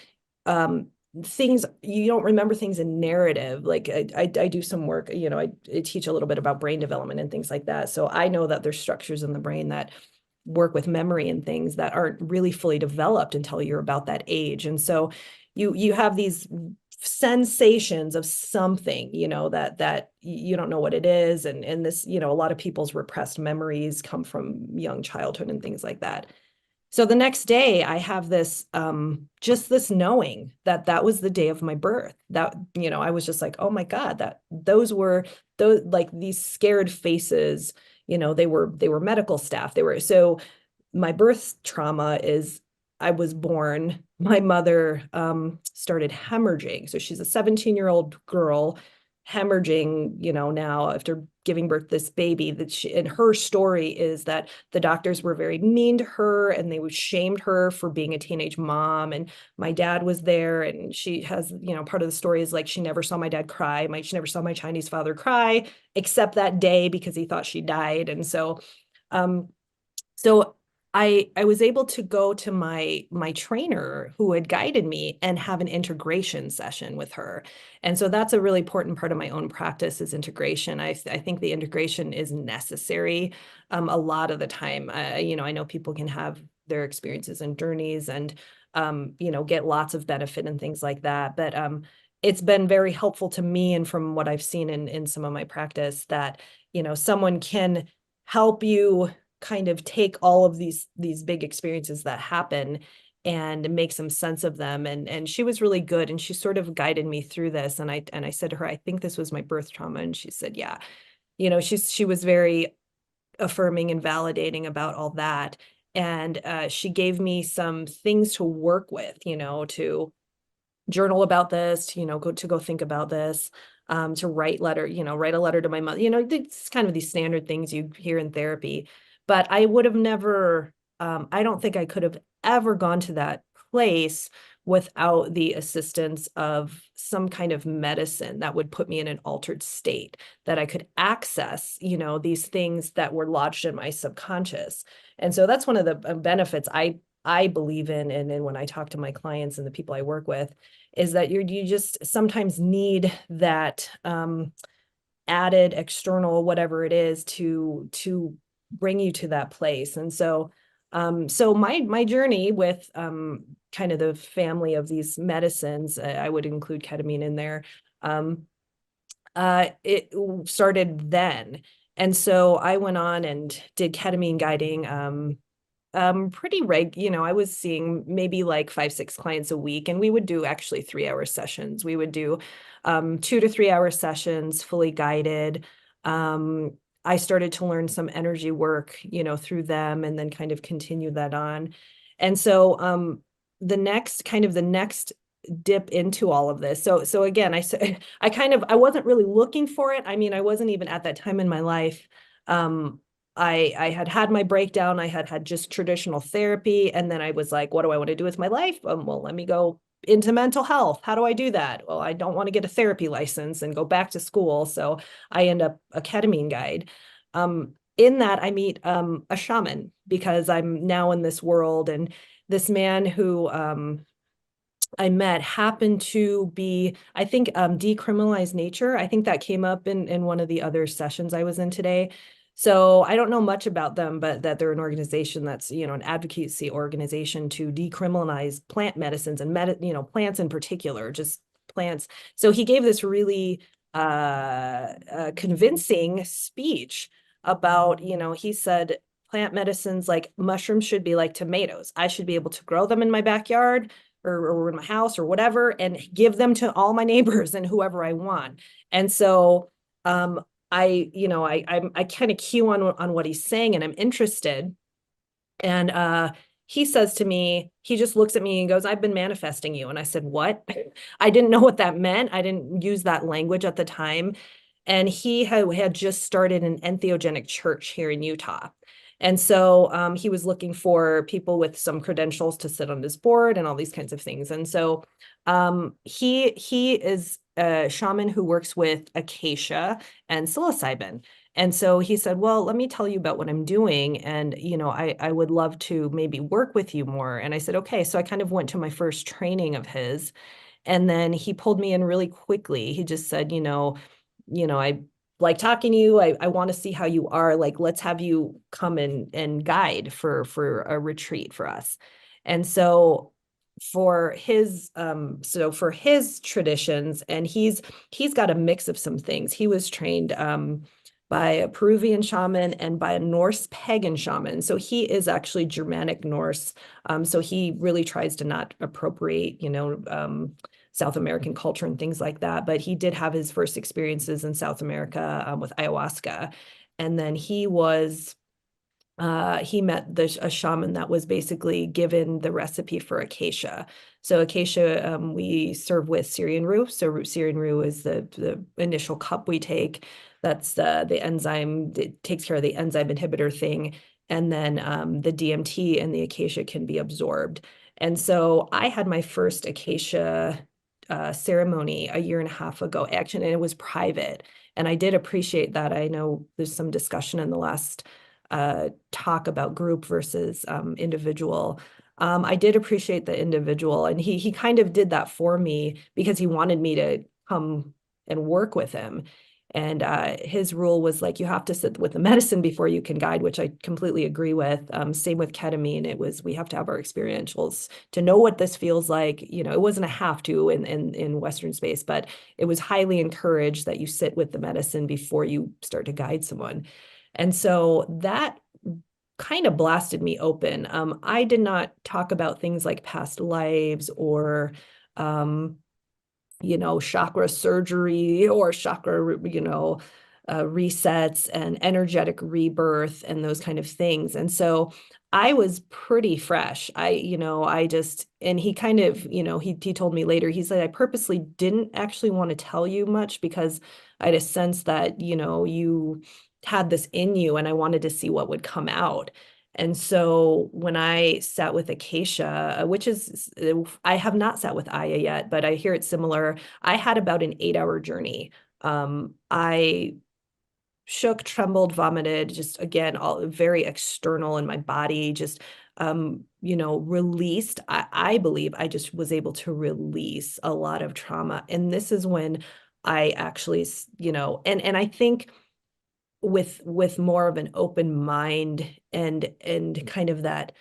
things, you don't remember things in narrative. Like I do some work, I teach a little bit about brain development and things like that. So I know that there's structures in the brain that work with memory and things that aren't really fully developed until you're about that age. And so you have these sensations of something, that you don't know what it is. And this, a lot of people's repressed memories come from young childhood and things like that. So the next day I have this, just this knowing that was the day of my birth, that, I was just like, oh my God, those were like these scared faces, they were medical staff. So my birth trauma is I was born, my mother, started hemorrhaging. So she's a 17-year-old girl hemorrhaging, now after giving birth to this baby, and her story is that the doctors were very mean to her and they shamed her for being a teenage mom. And my dad was there and she has, part of the story is like, she never saw my dad cry. She never saw my Chinese father cry except that day because he thought she died. And so, so I was able to go to my trainer who had guided me and have an integration session with her. And so that's a really important part of my own practice is integration. I think the integration is necessary a lot of the time. You know, I know people can have their experiences and journeys and you know, get lots of benefit and things like that. But it's been very helpful to me and from what I've seen in some of my practice that, you know, someone can help you kind of take all of these big experiences that happen and make some sense of them. And she was really good, and she sort of guided me through this. And I said to her, I think this was my birth trauma, and she said, yeah. You know, she was very affirming and validating about all that. And she gave me some things to work with, you know, to journal about this, you know, go think about this, to write write a letter to my mother, you know, it's kind of these standard things you hear in therapy. But I would have never, I don't think I could have ever gone to that place without the assistance of some kind of medicine that would put me in an altered state, that I could access, you know, these things that were lodged in my subconscious. And so that's one of the benefits I believe in, and when I talk to my clients and the people I work with, is that you just sometimes need that added external whatever it is to bring you to that place. And so so my journey with kind of the family of these medicines, I would include ketamine in there. It started then. And so I went on and did ketamine guiding pretty you know, I was seeing maybe like 5-6 clients a week, and we would do actually 3-hour sessions. We would do 2 to 3 hour sessions, fully guided. I started to learn some energy work, you know, through them, and then kind of continue that on. And so the next dip into all of this. So again, I said I wasn't really looking for it. I mean, I wasn't even at that time in my life. I had my breakdown. I had just traditional therapy. And then I was like, what do I want to do with my life? Well, let me go into mental health. How do I do that? Well, I don't want to get a therapy license and go back to school. So I end up a ketamine guide. In that, I meet a shaman, because I'm now in this world. And this man who I met happened to be, I think, decriminalized nature. I think that came up in one of the other sessions I was in today. So I don't know much about them, but that they're an organization that's, you know, an advocacy organization to decriminalize plant medicines and plants in particular, just plants. So he gave this really convincing speech about, you know, he said plant medicines like mushrooms should be like tomatoes. I should be able to grow them in my backyard or in my house or whatever, and give them to all my neighbors and whoever I want. And so I kind of cue on what he's saying, and I'm interested. And he says to me, he just looks at me and goes, I've been manifesting you. And I said, what? I didn't know what that meant. I didn't use that language at the time. And he had just started an entheogenic church here in Utah. And so he was looking for people with some credentials to sit on his board and all these kinds of things. And so he is a shaman who works with acacia and psilocybin. And so he said, well, let me tell you about what I'm doing. And, you know, I would love to maybe work with you more. And I said, okay. So I kind of went to my first training of his. And then he pulled me in really quickly. He just said, I like talking to you. I want to see how you are. Like, let's have you come and guide for a retreat for us. And so for his traditions, and he's got a mix of some things. He was trained by a Peruvian shaman and by a Norse pagan shaman. So he is actually Germanic Norse. So he really tries to not appropriate, South American culture and things like that. But he did have his first experiences in South America with ayahuasca. And then he met a shaman that was basically given the recipe for acacia. So acacia, we serve with Syrian rue. So Syrian rue is the initial cup we take. That's the enzyme. It takes care of the enzyme inhibitor thing. And then the DMT and the acacia can be absorbed. And so I had my first acacia ceremony a year and a half ago, actually, and it was private. And I did appreciate that. I know there's some discussion in the last talk about group versus individual. I did appreciate the individual, and he kind of did that for me because he wanted me to come and work with him. And his rule was like, you have to sit with the medicine before you can guide, which I completely agree with. Same with ketamine. It was, we have to have our experientials to know what this feels like. You know, it wasn't a have to in Western space, but it was highly encouraged that you sit with the medicine before you start to guide someone. And so that kind of blasted me open. I did not talk about things like past lives or, you know, chakra surgery or chakra, you know, resets and energetic rebirth and those kind of things. And so I was pretty fresh. You know, I just, and he kind of, you know, he told me later, he said, I purposely didn't actually want to tell you much because I had a sense that, you know, you had this in you and I wanted to see what would come out. And so when I sat with Acacia, which is, I have not sat with Aya yet, but I hear it's similar. I had about an 8-hour journey. I shook, trembled, vomited, just again, all very external in my body, just, you know, released. I believe I just was able to release a lot of trauma. And this is when I actually, you know, and I think with more of an open mind and kind of that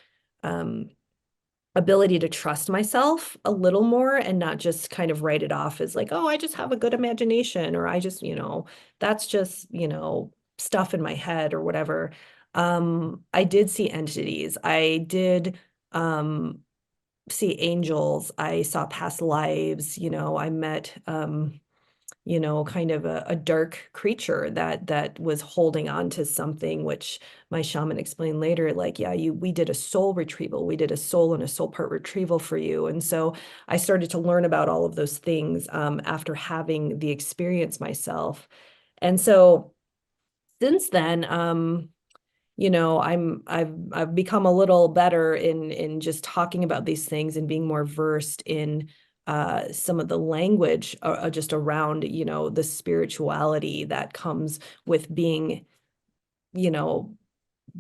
ability to trust myself a little more and not just kind of write it off as like, oh, I just have a good imagination, or I just, you know, that's just, you know, stuff in my head or whatever. I did see entities. I did see angels. I saw past lives, you know, I met you know, kind of a dark creature that was holding on to something, which my shaman explained later, like, yeah, we did a soul retrieval. We did a soul and a soul part retrieval for you. And so I started to learn about all of those things after having the experience myself. And so since then, you know, I've become a little better in just talking about these things and being more versed in some of the language just around, you know, the spirituality that comes with being, you know,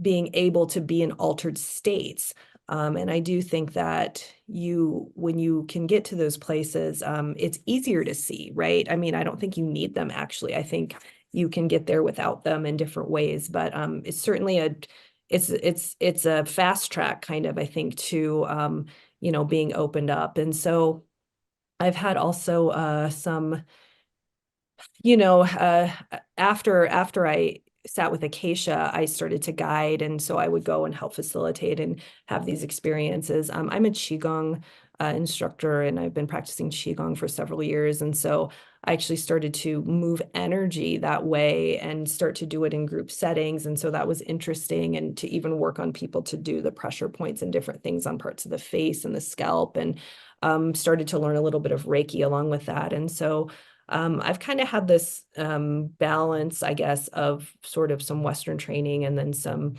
being able to be in altered states. And I do think that when you can get to those places, it's easier to see, right? I mean, I don't think you need them actually. I think you can get there without them in different ways, but it's certainly it's a fast track kind of, I think, to you know, being opened up. And so I've had also some, you know, after I sat with Acacia, I started to guide, and so I would go and help facilitate and have these experiences. I'm a Qigong instructor, and I've been practicing Qigong for several years, and so I actually started to move energy that way and start to do it in group settings, and so that was interesting, and to even work on people to do the pressure points and different things on parts of the face and the scalp, and started to learn a little bit of Reiki along with that, and so I've kind of had this balance, I guess, of sort of some Western training and then some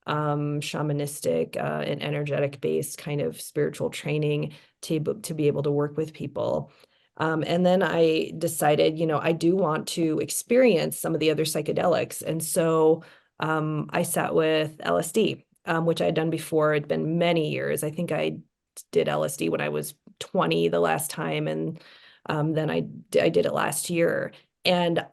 shamanistic and energetic based kind of spiritual training to be able to work with people. And then I decided, you know, I do want to experience some of the other psychedelics. And so I sat with LSD, which I had done before. It'd been many years. I think I did LSD when I was 20 the last time, and then I did it last year, and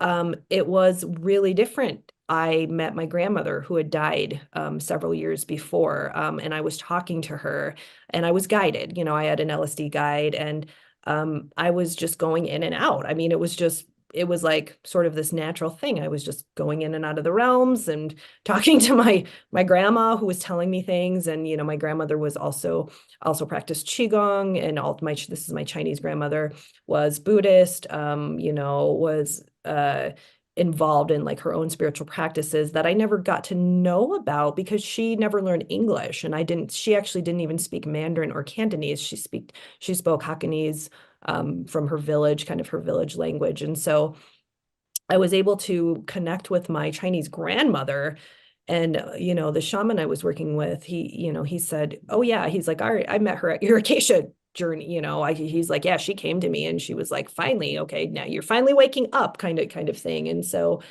it was really different. I met my grandmother who had died several years before, and I was talking to her, and I was guided. You know, I had an LSD guide, and I was just going in and out. I mean, it was like sort of this natural thing. I was just going in and out of the realms and talking to my grandma who was telling me things. And, you know, my grandmother was also practiced Qigong, and this is my Chinese grandmother, was Buddhist, you know, was involved in like her own spiritual practices that I never got to know about because she never learned English. And she actually didn't even speak Mandarin or Cantonese. She spoke Hakkanese from her village, kind of her village language. And so I was able to connect with my Chinese grandmother. And, you know, the shaman I was working with, he said, oh yeah, he's like, all right, I met her at your acacia journey. You know, he's like, yeah, she came to me and she was like, finally, okay, now you're finally waking up kind of thing. And so,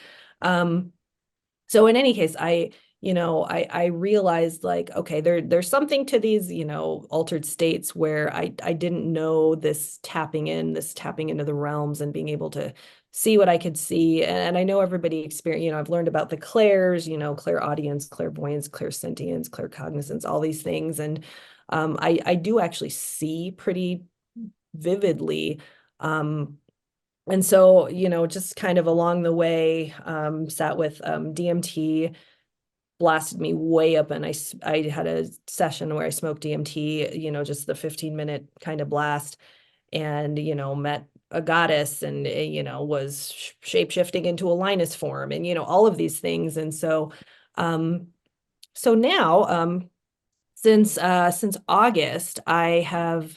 so in any case, I realized like, okay, there's something to these, altered states where I didn't know this tapping into the realms and being able to see what I could see. And I know everybody experience, I've learned about the clairs, clairaudience, clairvoyance, clairsentience, claircognizance, all these things. And I do actually see pretty vividly. And so, just kind of along the way, sat with DMT, blasted me way up, and I had a session where I smoked DMT, just the 15-minute kind of blast, and met a goddess, and was shape-shifting into a Linus form, and all of these things. And so now, since August, I have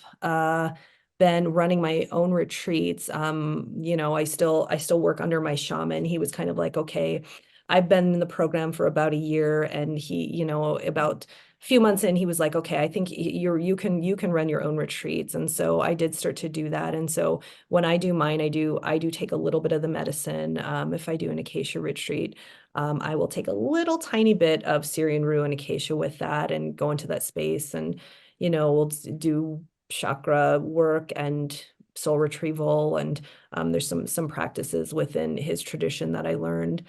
been running my own retreats. I still work under my shaman. He was kind of like, okay, I've been in the program for about a year, and he, about a few months in, he was like, okay, I think you can run your own retreats. And so I did start to do that. And so when I do mine, I do take a little bit of the medicine. If I do an acacia retreat, I will take a little tiny bit of Syrian rue and acacia with that and go into that space. And, we'll do chakra work and soul retrieval. And there's some practices within his tradition that I learned.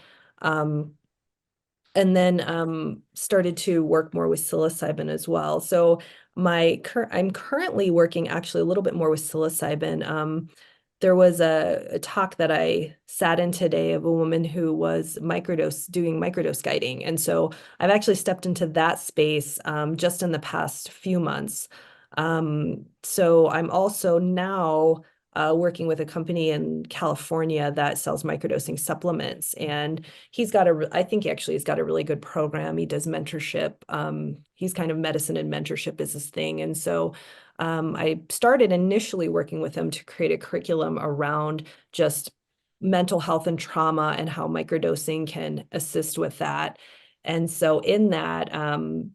And then started to work more with psilocybin as well. So I'm currently working actually a little bit more with psilocybin. There was a talk that I sat in today of a woman who was doing microdose guiding. And so I've actually stepped into that space just in the past few months. So I'm also now working with a company in California that sells microdosing supplements. And I think he actually has got a really good program. He does mentorship. He's kind of medicine and mentorship is his thing. And so I started initially working with him to create a curriculum around just mental health and trauma and how microdosing can assist with that. And so in that,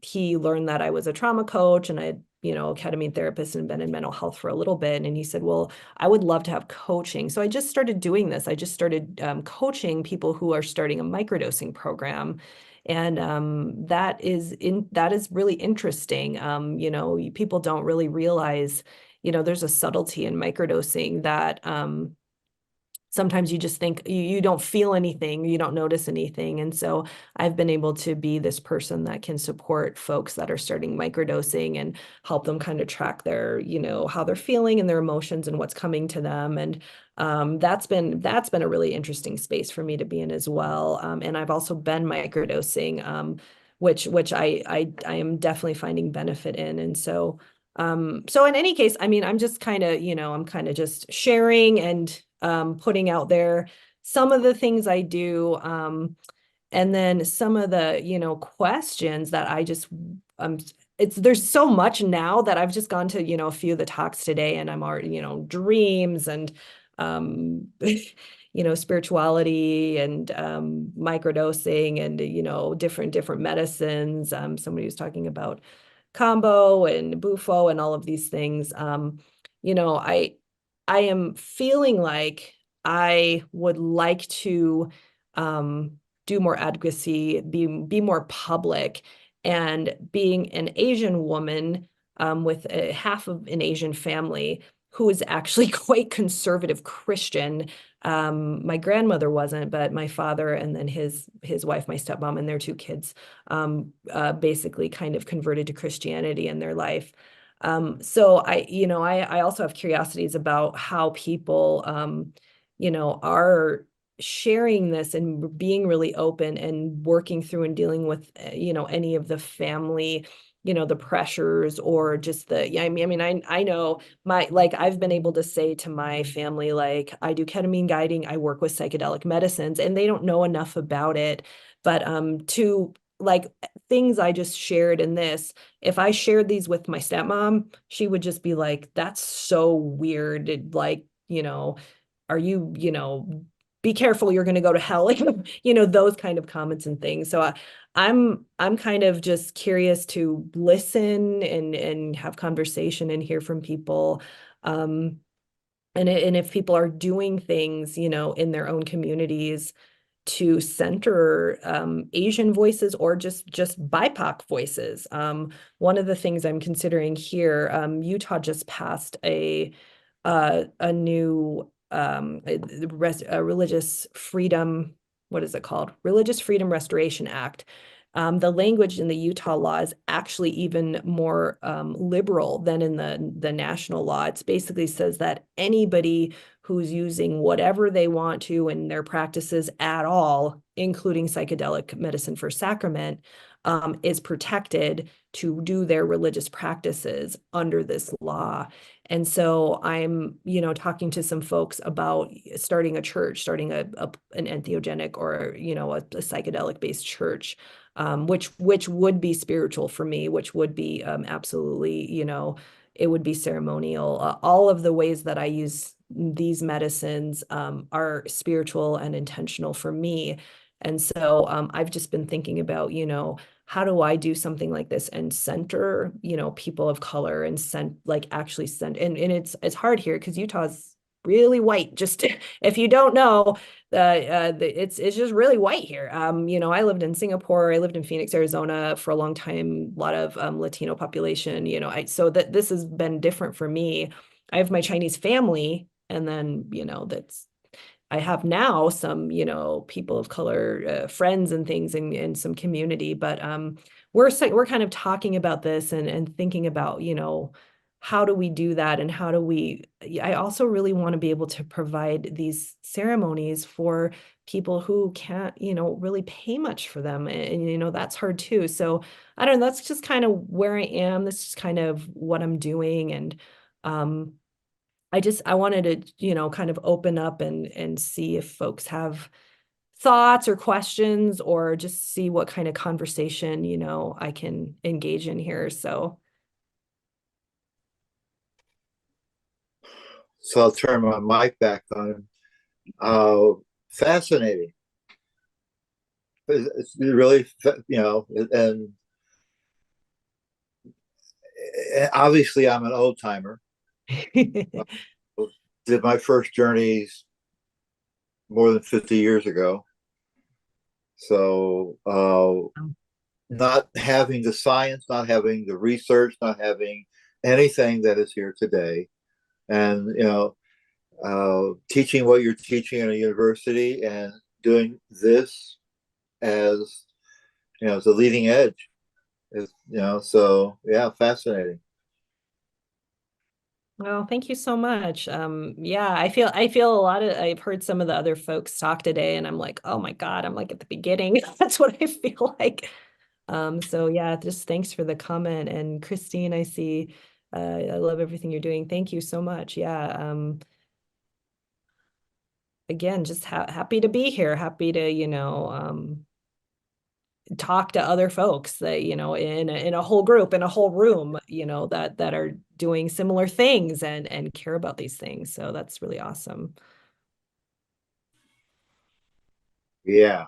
he learned that I was a trauma coach, and I, ketamine therapist, and been in mental health for a little bit. And he said, well, I would love to have coaching. So I just started doing this. I just started coaching people who are starting a microdosing program. And that is really interesting. People don't really realize, there's a subtlety in microdosing that sometimes you just think you don't feel anything, you don't notice anything. And so I've been able to be this person that can support folks that are starting microdosing and help them kind of track their, how they're feeling and their emotions and what's coming to them. And that's been a really interesting space for me to be in as well. And I've also been microdosing, which I am definitely finding benefit in. And so so in any case, I mean, I'm just kind of, I'm kind of just sharing and putting out there some of the things I do. And then some of the, questions that I just, there's so much now that I've just gone to, a few of the talks today, and I'm already, dreams and, spirituality and microdosing and, different medicines. Somebody was talking about combo and bufo and all of these things. You know, I I am feeling like I would like to do more advocacy, be more public, and being an Asian woman with half of an Asian family who is actually quite conservative Christian. My grandmother wasn't, but my father and then his wife, my stepmom, and their two kids basically kind of converted to Christianity in their life. So I also have curiosities about how people, are sharing this and being really open and working through and dealing with, any of the family, the pressures or just yeah, I know I've been able to say to my family, like, I do ketamine guiding, I work with psychedelic medicines, and they don't know enough about it. But to like things I just shared in this, if I shared these with my stepmom, she would just be like, that's so weird. Like, are you, be careful, you're going to go to hell. Like, those kind of comments and things. So I'm kind of just curious to listen and have conversation and hear from people. And if people are doing things, in their own communities, to center Asian voices or just BIPOC voices. One of the things I'm considering here, Utah just passed a new a religious freedom, what is it called? Religious Freedom Restoration Act. The language in the Utah law is actually even more liberal than in the national law. It basically says that anybody who's using whatever they want to in their practices at all, including psychedelic medicine for sacrament, is protected to do their religious practices under this law. And so I'm, talking to some folks about starting a church, starting an entheogenic or, a psychedelic based church, which would be spiritual for me, which would be absolutely, it would be ceremonial. All of the ways that I use these medicines are spiritual and intentional for me. And so I've just been thinking about, how do I do something like this and center, people of color and actually send, and it's hard here because Utah's really white. Just if you don't know, it's just really white here. I lived in Singapore, I lived in Phoenix, Arizona for a long time, a lot of Latino population, so that this has been different for me. I have my Chinese family, and then, I have now some, people of color, friends and things in some community, but we're kind of talking about this and thinking about, how do we do that, and how do we, I also really want to be able to provide these ceremonies for people who can't, really pay much for them. And that's hard too. So I don't know, that's just kind of where I am. That's just kind of what I'm doing. And I wanted to, kind of open up and see if folks have thoughts or questions, or just see what kind of conversation, I can engage in here. So I'll turn my mic back on. Fascinating. It's really, and obviously I'm an old timer. Did my first journeys more than 50 years ago. So not having the science, not having the research, not having anything that is here today. And, teaching what you're teaching in a university and doing this as, the leading edge is, so yeah, fascinating. Well, thank you so much. Yeah, I feel I've heard some of the other folks talk today, and I'm like, oh my God, I'm like at the beginning. That's what I feel like. So yeah, just thanks for the comment. And Christine, I see, I love everything you're doing. Thank you so much. Yeah. Again, just happy to be here. Happy to, talk to other folks that, in a whole group, in a whole room, that are doing similar things and care about these things. So that's really awesome. Yeah.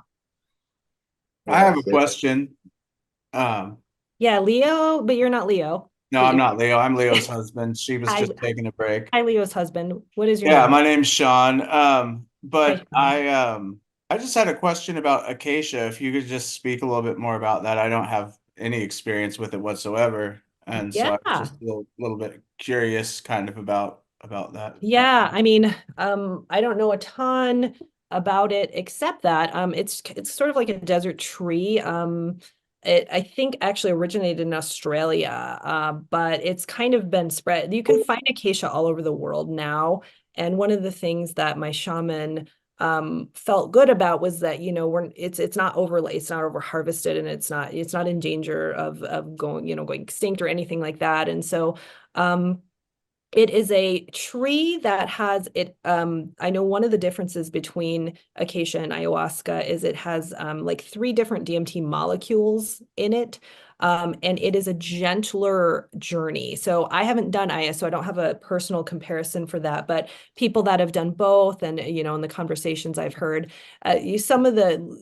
I have a question. Yeah, Leo, but you're not Leo. No, I'm not Leo. I'm Leo's husband. She was Hi, just taking a break. hi, Leo's husband. What is your Yeah, name? my name's Sean. Hi, But Sean. I just had a question about acacia. If you could just speak a little bit more about that. I don't have any experience with it whatsoever. And so I was Yeah. just a little bit curious kind of about that. Yeah, I mean, I don't know a ton about it except that it's sort of like a desert tree. It I think actually originated in Australia, but it's kind of been spread. You can find acacia all over the world now. And one of the things that my shaman felt good about was that, it's not overlay, it's not over harvested, and it's not in danger of going extinct or anything like that. And so it is a tree that has it. I know one of the differences between acacia and ayahuasca is it has like 3 different DMT molecules in it. And it is a gentler journey. So I haven't done Aya, so I don't have a personal comparison for that. But people that have done both, and in the conversations I've heard, some of the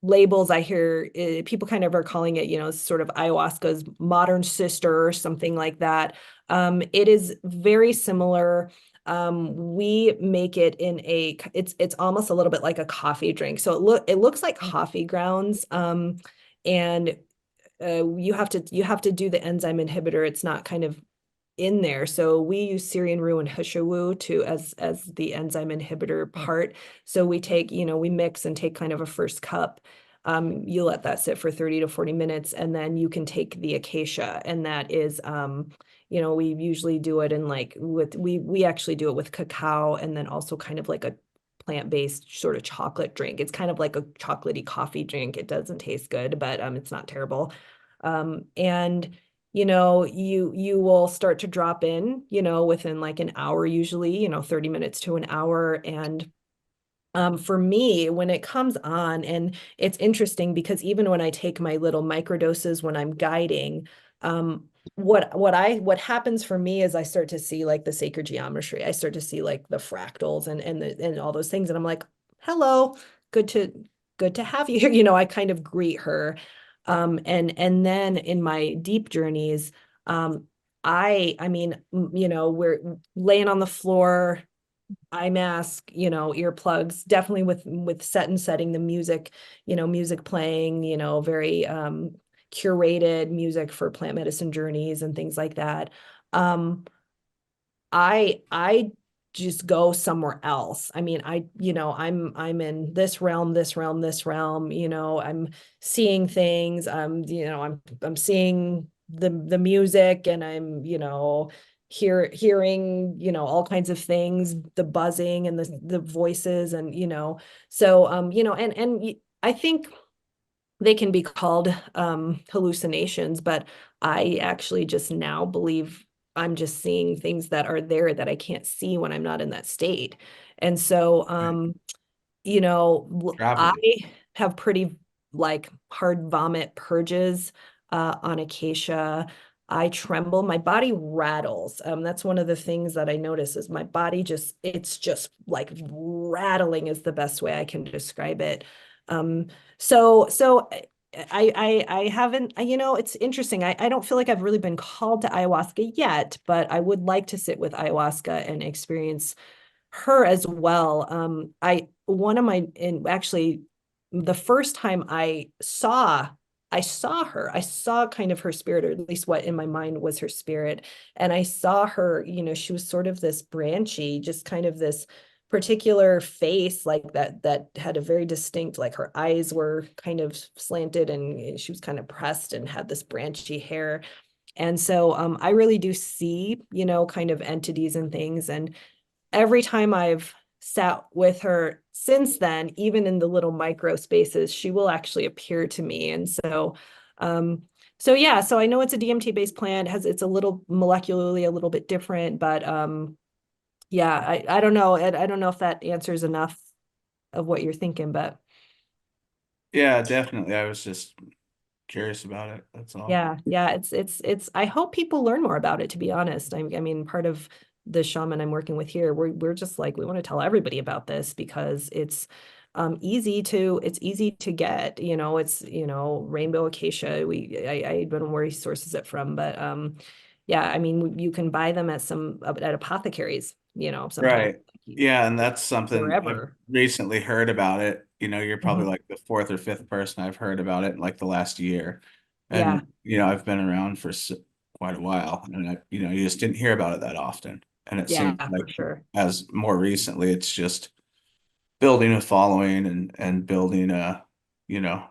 labels I hear, people kind of are calling it, sort of ayahuasca's modern sister or something like that. It is very similar. We make it in it's almost a little bit like a coffee drink. So it looks like coffee grounds. And you have to do the enzyme inhibitor. It's not kind of in there. So we use Syrian rue and Hishawu to as the enzyme inhibitor part. So we take, we mix and take kind of a first cup. You let that sit for 30 to 40 minutes, and then you can take the acacia, and that is we usually do it in like we actually do it with cacao, and then also kind of like a plant-based sort of chocolate drink. It's kind of like a chocolatey coffee drink. It doesn't taste good, but it's not terrible. And you will start to drop in, within like an hour, usually, 30 minutes to an hour. And for me, when it comes on, and it's interesting because even when I take my little microdoses when I'm guiding, what happens for me is I start to see like the sacred geometry. I start to see like the fractals and all those things, and I'm like, hello, good to have you here. I kind of greet her. And then in my deep journeys, I mean, we're laying on the floor, eye mask, earplugs, definitely with set and setting, the music, music playing, very curated music for plant medicine journeys and things like that. I just go somewhere else. I mean, I'm in this realm, this realm, this realm, I'm seeing things. I'm seeing the music, and I'm, hearing, all kinds of things, the buzzing and the voices, and, so, and I think they can be called hallucinations, but I actually just now believe I'm just seeing things that are there that I can't see when I'm not in that state. And so, I Traveling. have pretty like hard vomit purges on acacia. I tremble, my body rattles. That's one of the things that I notice is my body it's just like rattling is the best way I can describe it. So I haven't, it's interesting. I don't feel like I've really been called to ayahuasca yet, but I would like to sit with ayahuasca and experience her as well. Actually, the first time I saw her, I saw kind of her spirit, or at least what in my mind was her spirit. And I saw her, she was sort of this branchy, just kind of this particular face like that had a very distinct, like her eyes were kind of slanted, and she was kind of pressed and had this branchy hair. And so I really do see, kind of entities and things. And every time I've sat with her since then, even in the little micro spaces, she will actually appear to me. And so yeah, so I know it's a DMT based plant, it's a little molecularly a little bit different, but yeah, I don't know. I don't know if that answers enough of what you're thinking, but Yeah, definitely. I was just curious about it. That's all. yeah, it's I hope people learn more about it, to be honest. I mean, part of the shaman I'm working with here, we're just like, we want to tell everybody about this because it's easy to get, it's, rainbow acacia. I don't know where he sources it from, but yeah, I mean, you can buy them at apothecaries, sometimes Right. Yeah, and that's something I've wherever. recently heard about it. You're probably Mhm. like the fourth or fifth person I've heard about it in like the last year. Yeah, And I've been around for quite a while, and you just didn't hear about it that often. And it seems yeah, like for sure. as more recently, it's just building a following and building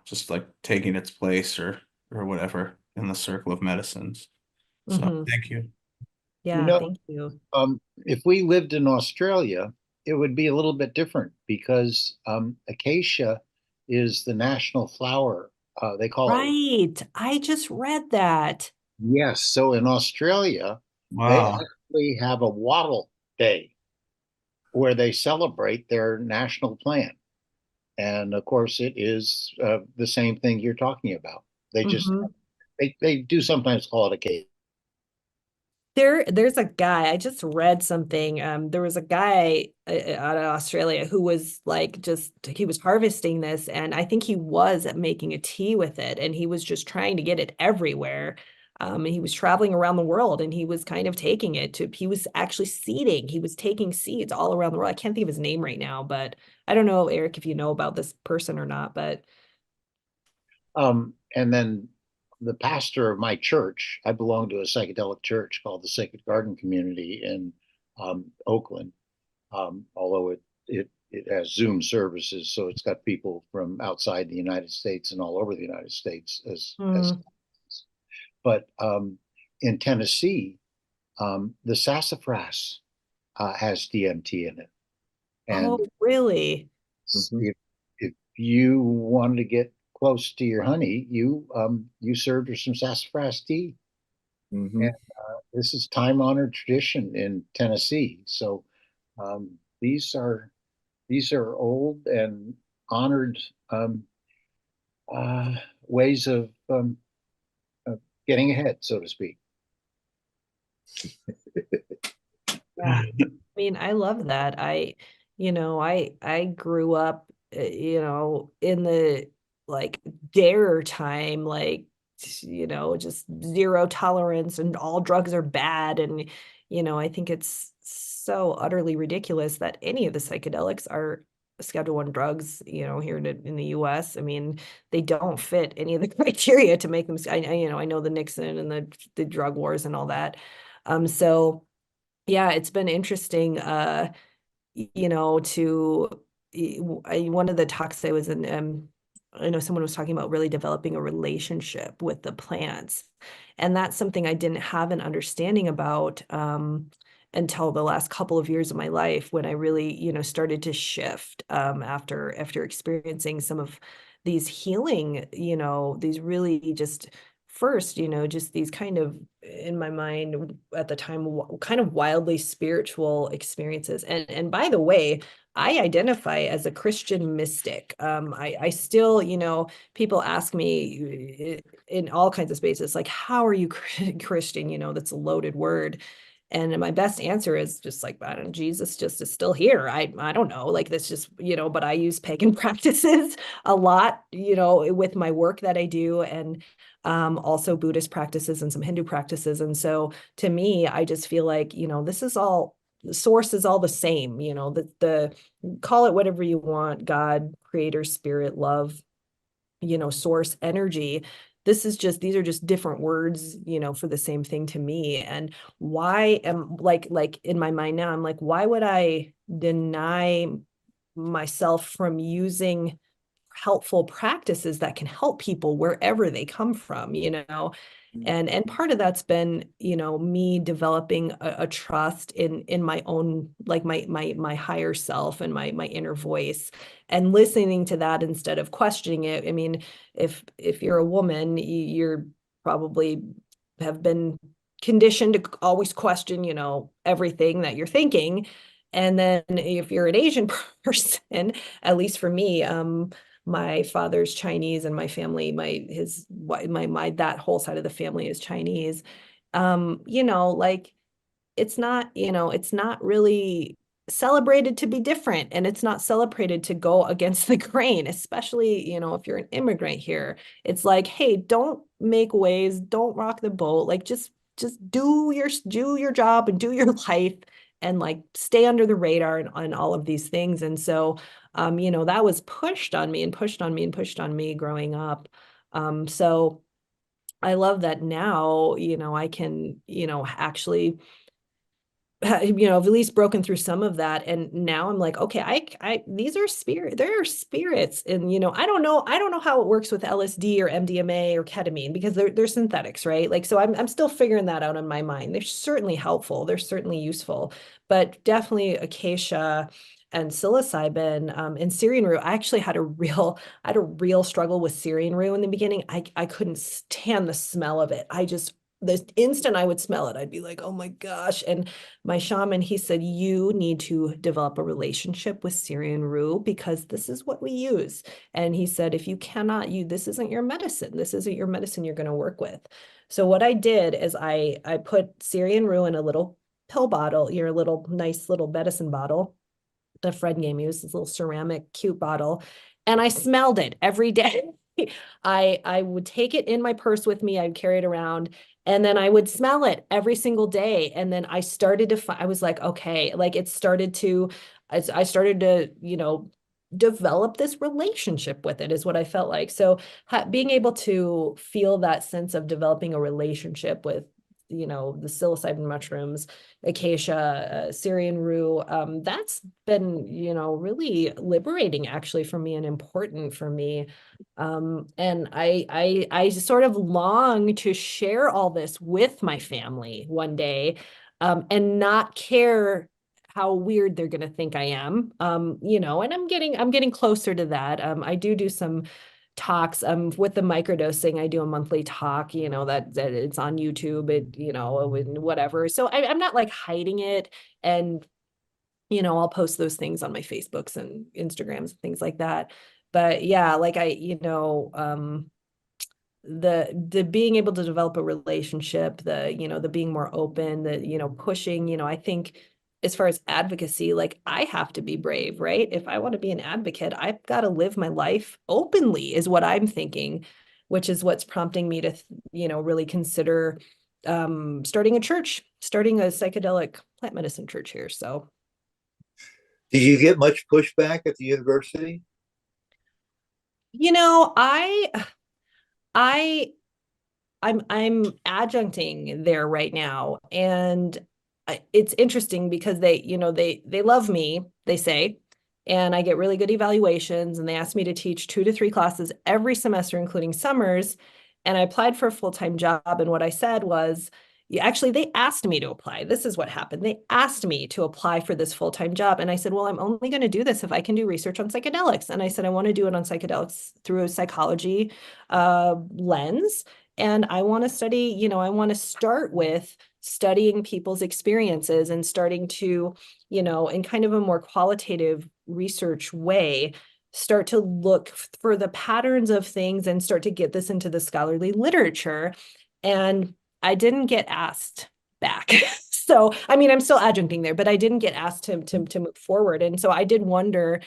just like taking its place or whatever in the circle of medicines. So Hmm. thank you. You Yeah, know, thank you. if we lived in Australia, it would be a little bit different because acacia is the national flower. They call it. Right. I just read that. Yes. So in Australia, they Wow. actually have a wattle day where they celebrate their national plant. And of course, it is the same thing you're talking about. They just Hmm. they do sometimes call it acacia. There's a guy, I just read something. There was a guy out of Australia who was like, he was harvesting this, and I think he was making a tea with it, and he was just trying to get it everywhere. And he was traveling around the world, and he was kind of taking it to, he was actually seeding, he was taking seeds all around the world. I can't think of his name right now, but I don't know, Eric, if you know about this person or not, but And then the pastor of my church, I belong to a psychedelic church called the Sacred Garden Community in Oakland. Although it has Zoom services, so it's got people from outside the United States and all over the United States as. But in Tennessee, the sassafras has DMT in it, oh, and really? if you wanted to get close to your honey, you served her some sassafras tea. Mhm. And this is time honored tradition in Tennessee. So these are old and honored uh, ways of getting ahead, so to speak. Yeah. I mean, I love that. I grew up, in the like dare time, like, just zero tolerance and all drugs are bad. And, I think it's so utterly ridiculous that any of the psychedelics are Schedule One drugs, here in the US. I mean, they don't fit any of the criteria to make them. I know the Nixon and the drug wars and all that. So yeah, it's been interesting, to one of the talks I was in, I know someone was talking about really developing a relationship with the plants. And that's something I didn't have an understanding about until the last couple of years of my life, when I really, started to shift after experiencing some of these healing, these really just first, just these kind of, in my mind at the time, kind of wildly spiritual experiences. And by the way, I identify as a Christian mystic. I still, people ask me in all kinds of spaces, like, how are you Christian? That's a loaded word. And my best answer is just like, I don't, Jesus just is still here. I don't know, like, that's just, but I use pagan practices a lot, with my work that I do, and also Buddhist practices and some Hindu practices. And so to me, I just feel like, this is all, the source is all the same, the call it whatever you want, God, creator, spirit, love, source, energy. These are just different words, for the same thing to me. And why am like in my mind now, I'm like, why would I deny myself from using helpful practices that can help people wherever they come from, and part of that's been, me developing a trust in my own, like my higher self and my inner voice, and listening to that instead of questioning it. I mean, if you're a woman, you're probably have been conditioned to always question, everything that you're thinking. And then if you're an Asian person, at least for me, my father's Chinese, and my family, that whole side of the family is Chinese. Like, it's not really celebrated to be different, and it's not celebrated to go against the grain, especially, if you're an immigrant here. It's like, hey, don't make waves, don't rock the boat, like, just do your job and do your life, and like stay under the radar, and all of these things. And so that was pushed on me and pushed on me and pushed on me growing up. So I love that now, I can, actually I've at least broken through some of that. And now I'm like, okay, these are there are spirits. And, I don't know how it works with LSD or MDMA or ketamine, because they're synthetics, right? Like, so I'm still figuring that out in my mind. They're certainly helpful. They're certainly useful, but definitely acacia and psilocybin, and Syrian rue. I actually had a real struggle with Syrian rue in the beginning. I couldn't stand the smell of it. The instant I would smell it, I'd be like, oh my gosh. And my shaman, he said, you need to develop a relationship with Syrian rue, because this is what we use. And he said, if you cannot, this isn't your medicine. This isn't your medicine you're going to work with. So what I did is I put Syrian rue in a little pill bottle, your little nice little medicine bottle. A friend gave me, it was this little ceramic cute bottle, and I smelled it every day. I would take it in my purse with me. I'd carry it around, and then I would smell it every single day. And then I started to I was like, okay, like it started to, I started to, develop this relationship with it is what I felt like. So being able to feel that sense of developing a relationship with, the psilocybin mushrooms, acacia, Syrian rue, that's been, really liberating actually for me and important for me. And I sort of long to share all this with my family one day, and not care how weird they're going to think I am. And I'm getting closer to that. I do some talks with the microdosing. I do a monthly talk, that it's on YouTube, whatever. So I'm not like hiding it, and I'll post those things on my Facebooks and Instagrams and things like that. But yeah, like the being able to develop a relationship, the being more open, the pushing, I think as far as advocacy, like I have to be brave, right? If I want to be an advocate, I've got to live my life openly, is what I'm thinking, which is what's prompting me to really consider starting a church, starting a psychedelic plant medicine church here. So Did you get much pushback at the university? you know i i I'm adjuncting there right now, and it's interesting because they love me, they say, and I get really good evaluations, and they ask me to teach 2 to 3 classes every semester, including summers. And I applied for a full-time job, and what I said was, yeah, actually, they asked me to apply. This is what happened. They asked me to apply for this full-time job. And I said, well, I'm only going to do this if I can do research on psychedelics. And I said, I want to do it on psychedelics through a psychology lens. And I want to study, I want to start with studying people's experiences and starting to, in kind of a more qualitative research way, start to look for the patterns of things and start to get this into the scholarly literature. And I didn't get asked back. So, I mean, I'm still adjuncting there, but I didn't get asked to move forward. And so I did wonder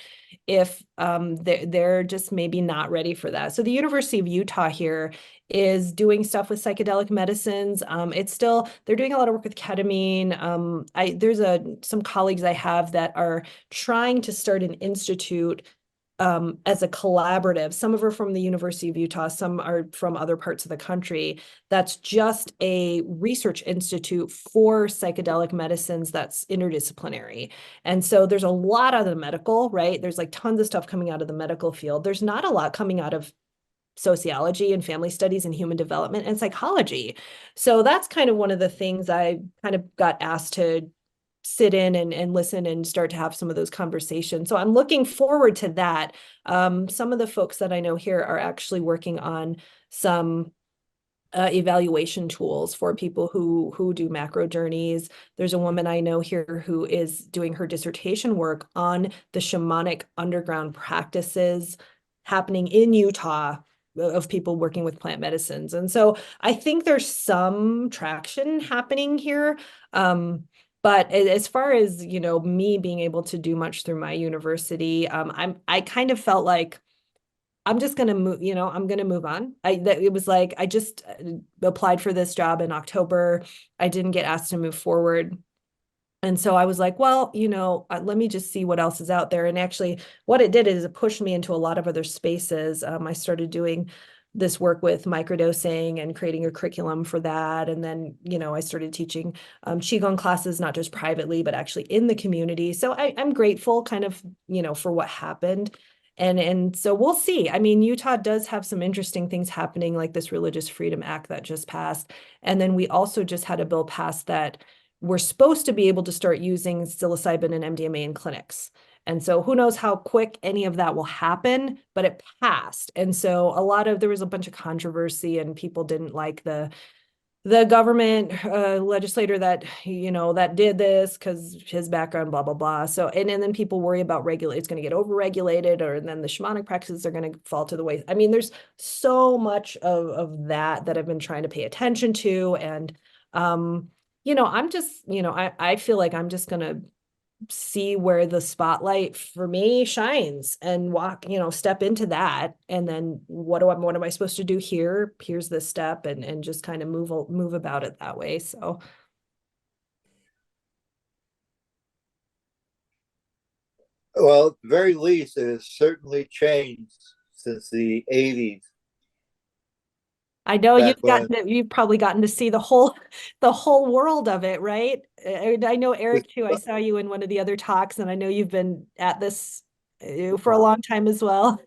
if they're just maybe not ready for that. So the University of Utah here is doing stuff with psychedelic medicines. It's still, they're doing a lot of work with ketamine. There's some colleagues I have that are trying to start an institute as a collaborative. Some of are from the University of Utah, some are from other parts of the country. That's just a research institute for psychedelic medicines that's interdisciplinary. And so there's a lot out of the medical, right? There's like tons of stuff coming out of the medical field. There's not a lot coming out of sociology and family studies and human development and psychology. So that's kind of one of the things I kind of got asked to sit in and listen and start to have some of those conversations. So I'm looking forward to that. Some of the folks that I know here are actually working on some evaluation tools for people who do macro journeys. There's a woman I know here who is doing her dissertation work on the shamanic underground practices happening in Utah of people working with plant medicines. And so I think there's some traction happening here. But as far as, me being able to do much through my university, I kind of felt like I'm just going to move, I'm going to move on. It was like, I just applied for this job in October. I didn't get asked to move forward. And so I was like, well, let me just see what else is out there. And actually what it did is it pushed me into a lot of other spaces. I started doing this work with microdosing and creating a curriculum for that. And then, I started teaching Qigong classes, not just privately, but actually in the community. So I'm grateful kind of, for what happened. And so we'll see. I mean, Utah does have some interesting things happening, like this Religious Freedom Act that just passed. And then we also just had a bill passed that we're supposed to be able to start using psilocybin and MDMA in clinics. And so who knows how quick any of that will happen, but it passed. And so there was a bunch of controversy, and people didn't like the government legislator that did this because his background, blah blah blah. So and then people worry about it's going to get overregulated, or then the shamanic practices are going to fall to the waste. I mean, there's so much of that I've been trying to pay attention to, and I'm just I feel like I'm just going to see where the spotlight for me shines and walk, step into that. And then what am I supposed to do here? Here's this step, and just kind of move about it that way. So Well, at the very least, it has certainly changed since the 80s, I know back when you've probably gotten to see the whole world of it, right? I know Eric too. I saw you in one of the other talks, and I know you've been at this for a long time as well.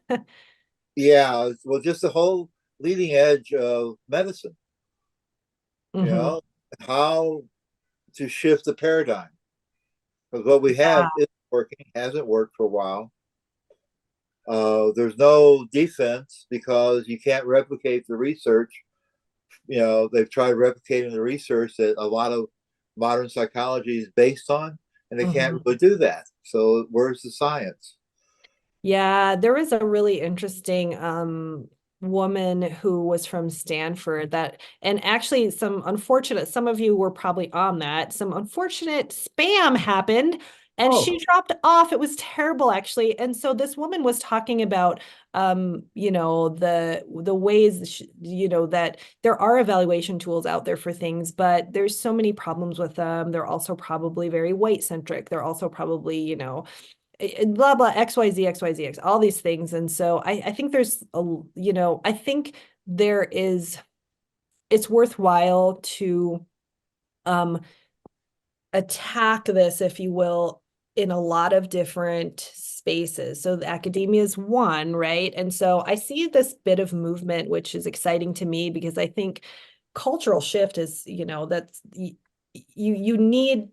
yeah, well, just the whole leading edge of medicine, you Mhm. know, how to shift the paradigm. Because what we have Yeah. isn't working, hasn't worked for a while. There's no defense because you can't replicate the research. They've tried replicating the research that a lot of modern psychology is based on, and they can't Mhm. really do that. So where's the science? Yeah, there was a really interesting woman who was from Stanford and actually some of you were probably on that. Some unfortunate spam happened and Oh, she dropped off. It was terrible actually. And so this woman was talking about the ways that there are evaluation tools out there for things, but there's so many problems with them. They're also probably very white centric. They're also probably, blah blah XYZ all these things. And so I think I think there is it's worthwhile to um attack this, if you will, in a lot of different spaces. So the academia is one, right? And so I see this bit of movement, which is exciting to me because I think cultural shift is, that's you need,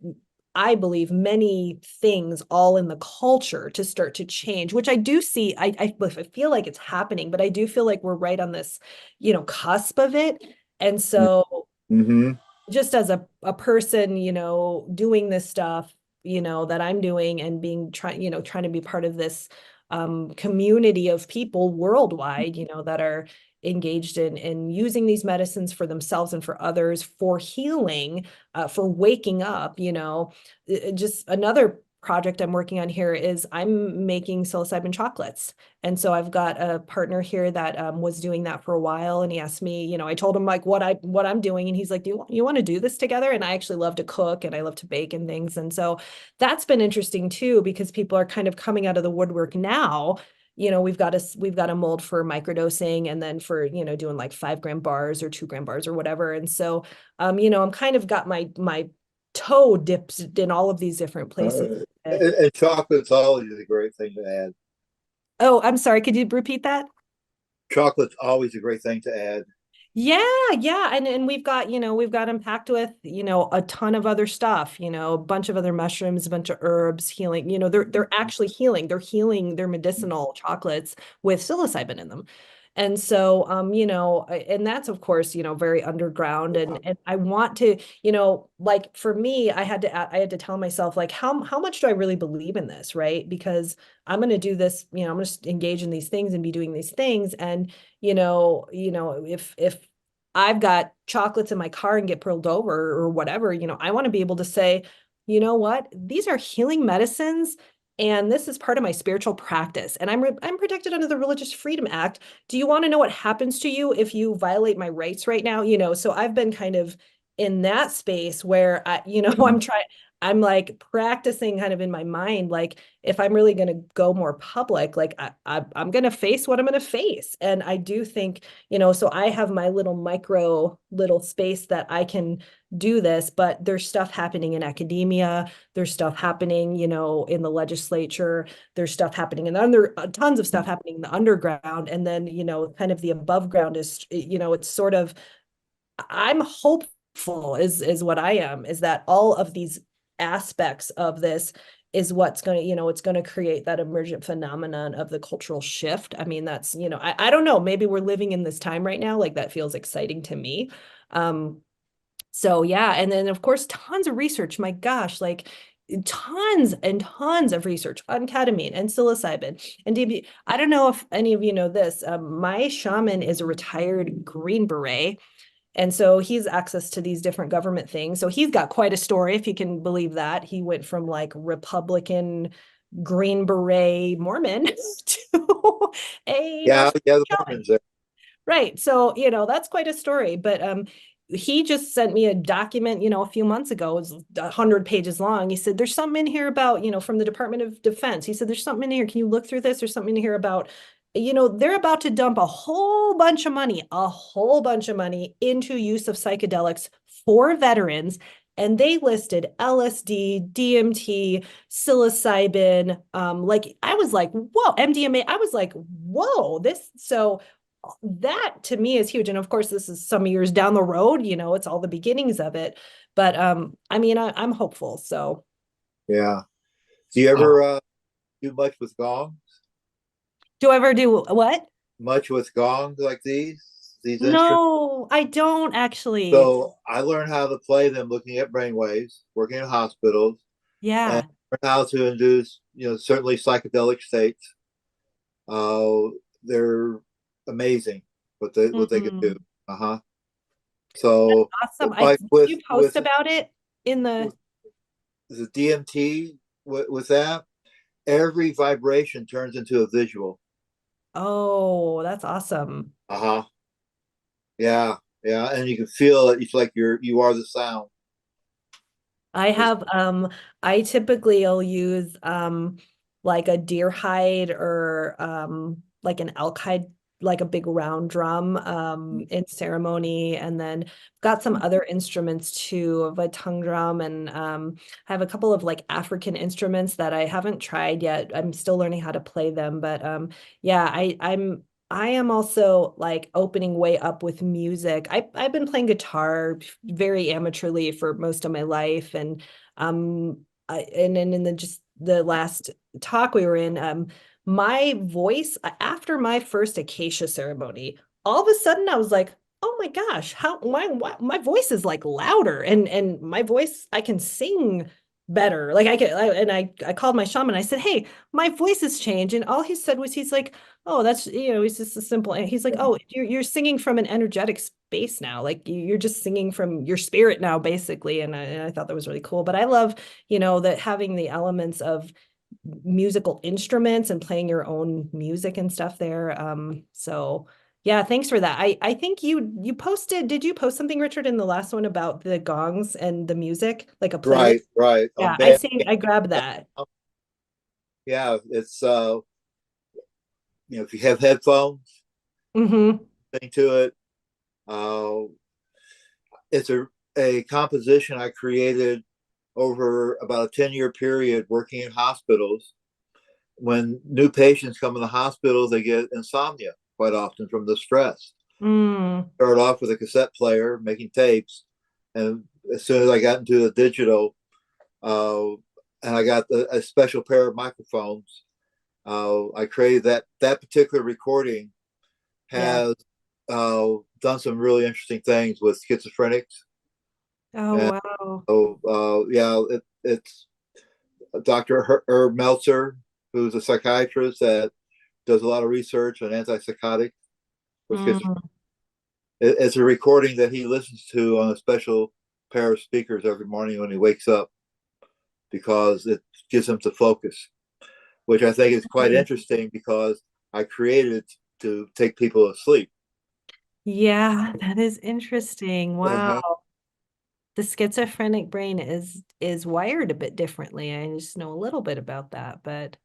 I believe, many things all in the culture to start to change, which I do see. I feel like it's happening, but I do feel like we're right on this, cusp of it. And so Mm-hmm. just as a person, doing this stuff, that I'm doing and trying to be part of this community of people worldwide, that are engaged in using these medicines for themselves and for others, for healing, for waking up, just another project I'm working on here is I'm making psilocybin chocolates. And so I've got a partner here that was doing that for a while. And he asked me, I told him like what I'm doing. And he's like, you want to do this together? And I actually love to cook and I love to bake and things. And so that's been interesting too, because people are kind of coming out of the woodwork now. We've got a mold for microdosing and then for, doing like 5 gram bars or 2 gram bars or whatever. And so, I'm kind of got my toe dips in all of these different places. And chocolate's always a great thing to add. Oh, I'm sorry. Could you repeat that? Chocolate's always a great thing to add. Yeah, yeah. And we've got them packed with, a ton of other stuff, a bunch of other mushrooms, a bunch of herbs, healing, they're actually healing. They're healing their medicinal chocolates with psilocybin in them. And so, and that's of course, very underground. And I want to, like for me, I had to tell myself like how much do I really believe in this, right? Because I'm going to do this, I'm going to engage in these things and be doing these things. And if I've got chocolates in my car and get pulled over or whatever, I want to be able to say, you know what, these are healing medicines. And this is part of my spiritual practice. And I'm protected under the Religious Freedom Act. Do you want to know what happens to you if you violate my rights right now? So I've been kind of in that space where I'm like practicing kind of in my mind, like if I'm really going to go more public, like I'm going to face what I'm going to face. And I do think, so I have my little micro little space that I can do this, but there's stuff happening in academia. There's stuff happening, in the legislature. There's stuff happening in tons of stuff happening in the underground. And then, kind of the above ground is, it's sort of, I'm hopeful is what I am, is that all of these aspects of this is what's going to, it's going to create that emergent phenomenon of the cultural shift. I mean, that's, I don't know, maybe we're living in this time right now, like that feels exciting to me. So yeah, and then of course, tons of research, my gosh, like tons and tons of research on ketamine and psilocybin and DB. I don't know if any of you know this. My shaman is a retired Green Beret, And so he's access to these different government things. So he's got quite a story, if you can believe that. He went from like Republican Green Beret Mormon to a Yeah, yeah, the shaman. Mormons there. Right. So, that's quite a story. But he just sent me a document, a few months ago. It was 100 pages long. He said, there's something in here about, from the Department of Defense. He said, there's something in here. Can you look through this? There's something in here about, they're about to dump a whole bunch of money into use of psychedelics for veterans. And they listed LSD, DMT, psilocybin. Like I was like, whoa, MDMA. I was like, whoa, so that to me is huge. And of course, this is some years down the road, it's all the beginnings of it. But I mean, I'm hopeful. So Yeah. Do you ever do much with gongs? do I ever do what? Much with gongs like these instruments? No, I don't actually. So I learned how to play them looking at brainwaves, working in hospitals, and Yeah. learned how to induce, certainly psychedelic states. Uh, they're amazing what they can do. Mhm. Uh-huh. So Awesome. like Did with you post with about it in the with the DMT with that, every vibration turns into a visual. Oh, that's awesome. Uh-huh. Yeah, yeah, and you can feel it. It's like you are the sound. I It's, have I typically will use like a deer hide or like an elk hide, like a big round drum in ceremony, and then got some other instruments too, of a tongue drum, and I have a couple of like African instruments that I haven't tried yet. I'm still learning how to play them, but yeah, I am also like opening way up with music. I've been playing guitar very amateurly for most of my life, and and then in the just the last talk we were in, my voice after my first acacia ceremony, all of a sudden I was like, oh my gosh, how my voice is like louder, and my voice, I can sing better. Like I called my shaman. I said, hey, my voice has changed, and all he said was, he's like, oh, that's, it's just a simple, and he's like, oh, you're singing from an energetic space now. Like you're just singing from your spirit now, basically. And I thought that was really cool. But I love, that having the elements of musical instruments and playing your own music and stuff there. So yeah, thanks for that. I think you posted, did you post something, Richard, in the last one about the gongs and the music, like a playlist? right, right. On Yeah, band. I grabbed that. Yeah, it's if you have headphones, Mm-hmm. listen to it. Uh, it's a composition I created over about a 10-year period working in hospitals. When new patients come in the hospital, they get insomnia quite often from the stress. Mm, Started off with a cassette player, making tapes, and as soon as I got into the digital, uh, and I got a special pair of microphones, I created that particular recording yeah. has done some really interesting things with schizophrenics. Oh, And wow. so, yeah, it's Dr. Herb Meltzer, who's a psychiatrist that does a lot of research on antipsychotics for schizophrenia. Mm, It's a recording that he listens to on a special pair of speakers every morning when he wakes up because it gives him to focus, which I think is quite nice. interesting because I created to take people to sleep. Yeah, that is interesting. Uh-huh. Wow. The schizophrenic brain is wired a bit differently. I just know a little bit about that, but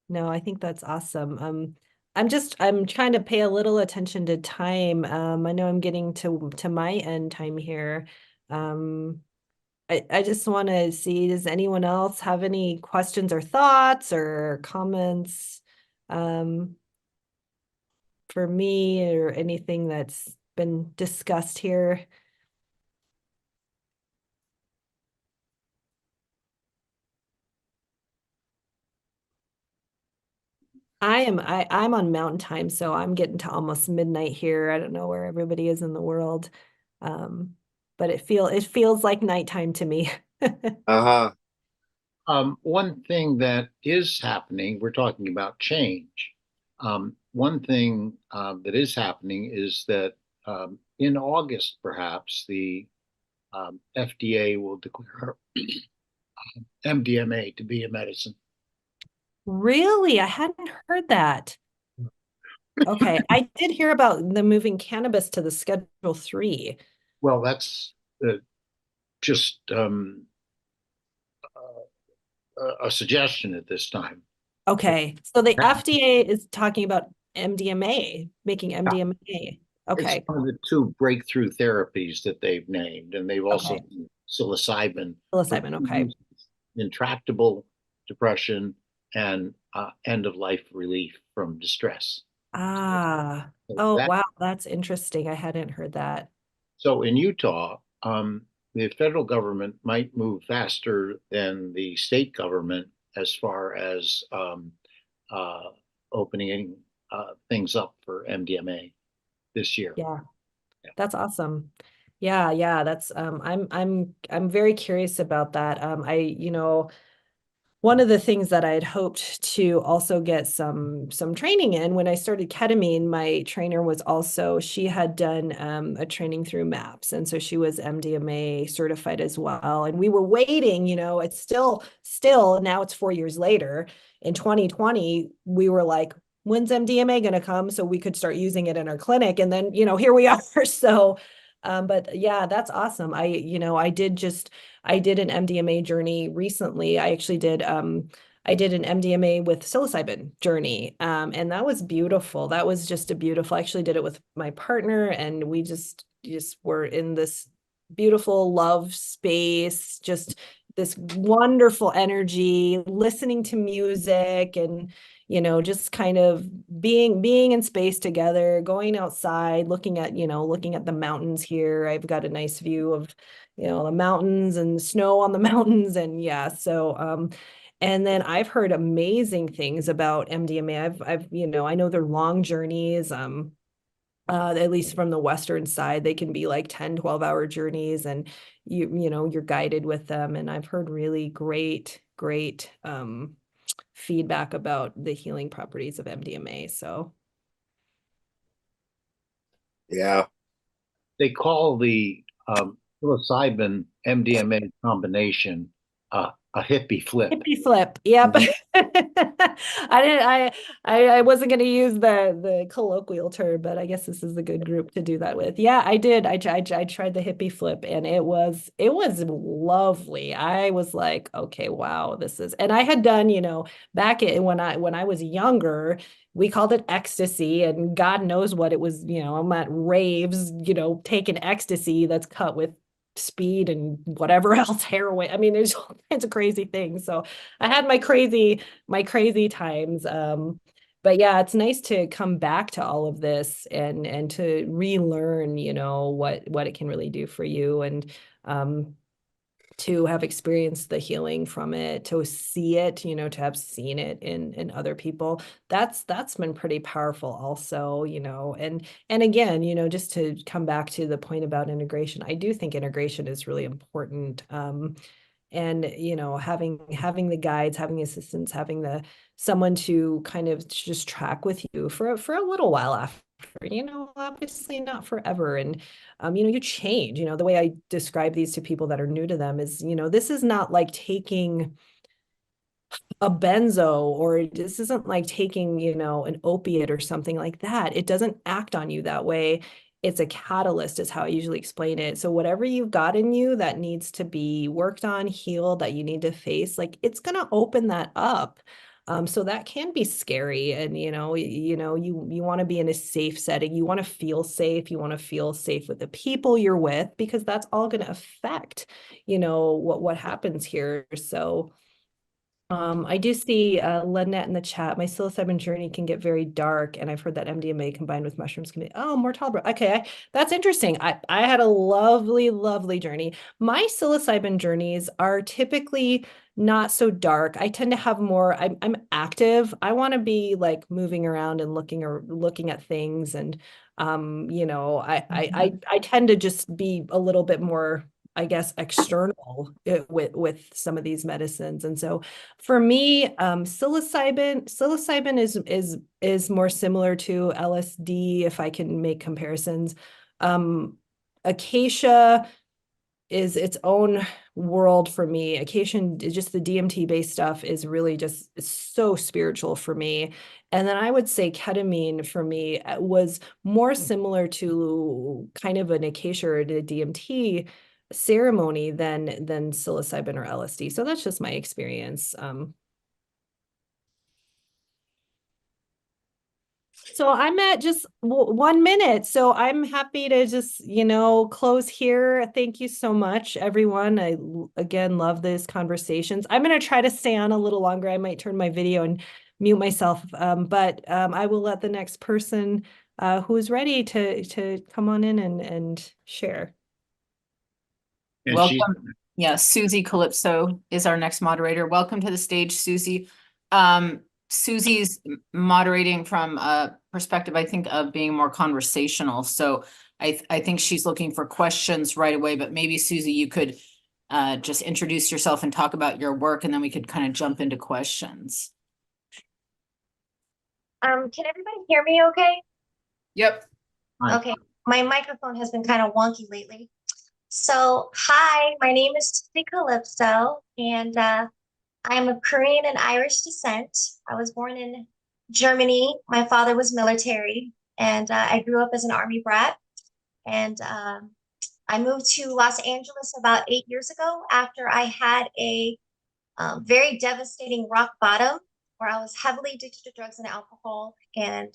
no, I think that's awesome. I'm trying to pay a little attention to time. I know I'm getting to my end time here. Um, I just want to see, does anyone else have any questions or thoughts or comments for me, or anything that's been discussed here? I'm on mountain time, so I'm getting to almost midnight here. I don't know where everybody is in the world. Um, but it feels like nighttime to me. Uh-huh. One thing that is happening, we're talking about change. One thing that is happening is that in August, perhaps, the FDA will declare MDMA to be a medicine. Really? I hadn't heard that. Okay. I did hear about the moving cannabis to the Schedule 3. Well, that's just a suggestion at this time. Okay. So the FDA is talking about MDMA, making Yeah. MDMA. It's Okay. one of the two breakthrough therapies that they've named, and they've also Okay. named psilocybin for Psilocybin. Okay. intractable depression and end of life relief from distress. Ah. So Oh, that wow. That's interesting. I hadn't heard that. so in Utah, the federal government might move faster than the state government as far as uh, opening things up for MDMA this year. Yeah. Yeah. That's awesome. Yeah, yeah, that's I'm very curious about that. One of the things that I had hoped to also get some training in when I started ketamine, my trainer was also, she had done a training through MAPS, and so she was MDMA certified as well. And we were waiting, it's still now it's 4 years later. In 2020, we were like, when's MDMA going to come so we could start using it in our clinic? And then, here we are. So, but yeah, that's awesome. I did an MDMA journey recently. I did an MDMA with psilocybin journey. And that was beautiful. That was just a beautiful, I actually did it with my partner, and we just were in this beautiful love space, just this wonderful energy, listening to music, and just kind of being in space together, going outside, looking at the mountains here. I've got a nice view of the mountains and snow on the mountains. And yeah, so and then I've heard amazing things about MDMA. I know they're long journeys. At least from the Western side, they can be like 10-12 hour journeys, and you're guided with them. And I've heard really great feedback about the healing properties of MDMA. So Yeah. They call the psilocybin MDMA combination a hippie flip. hippie flip. Yep. I didn't I wasn't going to use the colloquial term, but I guess this is a good group to do that with. Yeah, I did. I tried the hippie flip, and it was lovely. I was like, okay, wow, this is, and I had done, back when I was younger, we called it ecstasy, and God knows what it was, I'm at raves, taking ecstasy that's cut with speed and whatever else, heroin. I mean, there's all kinds of crazy things. So I had my crazy times. But yeah, it's nice to come back to all of this and to relearn, what it can really do for you, and to have experienced the healing from it, to see it, to have seen it in other people. That's been pretty powerful also, and again, just to come back to the point about integration, I do think integration is really important. And having the guides, having the assistants, having someone to kind of just track with you for a little while after, obviously not forever. And you change. The way I describe these to people that are new to them is, this is not like taking a benzo, or this isn't like taking, an opiate or something like that. It doesn't act on you that way. It's a catalyst, is how I usually explain it. So whatever you've got in you that needs to be worked on, healed, that you need to face, like, it's going to open that up. So that can be scary. And, you want to be in a safe setting. You want to feel safe. You want to feel safe with the people you're with, because that's all going to affect, what happens here. So I do see Lynette in the chat. My psilocybin journey can get very dark, and I've heard that MDMA combined with mushrooms can be more tolerable. Okay, that's interesting. I had a lovely journey. My psilocybin journeys are typically not so dark. I tend to have more. I'm active. I want to be like moving around and looking at things, and I tend to just be a little bit more, I guess, external with some of these medicines. And so for me, psilocybin is more similar to LSD, if I can make comparisons. Acacia is its own world for me. Acacia, just the DMT based stuff is really just so spiritual for me. And then I would say ketamine for me was more similar to kind of an acacia or a DMT ceremony than psilocybin or LSD. So that's just my experience. So I'm at just 1 minute. So I'm happy to just, close here. Thank you so much, everyone. I again love these conversations. I'm going to try to stay on a little longer. I might turn my video and mute myself. But I will let the next person who is ready to come on in and share. And Welcome. Yeah, Susie Calypso is our next moderator. Welcome to the stage, Susie. Susie's moderating from a perspective, I think, of being more conversational. So I think she's looking for questions right away, but maybe Susie, you could just introduce yourself and talk about your work, and then we could kind of jump into questions. Can everybody hear me okay? Yep. Okay, my microphone has been kind of wonky lately. So, hi, my name is Susie Calypso, and I am of Korean and Irish descent. I was born in Germany. My father was military, and I grew up as an Army brat. And I moved to Los Angeles about 8 years ago after I had a very devastating rock bottom where I was heavily addicted to drugs and alcohol. And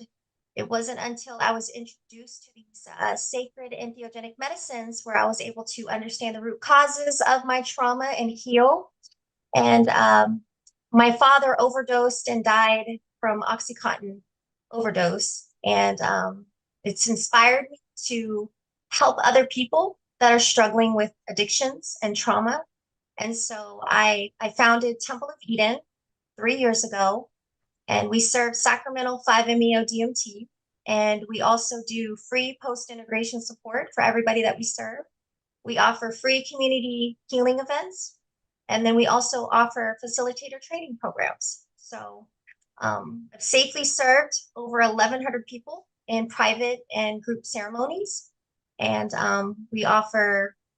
it wasn't until I was introduced to these sacred entheogenic medicines where I was able to understand the root causes of my trauma and heal. And my father overdosed and died from Oxycontin overdose. And it's inspired me to help other people that are struggling with addictions and trauma. And so I founded Temple of Eden 3 years ago, and we serve sacramental 5-MeO DMT. And we also do free post-integration support for everybody that we serve. We offer free community healing events. And then we also offer facilitator training programs. So I've safely served over 1,100 people in private and group ceremonies. And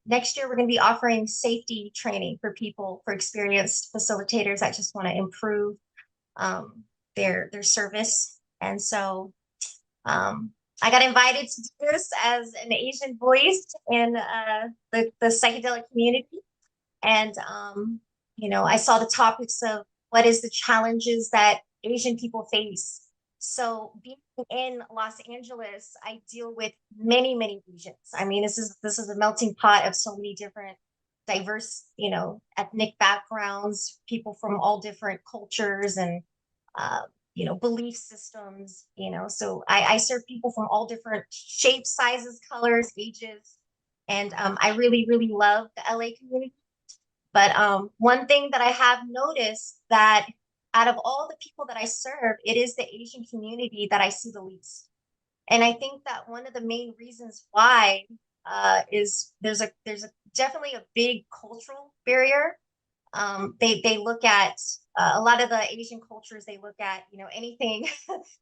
next year, we're going to be offering safety training for people, for experienced facilitators that just want to improve their service. And so I got invited to do this as an Asian voice in the psychedelic community. And, I saw the topics of what is the challenges that Asian people face. So being in Los Angeles, I deal with many, many Asians. I mean, this is a melting pot of so many different diverse, ethnic backgrounds, people from all different cultures and, belief systems, so I serve people from all different shapes, sizes, colors, ages. And I really, really love the LA community. But one thing that I have noticed that out of all the people that I serve, it is the Asian community that I see the least. And I think that one of the main reasons why is there's definitely a big cultural barrier. They look at a lot of the Asian cultures, they look at, anything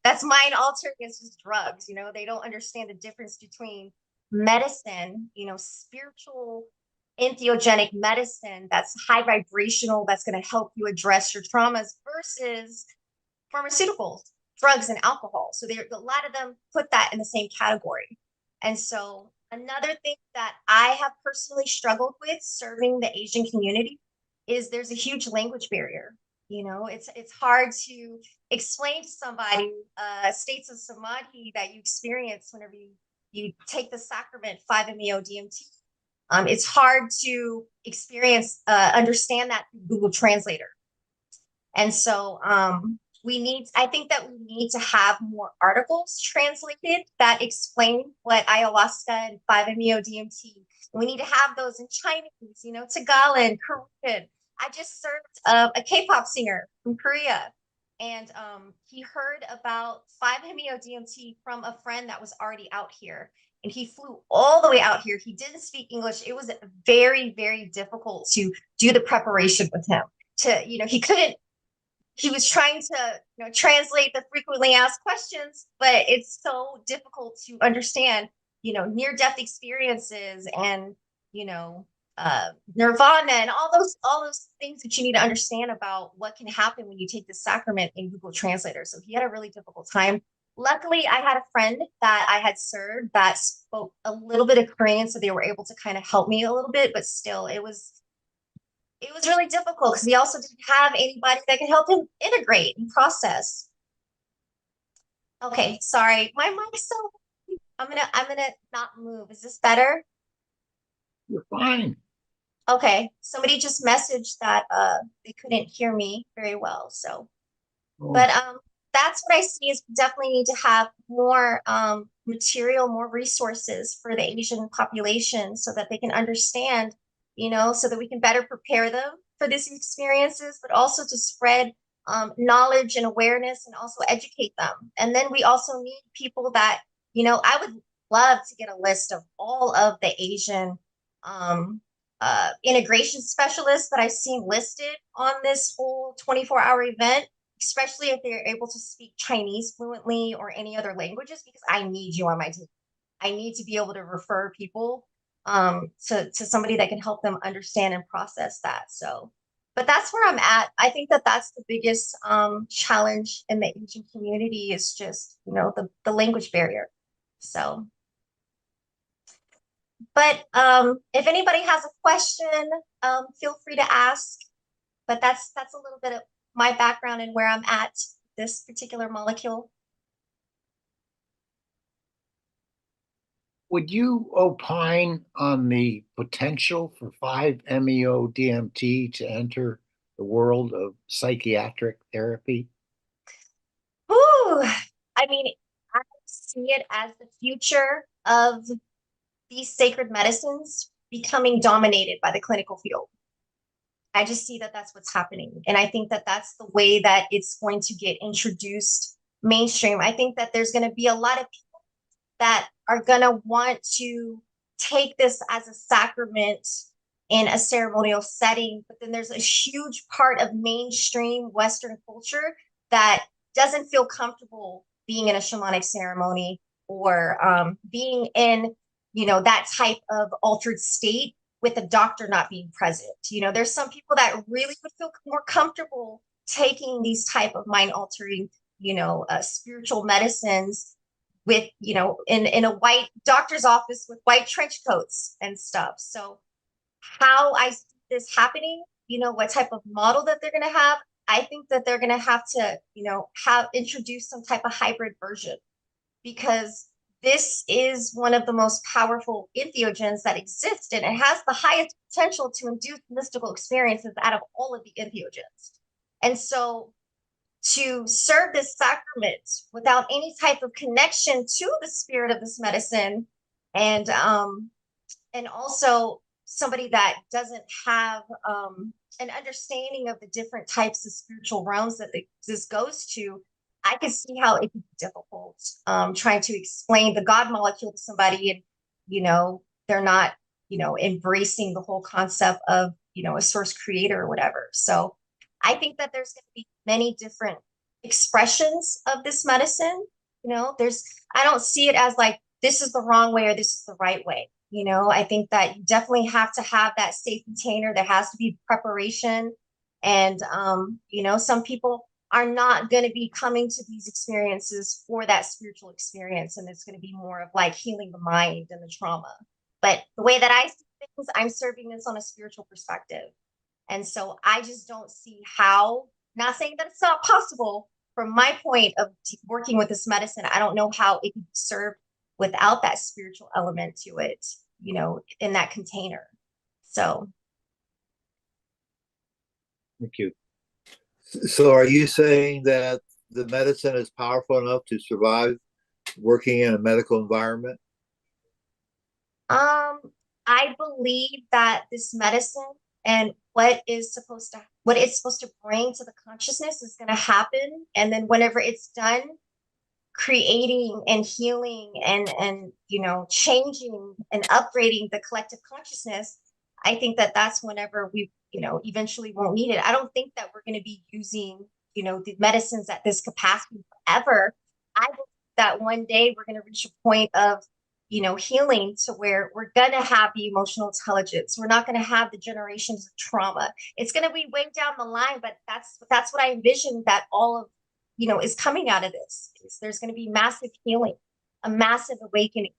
that's mind altering is just drugs. They don't understand the difference between medicine, spiritual entheogenic medicine that's high vibrational, that's going to help you address your traumas versus pharmaceuticals, drugs, and alcohol. So a lot of them put that in the same category. And so another thing that I have personally struggled with serving the Asian community is there's a huge language barrier. It's hard to explain to somebody states of samadhi that you experience whenever you take the sacrament 5-MeO DMT. It's hard to understand that through Google Translator. And so I think that we need to have more articles translated that explain what ayahuasca and 5-MeO DMT. We need to have those in Chinese, Tagalog, Korean. I just served a K-pop singer from Korea, and he heard about 5-MeO DMT from a friend that was already out here. And he flew all the way out here. He didn't speak English. It was very, very difficult to do the preparation with him. He was trying to, translate the frequently asked questions, but it's so difficult to understand, near-death experiences and, nirvana and all those things that you need to understand about what can happen when you take the sacrament in Google Translator. So he had a really difficult time. Luckily, I had a friend that I had served that spoke a little bit of Korean, so they were able to kind of help me a little bit, but still it was really difficult because he also didn't have anybody that could help him integrate and process. Okay, sorry. My mic's so I'm gonna not move. Is this better? You're fine. Okay. Somebody just messaged that they couldn't hear me very well. So, Oh, but that's what I see is we definitely need to have more material, more resources for the Asian population so that they can understand, so that we can better prepare them for these experiences, but also to spread knowledge and awareness and also educate them. And then we also need people that, I would love to get a list of all of the Asian integration specialists that I've seen listed on this whole 24-hour event, especially if they're able to speak Chinese fluently or any other languages, because I need you on my team. I need to be able to refer people to somebody that can help them understand and process that. So, but that's where I'm at. I think that that's the biggest challenge in the Asian community is just, the language barrier. So, but if anybody has a question, feel free to ask. But that's a little bit of my background and where I'm at this particular molecule. would you opine on the potential for 5-MeO-DMT to enter the world of psychiatric therapy? Ooh, I mean, I see it as the future of these sacred medicines becoming dominated by the clinical field. I just see that that's what's happening. And I think that that's the way that it's going to get introduced mainstream. I think that there's going to be a lot of people that are going to want to take this as a sacrament in a ceremonial setting. But then there's a huge part of mainstream Western culture that doesn't feel comfortable being in a shamanic ceremony or being in, that type of altered state with a doctor not being present. There's some people that really would feel more comfortable taking these type of mind altering, spiritual medicines with, in a white doctor's office with white trench coats and stuff. So how I see this happening, what type of model that they're going to have, I think that they're going to have to, have introduce some type of hybrid version because this is one of the most powerful entheogens that exist, and it has the highest potential to induce mystical experiences out of all of the entheogens. And so to serve this sacrament without any type of connection to the spirit of this medicine and also somebody that doesn't have an understanding of the different types of spiritual realms that this goes to, I can see how it could be difficult trying to explain the God molecule to somebody and, they're not, embracing the whole concept of, a source creator or whatever. So I think that there's going to be many different expressions of this medicine. I don't see it as like, this is the wrong way or this is the right way. I think that you definitely have to have that safe container. There has to be preparation. And, some people are not going to be coming to these experiences for that spiritual experience. And it's going to be more of like healing the mind and the trauma. But the way that I see things, I'm serving this on a spiritual perspective. And so I just don't see how, not saying that it's not possible, from my point of working with this medicine, I don't know how it can be served without that spiritual element to it, in that container. So. Thank you. So are you saying that the medicine is powerful enough to survive working in a medical environment? I believe that this medicine and what it's supposed to bring to the consciousness is going to happen. And then whenever it's done, creating and healing and changing and upgrading the collective consciousness, I think that that's whenever we eventually won't need it. I don't think that we're going to be using the medicines at this capacity forever. I believe that one day we're going to reach a point of healing to where we're going to have the emotional intelligence. We're not going to have the generations of trauma. It's going to be way down the line, but that's what I envision that all of, is coming out of this. There's going to be massive healing, a massive awakening.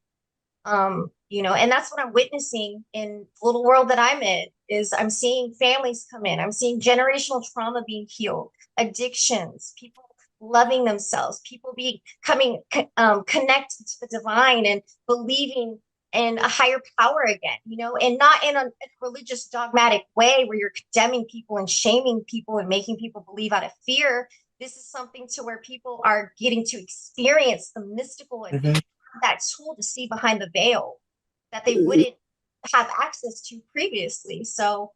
And that's what I'm witnessing in the little world that I'm in is I'm seeing families come in. I'm seeing generational trauma being healed, addictions, people loving themselves, people becoming connected to the divine and believing in a higher power again, and not in a religious dogmatic way where you're condemning people and shaming people and making people believe out of fear. This is something to where people are getting to experience the mystical and that tool to see behind the veil that they wouldn't have access to previously. So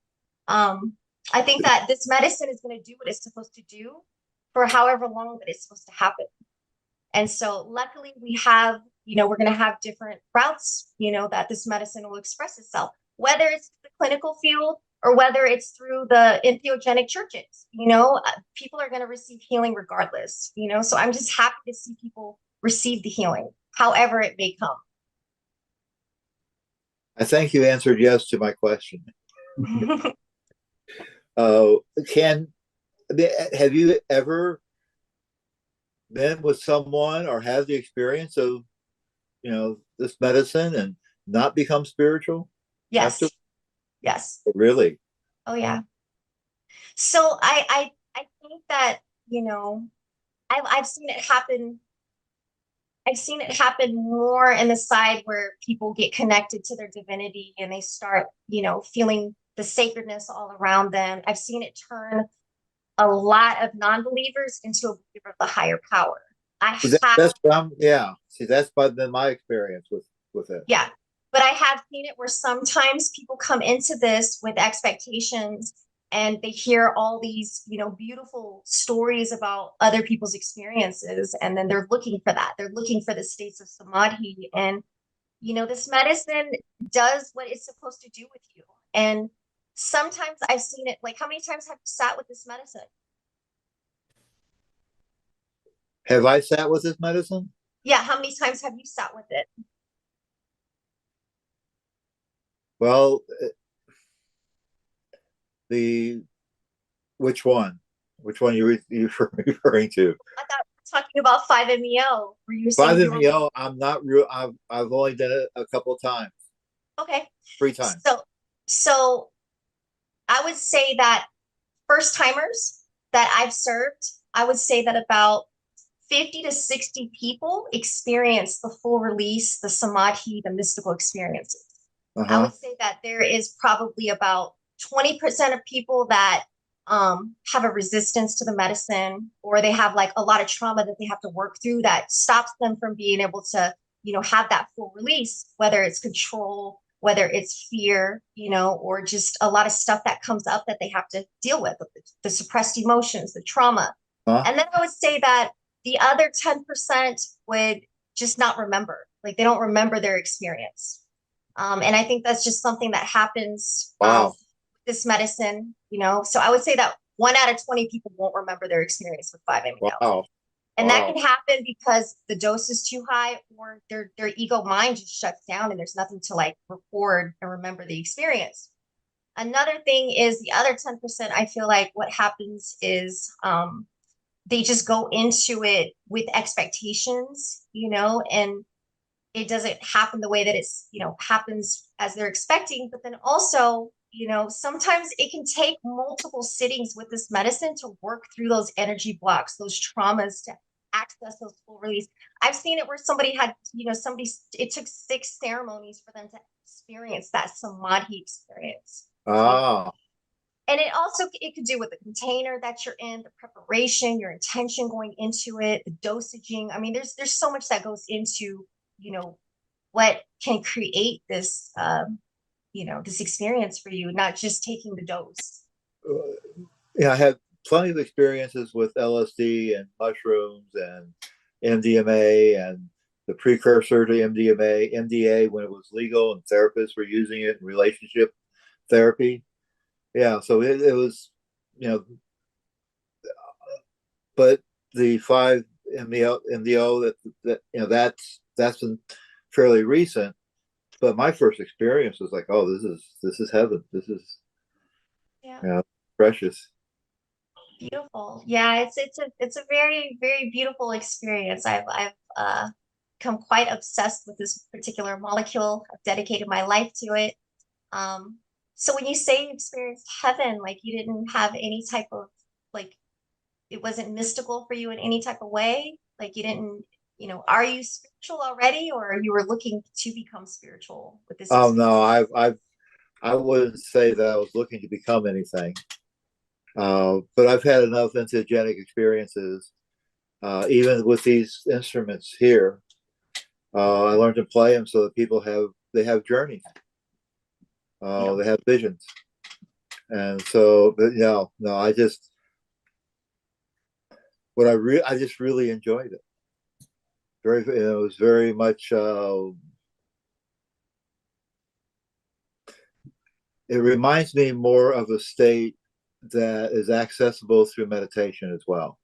I think that this medicine is going to do what it's supposed to do for however long that it's supposed to happen. And so luckily we have, we're going to have different routes, that this medicine will express itself, whether it's the clinical field or whether it's through the entheogenic churches, people are going to receive healing regardless, so I'm just happy to see people receive the healing, however it may come. I think you answered yes to my question. Have you ever been with someone or have the experience of, this medicine and not become spiritual? Yes. After? Yes. Really? Oh yeah. So I think that, I've seen it happen. I've seen it happen more in the side where people get connected to their divinity and they start, feeling the sacredness all around them. I've seen it turn a lot of non-believers into a believer of the higher power. That's yeah. See, that's been my experience with it. Yeah, but I have seen it where sometimes people come into this with expectations and they hear all these, beautiful stories about other people's experiences, and then they're looking for that. They're looking for the states of samadhi, and this medicine does what it's supposed to do with you. And sometimes I've seen it. Like, how many times have you sat with this medicine? Have I sat with this medicine? Yeah, how many times have you sat with it? Well, which one? Which one you referring to? I thought we were talking about 5-MeO. Were you saying 5-MeO? I'm not real. I've only done it a couple of times. Okay. 3 times. So I would say that first timers that I've served, I would say that about 50 to 60 people experience the full release, the samadhi, the mystical experiences. I would say that there is probably about 20% of people that have a resistance to the medicine, or they have like a lot of trauma that they have to work through that stops them from being able to, have that full release, whether it's control, whether it's fear, or just a lot of stuff that comes up that they have to deal with, the suppressed emotions, the trauma. And then I would say that the other 10% would just not remember, like they don't remember their experience. And I think that's just something that happens with this medicine, So I would say that 1 out of 20 people won't remember their experience with 5-MeO. Wow. And that can happen because the dose is too high, or their ego mind just shuts down and there's nothing to like record and remember the experience. Another thing is the other 10%, I feel like what happens is they just go into it with expectations, and it doesn't happen the way that it's, happens as they're expecting. But then also, sometimes it can take multiple sittings with this medicine to work through those energy blocks, those traumas, to access those full release. I've seen it where somebody had, it took 6 ceremonies for them to experience that samadhi experience. And it could do with the container that you're in, the preparation, your intention going into it, the dosaging. I mean, there's so much that goes into, what can create this, this experience for you, not just taking the dose. I have plenty of experiences with LSD and mushrooms and MDMA and the precursor to MDA when it was legal and therapists were using it in relationship therapy. Yeah, so it was, but the 5-MeO that that's been fairly recent, but my first experience was like, oh, this is heaven. This is, Yeah. precious. Beautiful. Yeah, it's a very, very beautiful experience. I've become quite obsessed with this particular molecule. I've dedicated my life to it. Um, so when you say you experienced heaven, like you didn't have any type of like it wasn't mystical for you in any type of way? Like you didn't, are you spiritual already or you were looking to become spiritual with this Oh experience? no, I wouldn't say that I was looking to become anything. But I've had enough entheogenic experiences, even with these instruments here. I learned to play them so that they have journeys, they have visions, and so but no, I just really enjoyed it. It was very much. It reminds me more of a state that is accessible through meditation as well.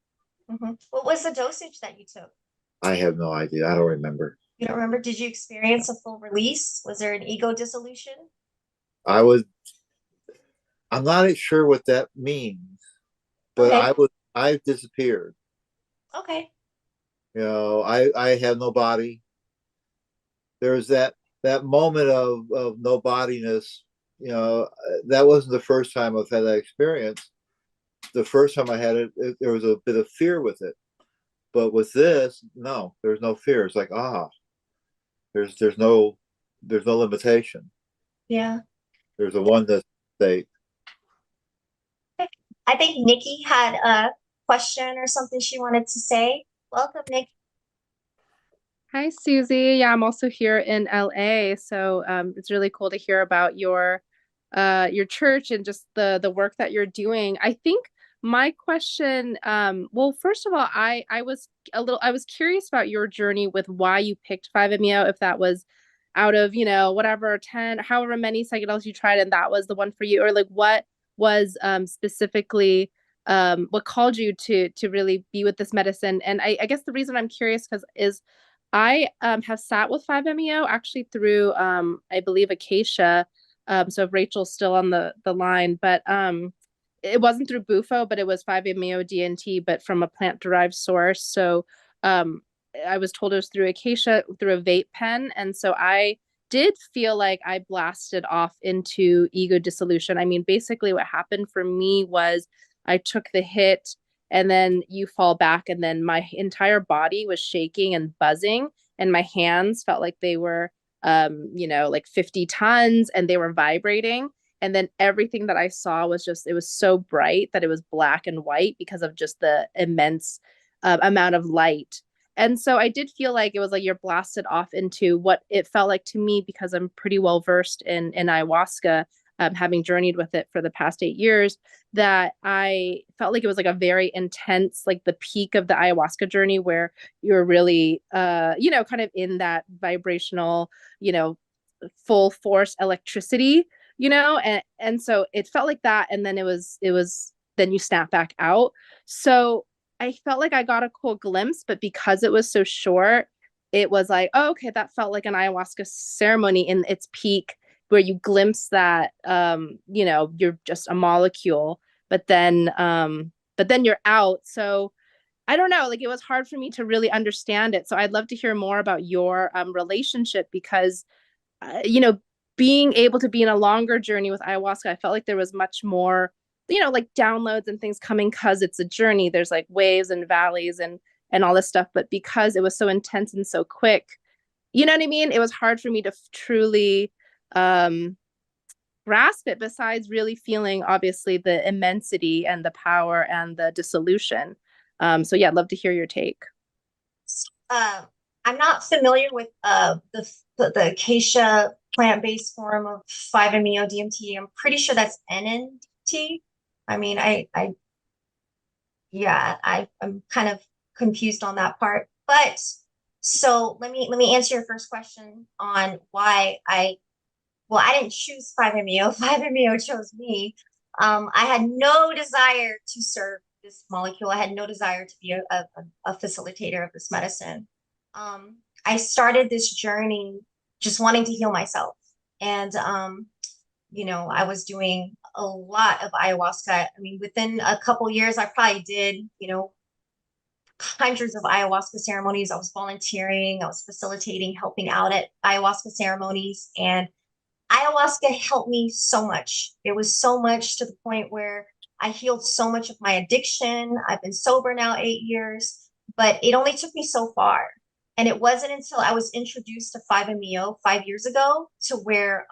Mm-hmm. What was the dosage that you took? I have no idea. I don't remember. You don't remember? Did you experience a full release? Was there an ego dissolution? I was. I'm not sure what that means, but Okay. I disappeared. Okay. I have no body. There's that moment of nobodiness. That wasn't the first time I've had that experience. The first time I had it, there was a bit of fear with it. But with this, no, there's no fear. It's like, there's no limitation. Yeah. There's a oneness state. I think Nikki had a question or something she wanted to say. Welcome, Nikki. Hi, Susie. Yeah, I'm also here in LA, so it's really cool to hear about your church and just the work that you're doing. I think my question, well, first of all, I was curious about your journey with why you picked 5-MeO, if that was out of, whatever 10, however many psychedelics you tried, and that was the one for you, or like what was specifically what called you to really be with this medicine. And I guess the reason I'm curious because is I have sat with 5-MeO actually through I believe Acacia. So if Rachel's still on the line, but it wasn't through Bufo, but it was 5-MeO DNT, but from a plant derived source. So um, I was told it was through Acacia through a vape pen, and so I did feel like I blasted off into ego dissolution. I mean, basically, what happened for me was I took the hit and then you fall back and then my entire body was shaking and buzzing and my hands felt like they were like 50 tons and they were vibrating, and then everything that I saw was just, it was so bright that it was black and white because of just the immense amount of light. And so I did feel like it was like you're blasted off into what it felt like to me, because I'm pretty well versed in ayahuasca, having journeyed with it for the past 8 years, that I felt like it was like a very intense, like the peak of the ayahuasca journey where you're really, kind of in that vibrational, full force electricity, and so it felt like that. And then it was, then you snap back out. So I felt like I got a cool glimpse, but because it was so short, it was like, oh, okay, that felt like an ayahuasca ceremony in its peak where you glimpse that you're just a molecule, but then you're out. So I don't know, like it was hard for me to really understand it. So I'd love to hear more about your relationship, because being able to be in a longer journey with ayahuasca, I felt like there was much more, like downloads and things coming because it's a journey. There's like waves and valleys and all this stuff. But because it was so intense and so quick, you know what I mean? It was hard for me to truly um, grasp it, besides really feeling obviously the immensity and the power and the dissolution. So yeah, I'd love to hear your take. Uh, I'm not familiar with the acacia plant-based form of 5-MeO DMT. I'm pretty sure that's NNDT. I mean, I'm kind of confused on that part. But so let me answer your first question on why I didn't choose 5-MeO. 5-MeO chose me. I had no desire to serve this molecule. I had no desire to be a facilitator of this medicine. I started this journey just wanting to heal myself. And, I was doing a lot of ayahuasca. I mean, within a couple years, I probably did, hundreds of ayahuasca ceremonies. I was volunteering, I was facilitating, helping out at ayahuasca ceremonies. And ayahuasca helped me so much. It was so much to the point where I healed so much of my addiction. I've been sober now 8 years, but it only took me so far. And it wasn't until I was introduced to 5-MeO 5 years ago to where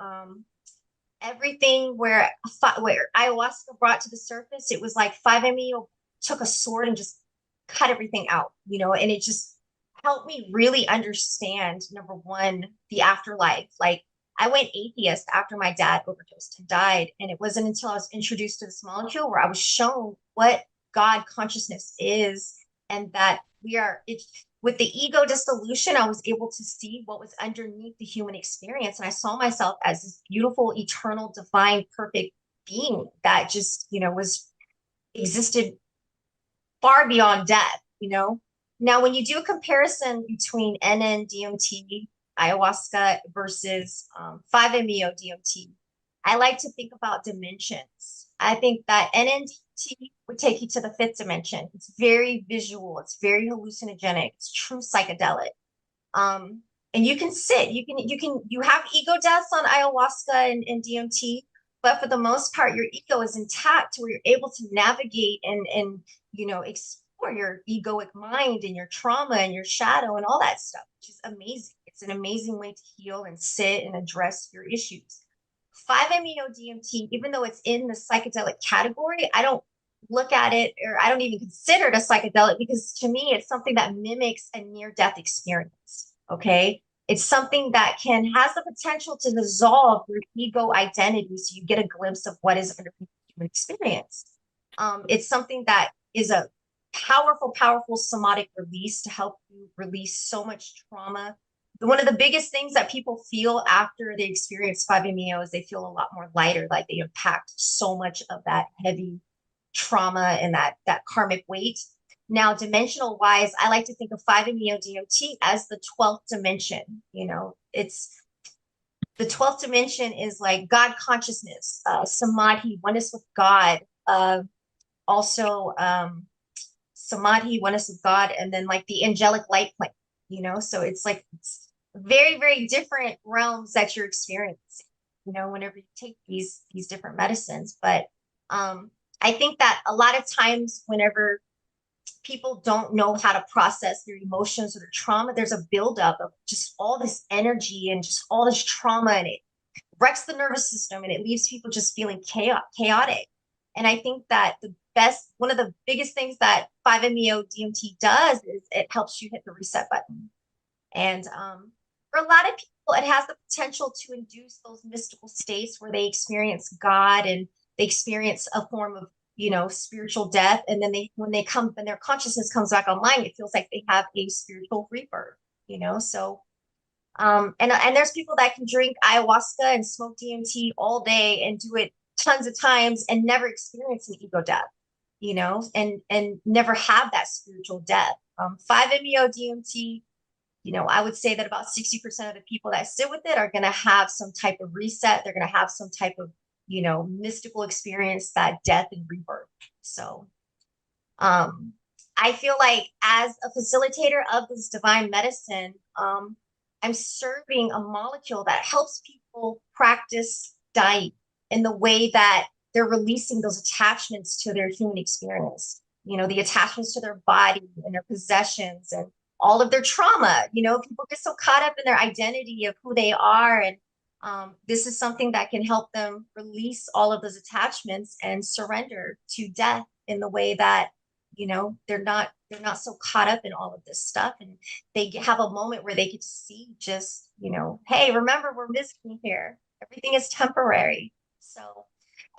everything where ayahuasca brought to the surface, it was like 5-MeO took a sword and just cut everything out, and it just helped me really understand, number one, the afterlife. Like, I went atheist after my dad overdosed and died. And it wasn't until I was introduced to this molecule where I was shown what God consciousness is, and that with the ego dissolution, I was able to see what was underneath the human experience. And I saw myself as this beautiful, eternal, divine, perfect being that just, was existed far beyond death. Now, when you do a comparison between NN-DMT, ayahuasca versus 5-MeO DMT, I like to think about dimensions. I think that NN-DMT would take you to the fifth dimension. It's very visual. It's very hallucinogenic. It's true psychedelic. And you can sit, you have ego deaths on ayahuasca and DMT, but for the most part, your ego is intact where you're able to navigate and explore your egoic mind and your trauma and your shadow and all that stuff, which is amazing. It's an amazing way to heal and sit and address your issues. 5-MeO DMT, even though it's in the psychedelic category, I don't look at it, or I don't even consider it a psychedelic, because to me, it's something that mimics a near-death experience. Okay. It's something that has the potential to dissolve your ego identity so you get a glimpse of what is underneath the human experience. It's something that is a powerful, powerful somatic release to help you release so much trauma. One of the biggest things that people feel after they experience 5-MeO is they feel a lot more lighter, like they unpacked so much of that heavy trauma and that karmic weight. Now, dimensional wise, I like to think of 5-MeO DMT as the 12th dimension. It's the 12th dimension is like God consciousness, samadhi, oneness with God, also samadhi, oneness with God, and then like the angelic light plane, so it's like it's very, very different realms that you're experiencing, whenever you take these different medicines. But I think that a lot of times whenever people don't know how to process their emotions or their trauma, there's a buildup of just all this energy and just all this trauma, and it wrecks the nervous system and it leaves people just feeling chaotic. And I think that one of the biggest things that 5-MeO DMT does is it helps you hit the reset button. And for a lot of people, it has the potential to induce those mystical states where they experience God and they experience a form of spiritual death. And then when their consciousness comes back online, it feels like they have a spiritual rebirth, so, and there's people that can drink ayahuasca and smoke DMT all day and do it tons of times and never experience an ego death, and never have that spiritual death. 5-MeO DMT, I would say that about 60% of the people that sit with it are going to have some type of reset. They're going to have some type of mystical experience, that death and rebirth. So I feel like as a facilitator of this divine medicine, I'm serving a molecule that helps people practice dying in the way that they're releasing those attachments to their human experience, the attachments to their body and their possessions and all of their trauma. People get so caught up in their identity of who they are, and this is something that can help them release all of those attachments and surrender to death in the way that, they're not so caught up in all of this stuff. And they have a moment where they get to see just, hey, remember, we're visiting here. Everything is temporary. So,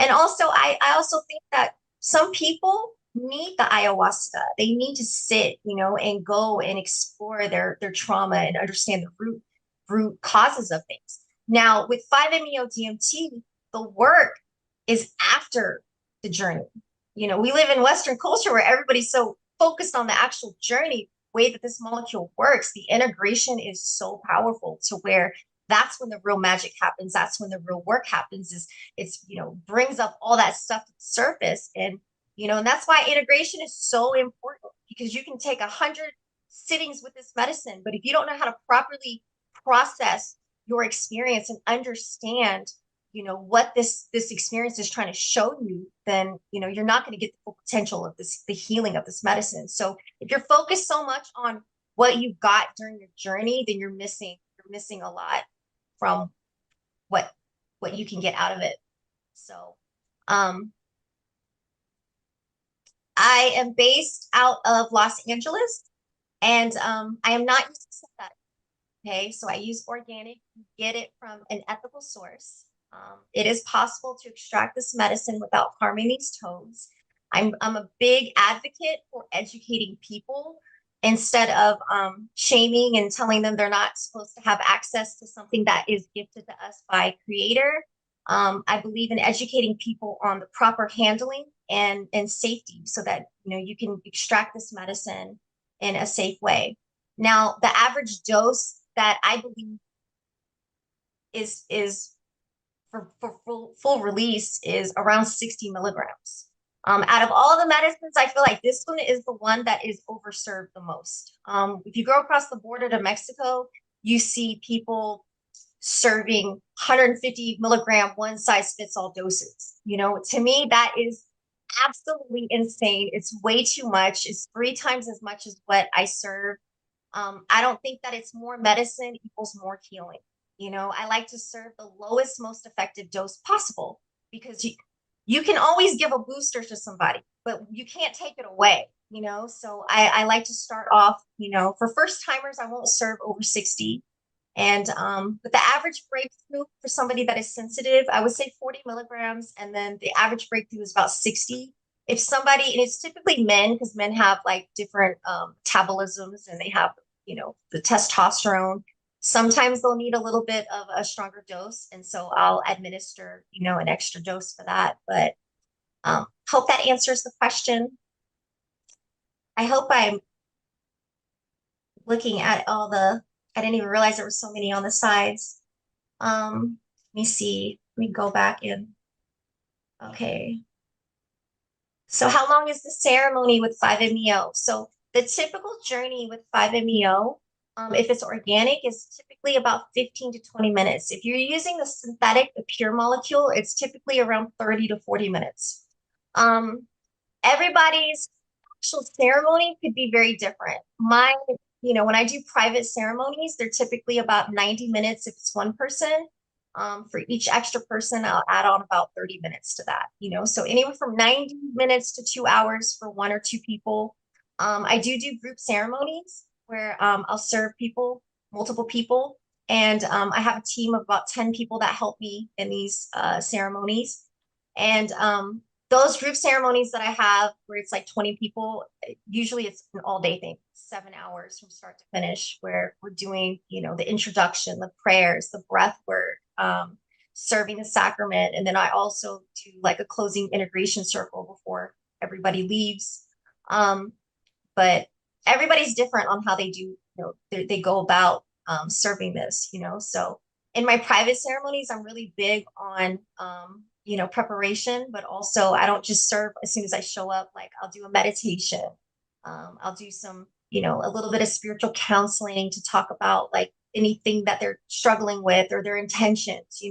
and also, I also think that some people need the ayahuasca. They need to sit, and go and explore their trauma and understand the root causes of things. Now, with 5-MeO DMT, the work is after the journey. We live in Western culture where everybody's so focused on the actual journey. way that this molecule works, the integration is so powerful to where that's when the real magic happens. That's when the real work happens, is it's, brings up all that stuff to the surface. And, and that's why integration is so important, because you can take 100 sittings with this medicine, but if you don't know how to properly process your experience and understand, what this experience is trying to show you, then, you're not going to get the full potential of the healing of this medicine. So if you're focused so much on what you got during your journey, then you're missing a lot from what you can get out of it. So, I am based out of Los Angeles, and I am not using synthetic. Okay, so I use organic, get it from an ethical source. It is possible to extract this medicine without harming these toads. I'm a big advocate for educating people instead of shaming and telling them they're not supposed to have access to something that is gifted to us by Creator. I believe in educating people on the proper handling and safety, so that you can extract this medicine in a safe way. Now, the average dose that I believe is for full release is around 60 milligrams. Out of all the medicines, I feel like this one is the one that is overserved the most. If you go across the border to Mexico, you see people serving 150 milligram one size fits all doses. To me, that is absolutely insane. It's way too much. It's 3 times as much as what I serve. I don't think that it's more medicine equals more healing. I like to serve the lowest, most effective dose possible, because you can always give a booster to somebody, but you can't take it away, So I like to start off, for first timers, I won't serve over 60. And but the average breakthrough for somebody that is sensitive, I would say 40 milligrams. And then the average breakthrough is about 60. If somebody, and it's typically men, because men have like different metabolisms, and they have, the testosterone. Sometimes they'll need a little bit of a stronger dose. And so I'll administer, an extra dose for that. But hope that answers the question. I hope I'm looking at all the, I didn't even realize there were so many on the sides. Let me see. Let me go back in. Okay. So how long is the ceremony with 5-MeO? So the typical journey with 5-MeO, if it's organic, is typically about 15 to 20 minutes. If you're using the synthetic, the pure molecule, it's typically around 30 to 40 minutes. Everybody's actual ceremony could be very different. Mine, when I do private ceremonies, they're typically about 90 minutes if it's one person. For each extra person, I'll add on about 30 minutes to that, so anywhere from 90 minutes to 2 hours for 1 or 2 people. I do group ceremonies where I'll serve multiple people, and I have a team of about 10 people that help me in these ceremonies. And those group ceremonies that I have, where it's like 20 people, usually it's an all-day thing, 7 hours from start to finish, where we're doing, the introduction, the prayers, the breath work, serving the sacrament. And then I also do like a closing integration circle before everybody leaves. But everybody's different on how they do, they go about serving this, So in my private ceremonies, I'm really big on, preparation, but also I don't just serve as soon as I show up. Like, I'll do a meditation. I'll do some, a little bit of spiritual counseling to talk about like anything that they're struggling with or their intentions,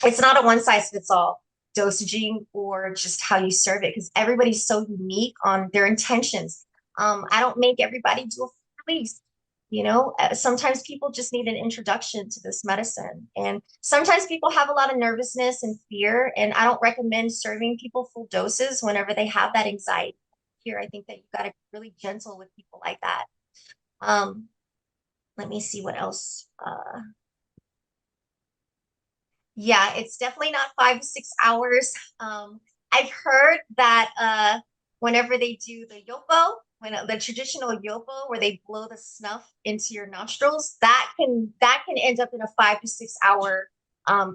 It's not a one size fits all dosaging or just how you serve it, because everybody's so unique on their intentions. I don't make everybody do a full release. Sometimes people just need an introduction to this medicine. And sometimes people have a lot of nervousness and fear. And I don't recommend serving people full doses whenever they have that anxiety. Here, I think that you've got to be really gentle with people like that. Let me see what else. Yeah, it's definitely not 5 to 6 hours. I've heard that whenever they do the yopo, the traditional yopo, where they blow the snuff into your nostrils, that can end up in a 5 to 6 hour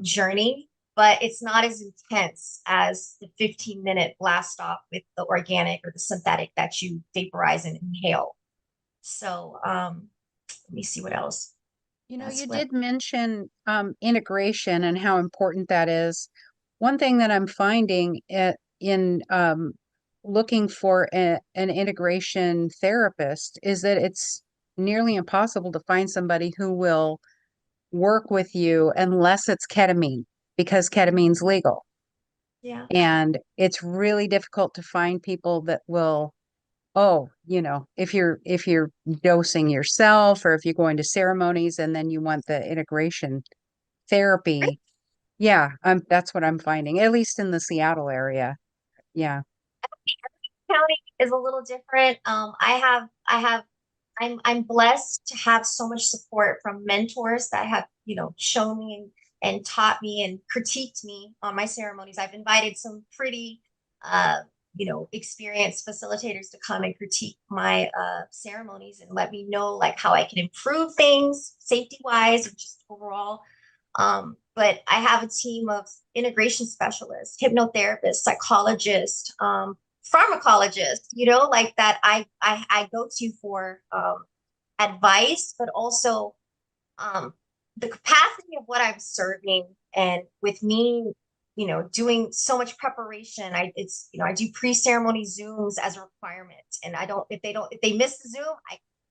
journey. but it's not as intense as the 15-minute blast off with the organic or the synthetic that you vaporize and inhale. So let me see what else. You know, That's you what. did mention integration and how important that is. One thing that I'm finding in looking for an integration therapist is that it's nearly impossible to find somebody who will work with you unless it's ketamine, because ketamine's legal. Yeah. And it's really difficult to find people that will, oh, you know, if you're dosing yourself or if you're going to ceremonies and then you want the integration therapy. Yeah, that's what I'm finding, at least in the Seattle area. Yeah. County is a little different. I'm blessed to have so much support from mentors that have, shown me and taught me and critiqued me on my ceremonies. I've invited some pretty, experienced facilitators to come and critique my ceremonies and let me know like how I can improve things safety wise and just overall. But I have a team of integration specialists, hypnotherapists, psychologists, pharmacologists, like that I go to for advice, but also the capacity of what I'm serving, and with me, doing so much preparation. I do pre-ceremony Zooms as a requirement, and if they miss the Zoom,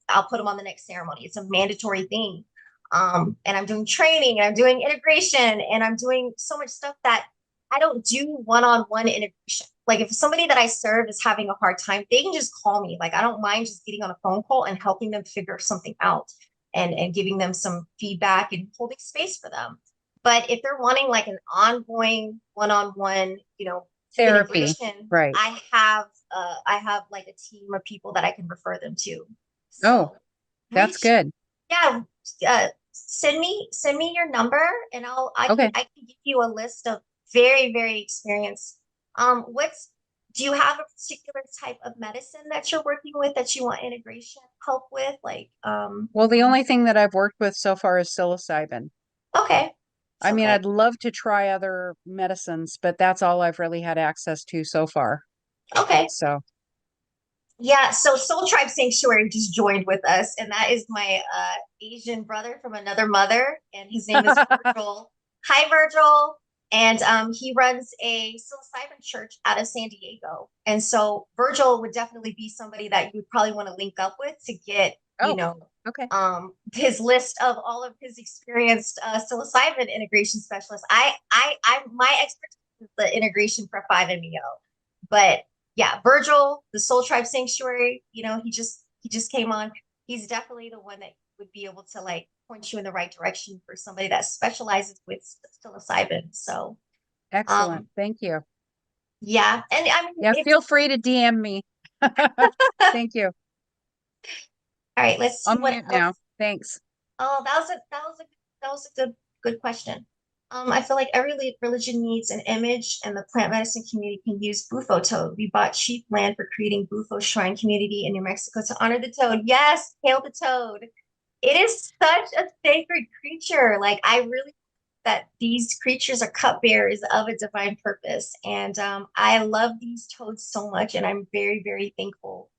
I'll put them on the next ceremony. It's a mandatory thing. And I'm doing training, and I'm doing integration, and I'm doing so much stuff that I don't do one-on-one integration. Like if somebody that I serve is having a hard time, they can just call me. Like I don't mind just getting on a phone call and helping them figure something out and giving them some feedback and holding space for them. But if they're wanting like an ongoing one-on-one, Therapy, integration, right. I have like a team of people that I can refer them to. Oh, So that's reach, good. yeah, send me your number, and Okay. I can give you a list of very, very experienced. Do you have a particular type of medicine that you're working with that you want integration help with? Like, Well, the only thing that I've worked with so far is psilocybin. okay. I mean, Okay. I'd love to try other medicines, but that's all I've really had access to so far. Okay. So, Yeah, so Soul Tribe Sanctuary just joined with us, and that is my Asian brother from another mother, and his name is Virgil. Hi, Virgil. And he runs a psilocybin church out of San Diego. And so Virgil would definitely be somebody that you would probably want to link up with to get, okay. His list of all of his experienced psilocybin integration specialists. My expertise is the integration for 5-MeO, but yeah, Virgil, the Soul Tribe Sanctuary, he just came on. He's definitely the one that would be able to like point you in the right direction for somebody that specializes with psilocybin. So Excellent. Thank you. yeah. And I mean, Yeah, feel free to DM me. Thank you. All right, let's see I'm what mute else. now. Thanks. Oh, that was a good question. I feel like every religion needs an image, and the plant medicine community can use Bufo toad. We bought cheap land for creating Bufo shrine community in New Mexico to honor the toad. Yes, hail the toad. It is such a sacred creature. Like I really that these creatures are cupbearers of a divine purpose, and I love these toads so much, and I'm very, very thankful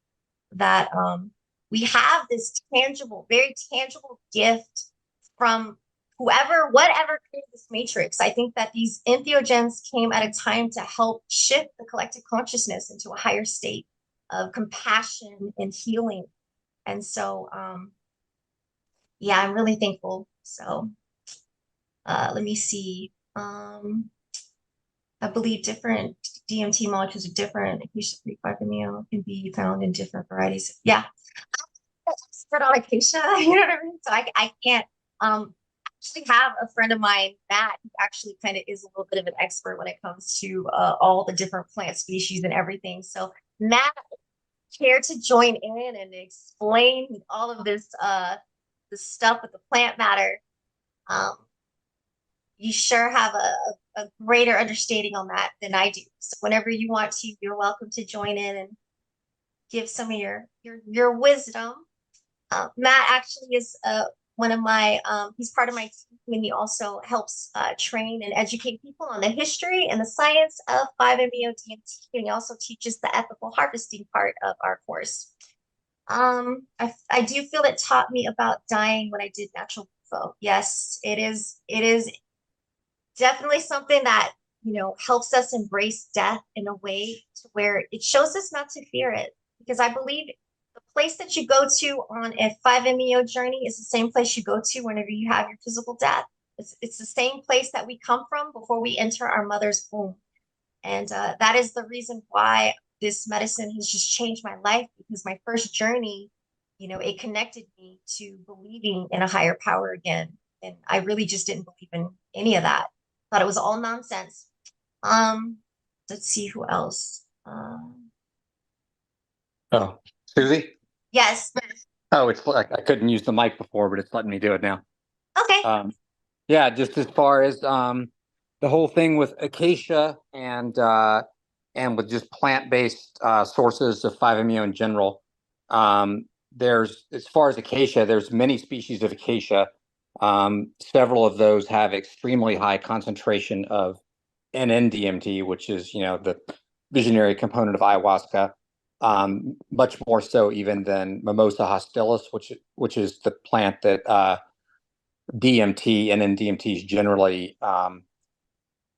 that we have this tangible, very tangible gift from whatever created this matrix. I think that these entheogens came at a time to help shift the collective consciousness into a higher state of compassion and healing. And so, yeah, I'm really thankful. So, let me see. I believe different DMT molecules are different. Usually 5-MeO can be found in different varieties. Yeah, expert on acacia, you know what I mean? So I can't actually have a friend of mine, Matt, who actually kind of is a little bit of an expert when it comes to all the different plant species and everything. So Matt, care to join in and explain all of this stuff with the plant matter? Um, you sure have a greater understanding on that than I do. So whenever you want to, you're welcome to join in and give some of your wisdom. Matt actually is one of my, he's part of my team, and he also helps train and educate people on the history and the science of 5-MeO-DMT, and he also teaches the ethical harvesting part of our course. I do feel it taught me about dying when I did natural flow. Yes, it is definitely something that, helps us embrace death in a way to where it shows us not to fear it. Because I believe the place that you go to on a 5-MeO journey is the same place you go to whenever you have your physical death. It's the same place that we come from before we enter our mother's womb. And that is the reason why this medicine has just changed my life, because my first journey, it connected me to believing in a higher power again. And I really just didn't believe in any of that. Thought it was all nonsense. Let's see who else. Oh, Susie? Yes. Oh, it's like I couldn't use the mic before, but it's letting me do it now. Okay. Yeah, just as far as the whole thing with acacia and with just plant-based sources of 5-MeO in general. There's, as far as acacia, there's many species of acacia. Several of those have extremely high concentration of NN-DMT, which is, the visionary component of ayahuasca. Much more so even than Mimosa hostilis, which is the plant that DMT and then DMT is generally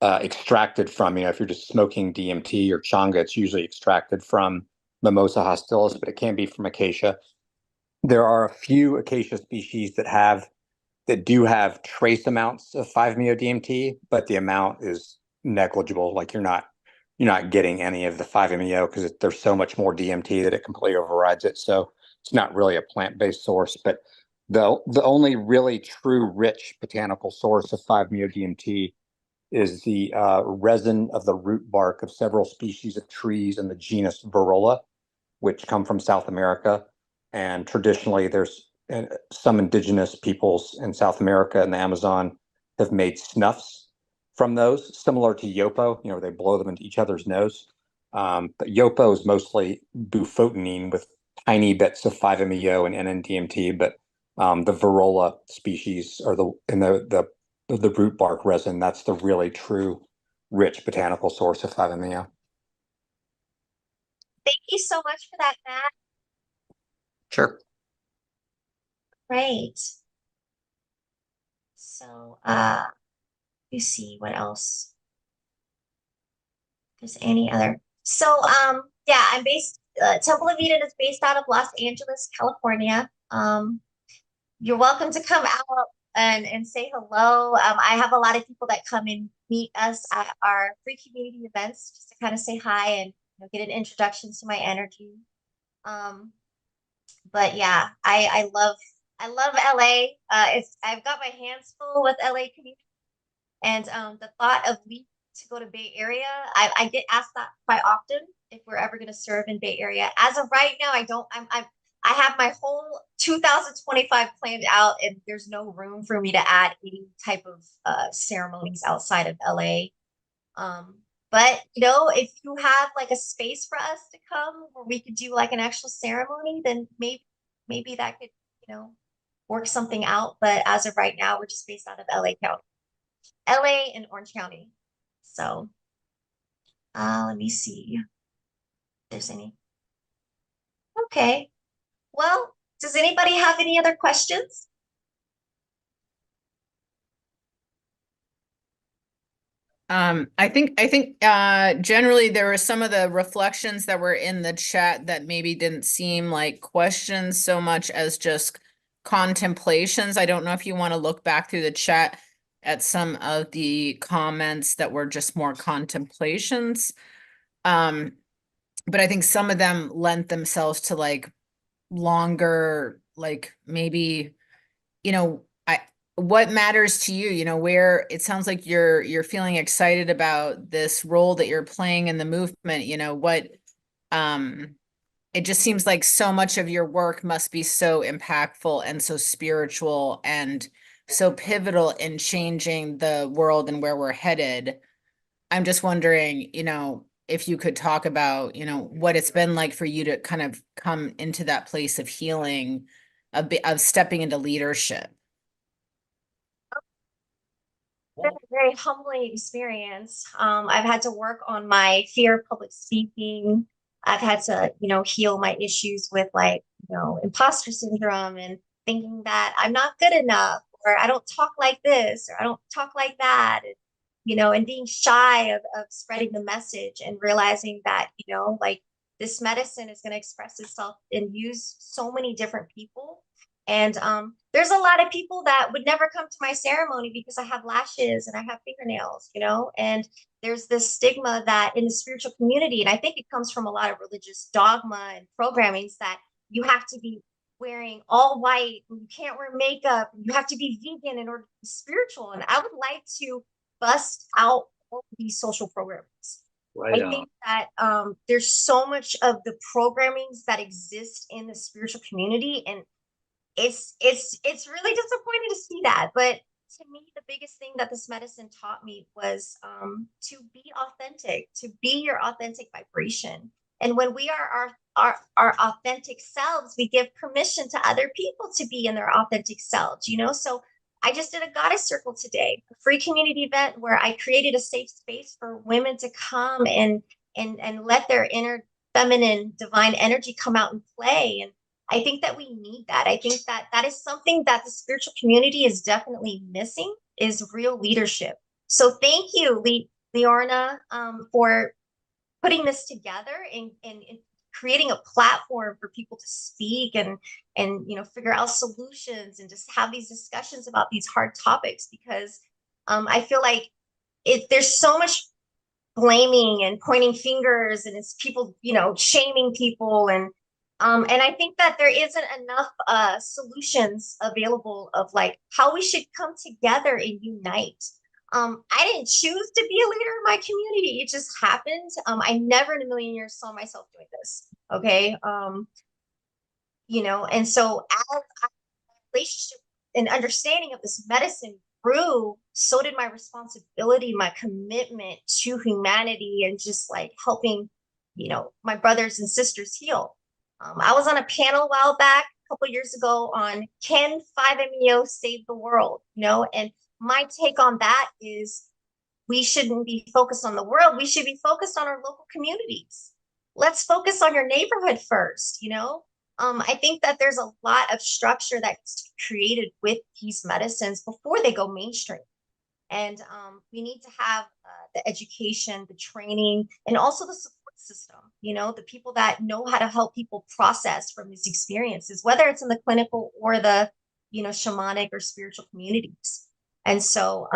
extracted from. If you're just smoking DMT or changa, it's usually extracted from Mimosa hostilis, but it can be from acacia. There are a few acacia species that do have trace amounts of 5-MeO-DMT, but the amount is negligible. Like you're not getting any of the 5-MeO because there's so much more DMT that it completely overrides it. So it's not really a plant-based source. But the only really true rich botanical source of 5-MeO-DMT is the resin of the root bark of several species of trees in the genus Varola, which come from South America. And traditionally, there's some indigenous peoples in South America and the Amazon have made snuffs from those, similar to yopo. They blow them into each other's nose. But yopo is mostly bufotenine with tiny bits of 5-MeO and NN-DMT. But the Varola species are the root bark resin. That's the really true rich botanical source of 5-MeO. Thank you so much for that, Matt. Sure. Great. So, you see what else. If there's any other. So, yeah, I'm based. Temple of Eden is based out of Los Angeles, California. You're welcome to come out and say hello. I have a lot of people that come and meet us at our free community events just to kind of say hi and get an introduction to my energy. But yeah, I love LA. I've got my hands full with LA community, and the thought of leaving to go to Bay Area, I get asked that quite often if we're ever going to serve in Bay Area. As of right now, I don't. I have my whole 2025 planned out, and there's no room for me to add any type of ceremonies outside of LA. But if you have like a space for us to come where we could do like an actual ceremony, then maybe that could, work something out. But as of right now, we're just based out of LA County, LA and Orange County. So let me see if there's any. Okay. Well, does anybody have any other questions? I think generally there were some of the reflections that were in the chat that maybe didn't seem like questions so much as just contemplations. I don't know if you want to look back through the chat at some of the comments that were just more contemplations. But I think some of them lent themselves to like longer, like maybe, what matters to you, where it sounds like you're feeling excited about this role that you're playing in the movement, it just seems like so much of your work must be so impactful and so spiritual and so pivotal in changing the world and where we're headed. I'm just wondering, if you could talk about, what it's been like for you to kind of come into that place of healing, of stepping into leadership. been a very humbling experience. I've had to work on my fear of public speaking. I've had to, heal my issues with like, imposter syndrome and thinking that I'm not good enough, or I don't talk like this, or I don't talk like that. And being shy of spreading the message and realizing that, like this medicine is going to express itself and use so many different people. And there's a lot of people that would never come to my ceremony because I have lashes and I have fingernails, and there's this stigma that in the spiritual community, and I think it comes from a lot of religious dogma and programmings, that you have to be wearing all white, and you can't wear makeup, and you have to be vegan in order to be spiritual. And I would like to bust out all of these social programs. Right I on. think that there's so much of the programmings that exist in the spiritual community, and it's really disappointing to see that. But to me, the biggest thing that this medicine taught me was to be authentic, to be your authentic vibration. And when we are our authentic selves, we give permission to other people to be in their authentic selves, So I just did a goddess circle today, a free community event where I created a safe space for women to come and let their inner feminine divine energy come out and play. And I think that we need that. I think that that is something that the spiritual community is definitely missing, is real leadership. So thank you, Leorna, for putting this together and creating a platform for people to speak and figure out solutions and just have these discussions about these hard topics, because I feel like there's so much blaming and pointing fingers, and it's people shaming people, and I think that there isn't enough solutions available of like how we should come together and unite. I didn't choose to be a leader in my community. It just happened. I never in a million years saw myself doing this. Okay. And so as our relationship and understanding of this medicine grew, so did my responsibility, my commitment to humanity, and just like helping, my brothers and sisters heal. I was on a panel a while back, a couple years ago, on can 5-MeO save the world? And my take on that is we shouldn't be focused on the world. We should be focused on our local communities. Let's focus on your neighborhood first. I think that there's a lot of structure that's created with these medicines before they go mainstream. And we need to have the education, the training, and also the support system, the people that know how to help people process from these experiences, whether it's in the clinical or the, shamanic or spiritual communities. And so,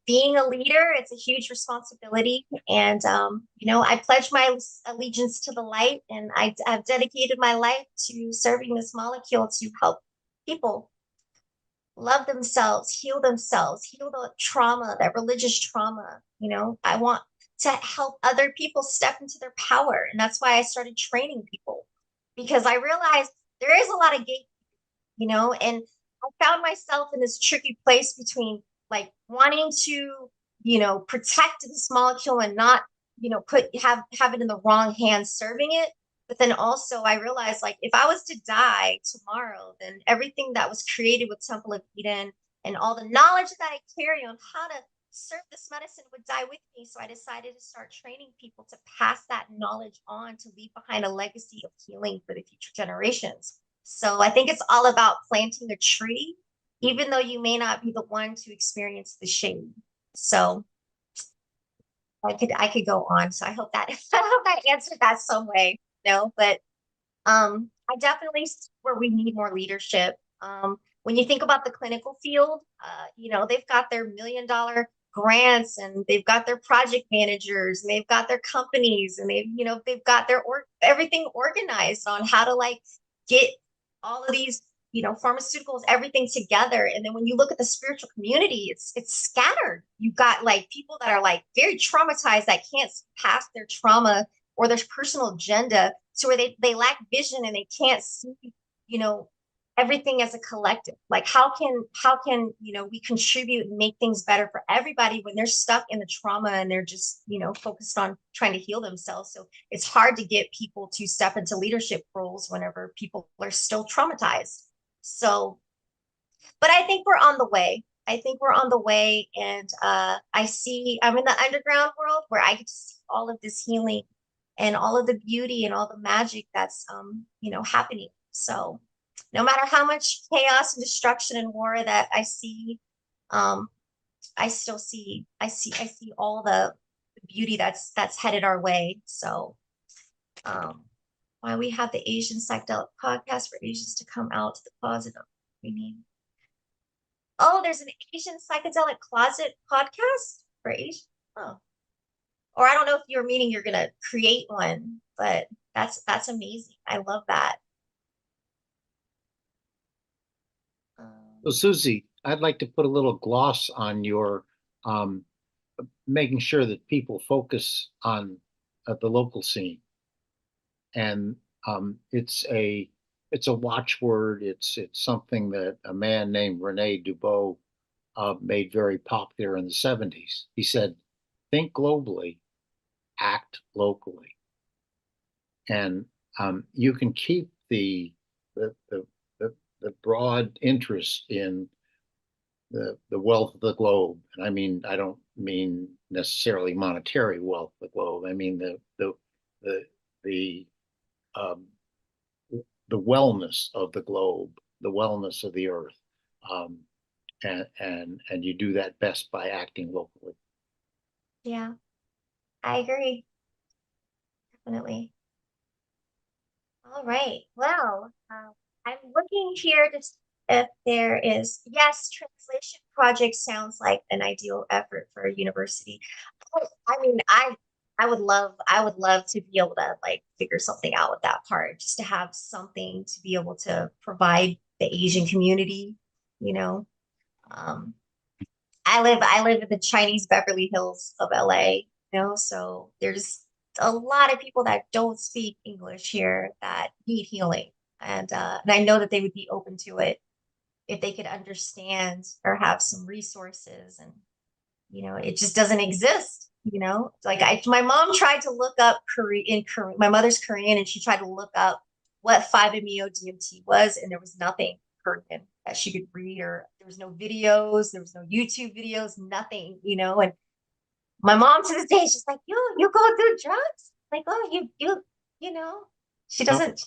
being a leader, it's a huge responsibility. And, I pledge my allegiance to the light, and I've dedicated my life to serving this molecule to help people love themselves, heal the trauma, that religious trauma. I want to help other people step into their power. And that's why I started training people, because I realized there is a lot of gate, and I found myself in this tricky place between like wanting to, protect this molecule and not, have it in the wrong hands serving it. But then also I realized, like, if I was to die tomorrow, then everything that was created with Temple of Eden and all the knowledge that I carry on how to serve this medicine would die with me. So I decided to start training people to pass that knowledge on, to leave behind a legacy of healing for the future generations. So I think it's all about planting a tree, even though you may not be the one to experience the shade. So I could go on. So I hope that answered that some way. But I definitely see where we need more leadership. When you think about the clinical field, they've got their $1 million grants, and they've got their project managers, and they've got their companies, and they've got their everything organized on how to like get all of these pharmaceuticals, everything together. And then when you look at the spiritual community, it's scattered. You've got like people that are like very traumatized, that can't pass their trauma or their personal agenda, to where they lack vision and they can't see, everything as a collective. Like how can we contribute and make things better for everybody when they're stuck in the trauma and they're just focused on trying to heal themselves. So it's hard to get people to step into leadership roles whenever people are still traumatized. So, but I think we're on the way. I think we're on the way, and I'm in the underground world where I get to see all of this healing and all of the beauty and all the magic that's happening. So no matter how much chaos and destruction and war that I see, um, I see all the beauty that's headed our way. So why we have the Asian Psychedelic podcast for Asians to come out to the closet. We need. Oh, there's an Asian Psychedelic Closet podcast for Asian. Oh, or I don't know if you're meaning you're gonna create one, but that's amazing. I love that. So Susie, I'd like to put a little gloss on your um, making sure that people focus on the local scene. And it's a watchword. It's something that a man named Rene Dubois made very popular in the 70s. He said, think globally, act locally. And you can keep the, the, the broad interest in the wealth of the globe. And I mean, I don't mean necessarily monetary wealth of the globe. I mean the um, the wellness of the globe, the wellness of the earth. Um, and you do that best by acting locally. Yeah, I agree. Definitely. All right. Well, I'm looking here to see if there is, yes, translation project sounds like an ideal effort for a university. I mean, I would love to be able to like figure something out with that part, just to have something to be able to provide the Asian community, you know. Um, I live in the Chinese Beverly Hills of LA, so there's a lot of people that don't speak English here that need healing. And I know that they would be open to it if they could understand or have some resources. And it just doesn't exist. Like my mom tried to look up Korean. My mother's Korean, and she tried to look up what 5-MeO DMT was, and there was nothing Korean that she could read, or there was no videos, there was no YouTube videos, nothing. And my mom to this day, she's like, you go through drugs? Like, oh, you know, she doesn't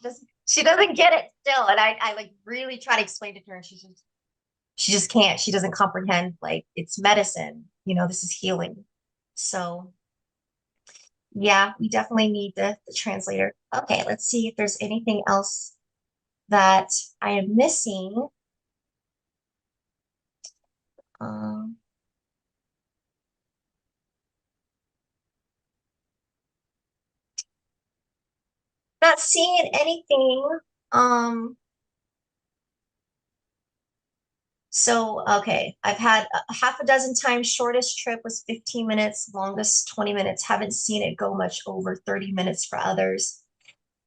get it still. And I like really try to explain to her, and she just can't. She doesn't comprehend, like, it's medicine, this is healing. So yeah, we definitely need the translator. Okay, let's see if there's anything else that I am missing. Um, not seeing anything. Um, so okay, I've had a half a dozen times. Shortest trip was 15 minutes, longest 20 minutes. Haven't seen it go much over 30 minutes for others.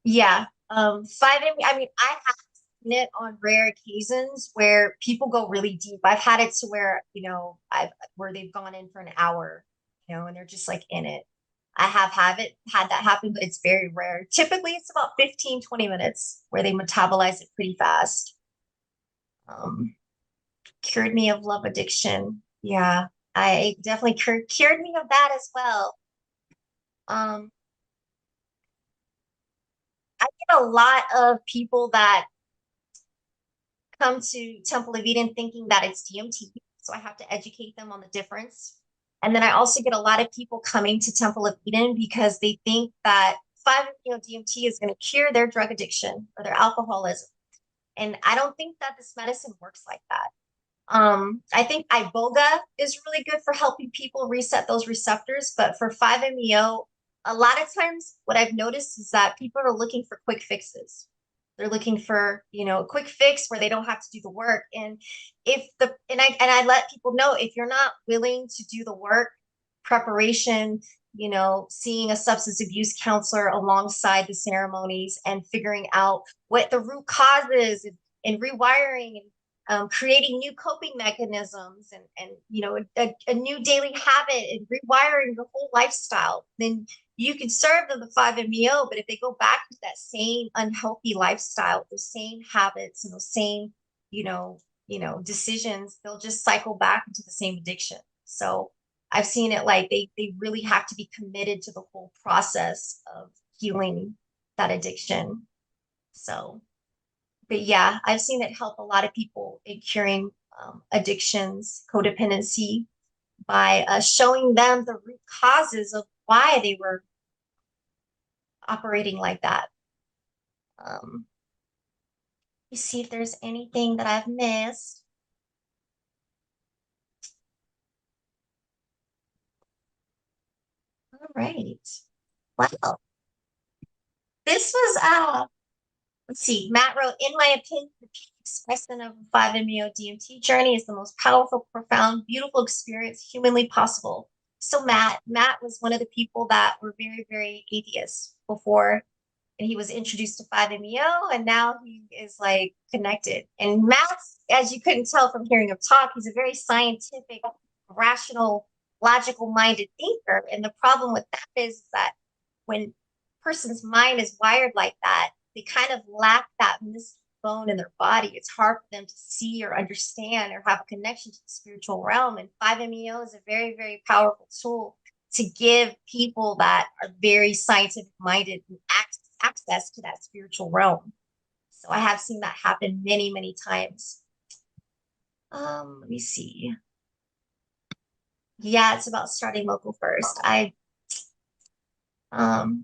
Yeah. 5 I mean, I have seen it on rare occasions where people go really deep. I've had it to where, I've where they've gone in for an hour, and they're just like in it. I have it had that happen, but it's very rare. Typically it's about 15, 20 minutes where they metabolize it pretty fast. Um, Cured me of love addiction. Yeah, I definitely cured me of that as well. Um, I get a lot of people that come to Temple of Eden thinking that it's DMT. So I have to educate them on the difference. And then I also get a lot of people coming to Temple of Eden because they think that 5-MeO DMT is going to cure their drug addiction or their alcoholism. And I don't think that this medicine works like that. I think iboga is really good for helping people reset those receptors, but for 5-MeO, a lot of times what I've noticed is that people are looking for quick fixes. They're looking for, a quick fix where they don't have to do the work. And I let people know, if you're not willing to do the work, preparation, seeing a substance abuse counselor alongside the ceremonies and figuring out what the root cause is, and rewiring, and creating new coping mechanisms, and a new daily habit, and rewiring the whole lifestyle, then you can serve them the 5-MeO. But if they go back to that same unhealthy lifestyle, those same habits and those same, decisions, they'll just cycle back into the same addiction. So I've seen it like they really have to be committed to the whole process of healing that addiction. So, but yeah, I've seen it help a lot of people in curing addictions, codependency, by showing them the root causes of why they were operating like that. Let me see if there's anything that I've missed. All right. Wow. This was let's see, Matt wrote, in my opinion, the peak expression of a 5-MeO DMT journey is the most powerful, profound, beautiful experience humanly possible. So Matt was one of the people that were very, very atheist before, and he was introduced to 5-MeO, and now he is like connected. And Matt, as you couldn't tell from hearing him talk, he's a very scientific, rational, logical minded thinker. And the problem with that is that when a person's mind is wired like that, they kind of lack that mystic bone in their body. It's hard for them to see or understand or have a connection to the spiritual realm. And 5-MeO is a very, very powerful tool to give people that are very scientific minded access to that spiritual realm. So I have seen that happen many, many times. Let me see. Yeah, it's about starting local first.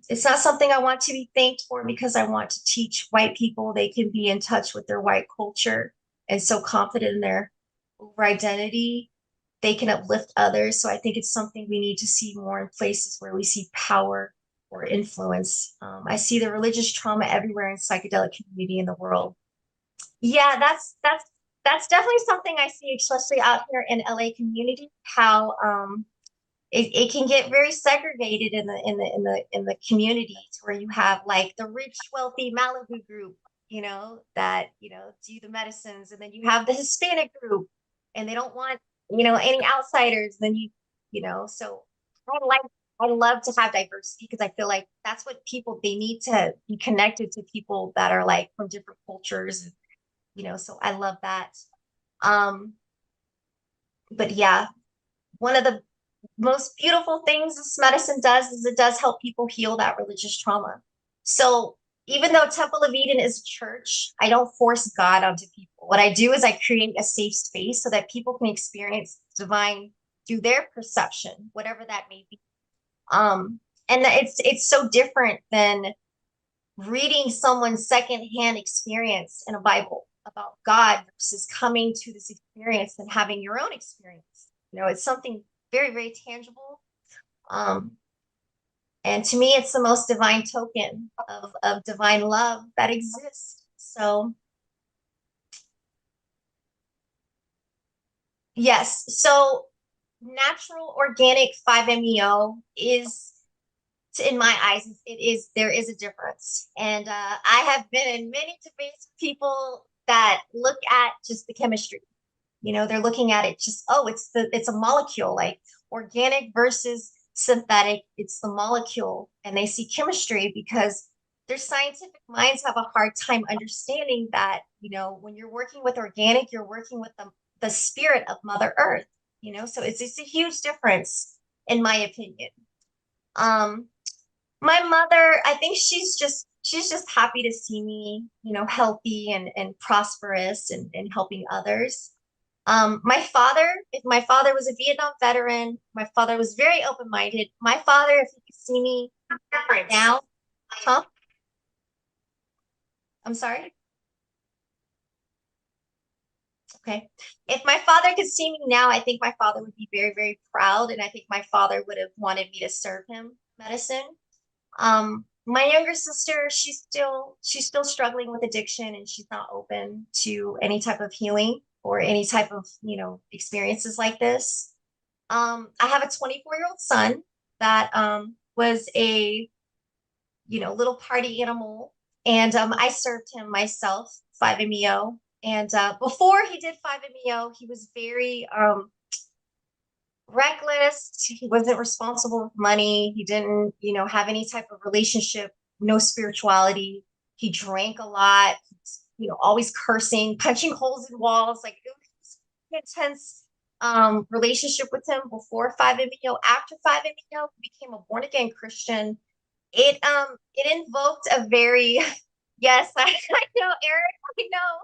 It's not something I want to be thanked for, because I want to teach white people they can be in touch with their white culture and so confident in their over identity, they can uplift others. So I think it's something we need to see more in places where we see power or influence. I see the religious trauma everywhere in psychedelic community in the world. Yeah, that's definitely something I see, especially out here in LA community, how it can get very segregated in the communities, where you have like the rich, wealthy Malibu group, that do the medicines, and then you have the Hispanic group, and they don't want any outsiders. Then so I love to have diversity, because I feel like that's what people, they need to be connected to people that are like from different cultures, so I love that. But yeah, one of the most beautiful things this medicine does is it does help people heal that religious trauma. So even though Temple of Eden is a church, I don't force God onto people. What I do is I create a safe space so that people can experience divine through their perception, whatever that may be. And it's so different than reading someone's secondhand experience in a Bible about God versus coming to this experience and having your own experience. It's something very, very tangible. And to me, it's the most divine token of divine love that exists. So yes, so natural organic 5-MeO is, in my eyes, there is a difference. And I have been in many debates with people that look at just the chemistry. They're looking at it just, oh, it's a molecule, like organic versus synthetic. It's the molecule, and they see chemistry because their scientific minds have a hard time understanding that, when you're working with organic, you're working with the spirit of Mother Earth, so it's a huge difference, in my opinion. My mother, I think she's just happy to see me, healthy and prosperous and helping others. If my father was a Vietnam veteran, my father was very open-minded. My father, if you could see me now, huh? I'm sorry. Okay. If my father could see me now, I think my father would be very, very proud. And I think my father would have wanted me to serve him medicine. My younger sister, she's still struggling with addiction, and she's not open to any type of healing or any type of, experiences like this. I have a 24-year-old son that was a, little party animal, and I served him myself 5-MeO. And before he did 5-MeO, he was very reckless. He wasn't responsible with money. He didn't, have any type of relationship, no spirituality. He drank a lot, always cursing, punching holes in walls. Like, it intense relationship with him before 5-MeO. After 5-MeO, he became a born again Christian. It invoked a very yes, I know, Eric, I know.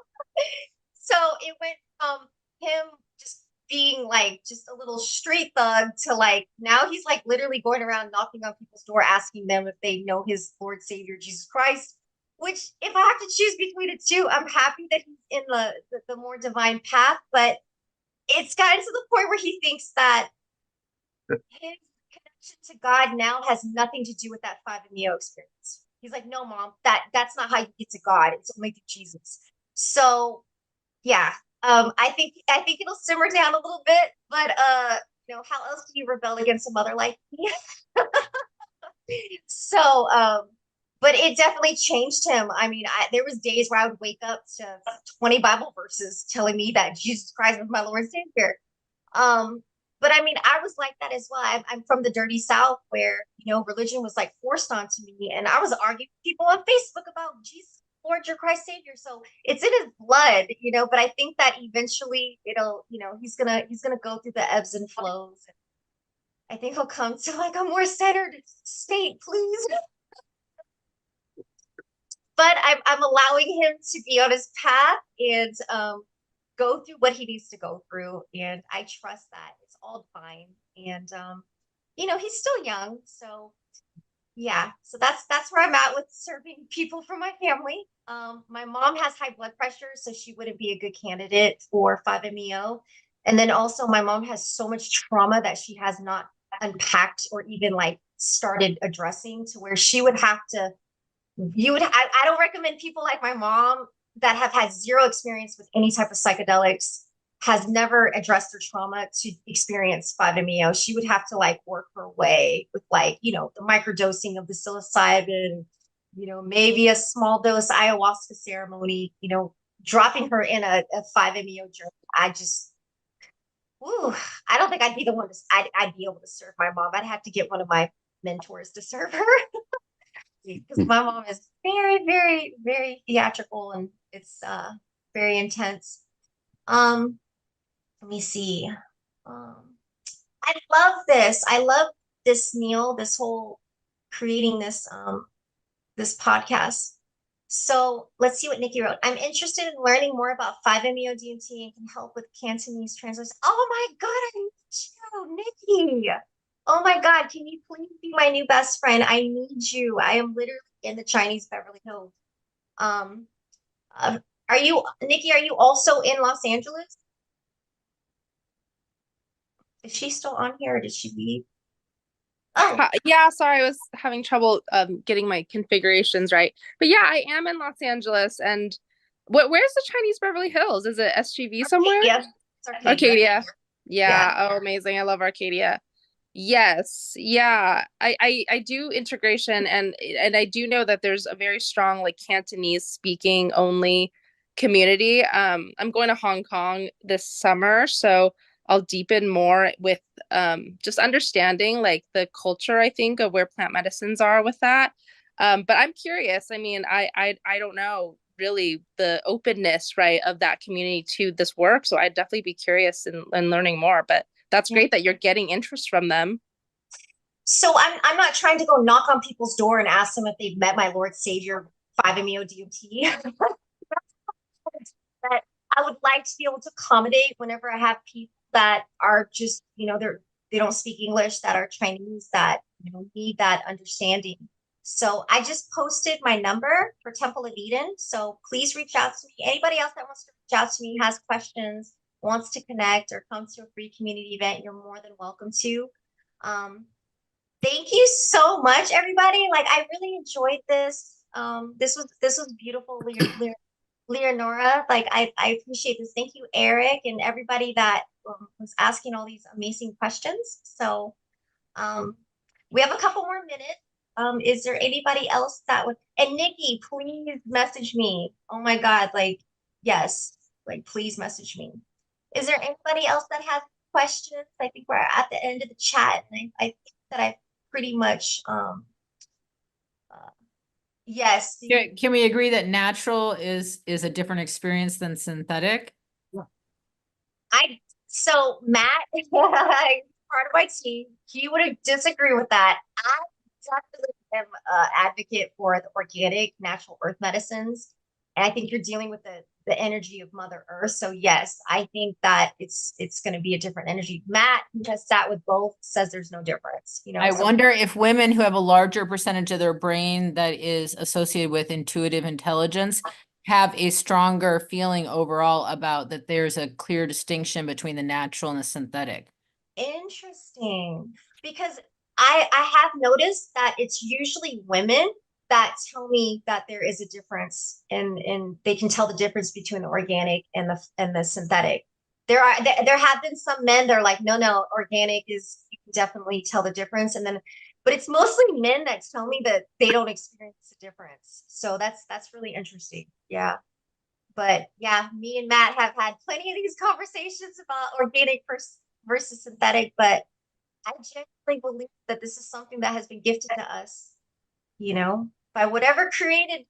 So it went from him just being like just a little street thug to like now he's like literally going around knocking on people's door asking them if they know his Lord Savior Jesus Christ. Which, if I have to choose between the two, I'm happy that he's in the more divine path, but it's gotten to the point where he thinks that his connection to God now has nothing to do with that 5-MeO experience. He's like, no, mom, that's not how you get to God. It's only through Jesus. So yeah, I think it'll simmer down a little bit, but how else do you rebel against a mother like me? So but it definitely changed him. I mean, there was days where I would wake up to 20 Bible verses telling me that Jesus Christ was my Lord and Savior. But I mean, I was like that as well. I'm from the dirty South where, religion was like forced onto me. And I was arguing with people on Facebook about Jesus, Lord, your Christ Savior. So it's in his blood, but I think that eventually he's gonna go through the ebbs and flows. I think he'll come to like a more centered state, please. But I'm allowing him to be on his path and go through what he needs to go through. And I trust that it's all fine. And he's still young. So yeah, so that's where I'm at with serving people from my family. My mom has high blood pressure, so she wouldn't be a good candidate for 5-MeO. And then also my mom has so much trauma that she has not unpacked or even like started addressing to where she would have to I don't recommend people like my mom that have had zero experience with any type of psychedelics, has never addressed their trauma to experience 5-MeO. She would have to like work her way with like, the microdosing of the psilocybin, maybe a small dose ayahuasca ceremony, dropping her in a 5-MeO journey. I don't think I'd be the one I'd be able to serve my mom. I'd have to get one of my mentors to serve her. Because my mom is very, very, very theatrical and it's very intense. Let me see. I love this. I love this, Neil, this whole creating this podcast. So let's see what Nikki wrote. I'm interested in learning more about 5-MeO DMT and can help with Cantonese translation. Oh my God, I need you, Nikki. Oh my God, can you please be my new best friend? I need you. I am literally in the Chinese Beverly Hills. Nikki, are you also in Los Angeles? Is she still on here or did she leave? Oh, Yeah, sorry, I was having trouble getting my configurations right. But yeah, I am in Los Angeles. And where's the Chinese Beverly Hills? Is it SGV somewhere? Arcadia. It's Arcadia. Arcadia. Yeah. Oh, amazing. I love Arcadia. Yes. Yeah. I do integration and I do know that there's a very strong like Cantonese speaking only community. I'm going to Hong Kong this summer, so I'll deepen more with just understanding like the culture, I think, of where plant medicines are with that. But I'm curious. I mean, I don't know really the openness, right, of that community to this work. So I'd definitely be curious in learning more. But that's great that you're getting interest from them. So I'm not trying to go knock on people's door and ask them if they've met my Lord Savior 5-MeO DMT. But I would like to be able to accommodate whenever I have people that are just, they don't speak English, that are Chinese, that need that understanding. So I just posted my number for Temple of Eden. So please reach out to me. Anybody else that wants to reach out to me, has questions, wants to connect or come to a free community event, you're more than welcome to. Thank you so much, everybody. Like, I really enjoyed this. This was beautiful, Leonora. Like, I appreciate this. Thank you, Eric, and everybody that was asking all these amazing questions. So we have a couple more minutes. Is there anybody else that would, and Nikki, please message me. Oh my God, like, yes, like, please message me. Is there anybody else that has questions? I think we're at the end of the chat, and I think that I pretty much, yes. Can we agree that natural is a different experience than synthetic? So Matt, part of my team, he would disagree with that. I definitely am an advocate for the organic natural earth medicines. And I think you're dealing with the energy of Mother Earth. So yes, I think that it's going to be a different energy. Matt, who has sat with both, says there's no difference. You know, I so wonder if women who have a larger percentage of their brain that is associated with intuitive intelligence have a stronger feeling overall about that there's a clear distinction between the natural and the synthetic. interesting, because I have noticed that it's usually women that tell me that there is a difference and they can tell the difference between the organic and the synthetic. There have been some men that are like, no, organic is, you can definitely tell the difference. And then, but it's mostly men that tell me that they don't experience the difference. So that's really interesting. Yeah. But yeah, me and Matt have had plenty of these conversations about organic versus synthetic, but I genuinely believe that this is something that has been gifted to us, you know, by whatever created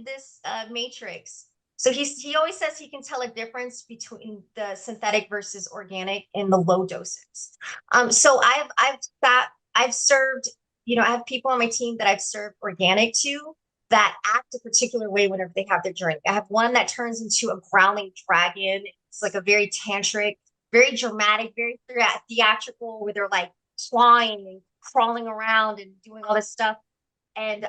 this matrix. So he always says he can tell a difference between the synthetic versus organic in the low doses. So I've served, you know, I have people on my team that I've served organic to that act a particular way whenever they have their drink. I have one that turns into a growling dragon. It's like a very tantric, very dramatic, very theatrical, where they're like clawing and crawling around and doing all this stuff. And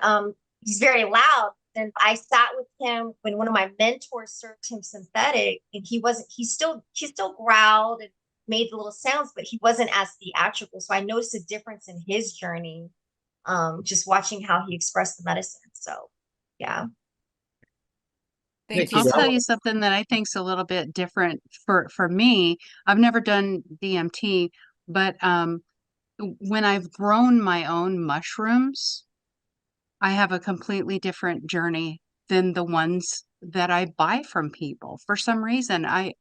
he's very loud. And I sat with him when one of my mentors served him synthetic, and he still growled and made the little sounds, but he wasn't as theatrical. So I noticed a difference in his journey, just watching how he expressed the medicine. So yeah. Thank Nikki, you. I'll that tell was you something that I think's a little bit different for me. I've never done DMT, but when I've grown my own mushrooms, I have a completely different journey than the ones that I buy from people. For some reason, I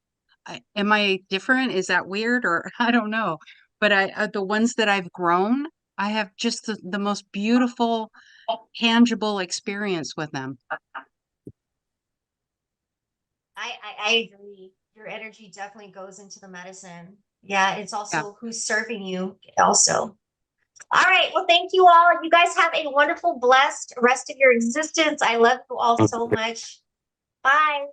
am I different? Is that weird or I don't know. But the ones that I've grown, I have just the most beautiful, tangible experience with them. I agree. Your energy definitely goes into the medicine. Yeah, it's Yeah. also who's serving you also. All right. Well, thank you all. You guys have a wonderful, blessed rest of your existence. I love you all so much. Bye.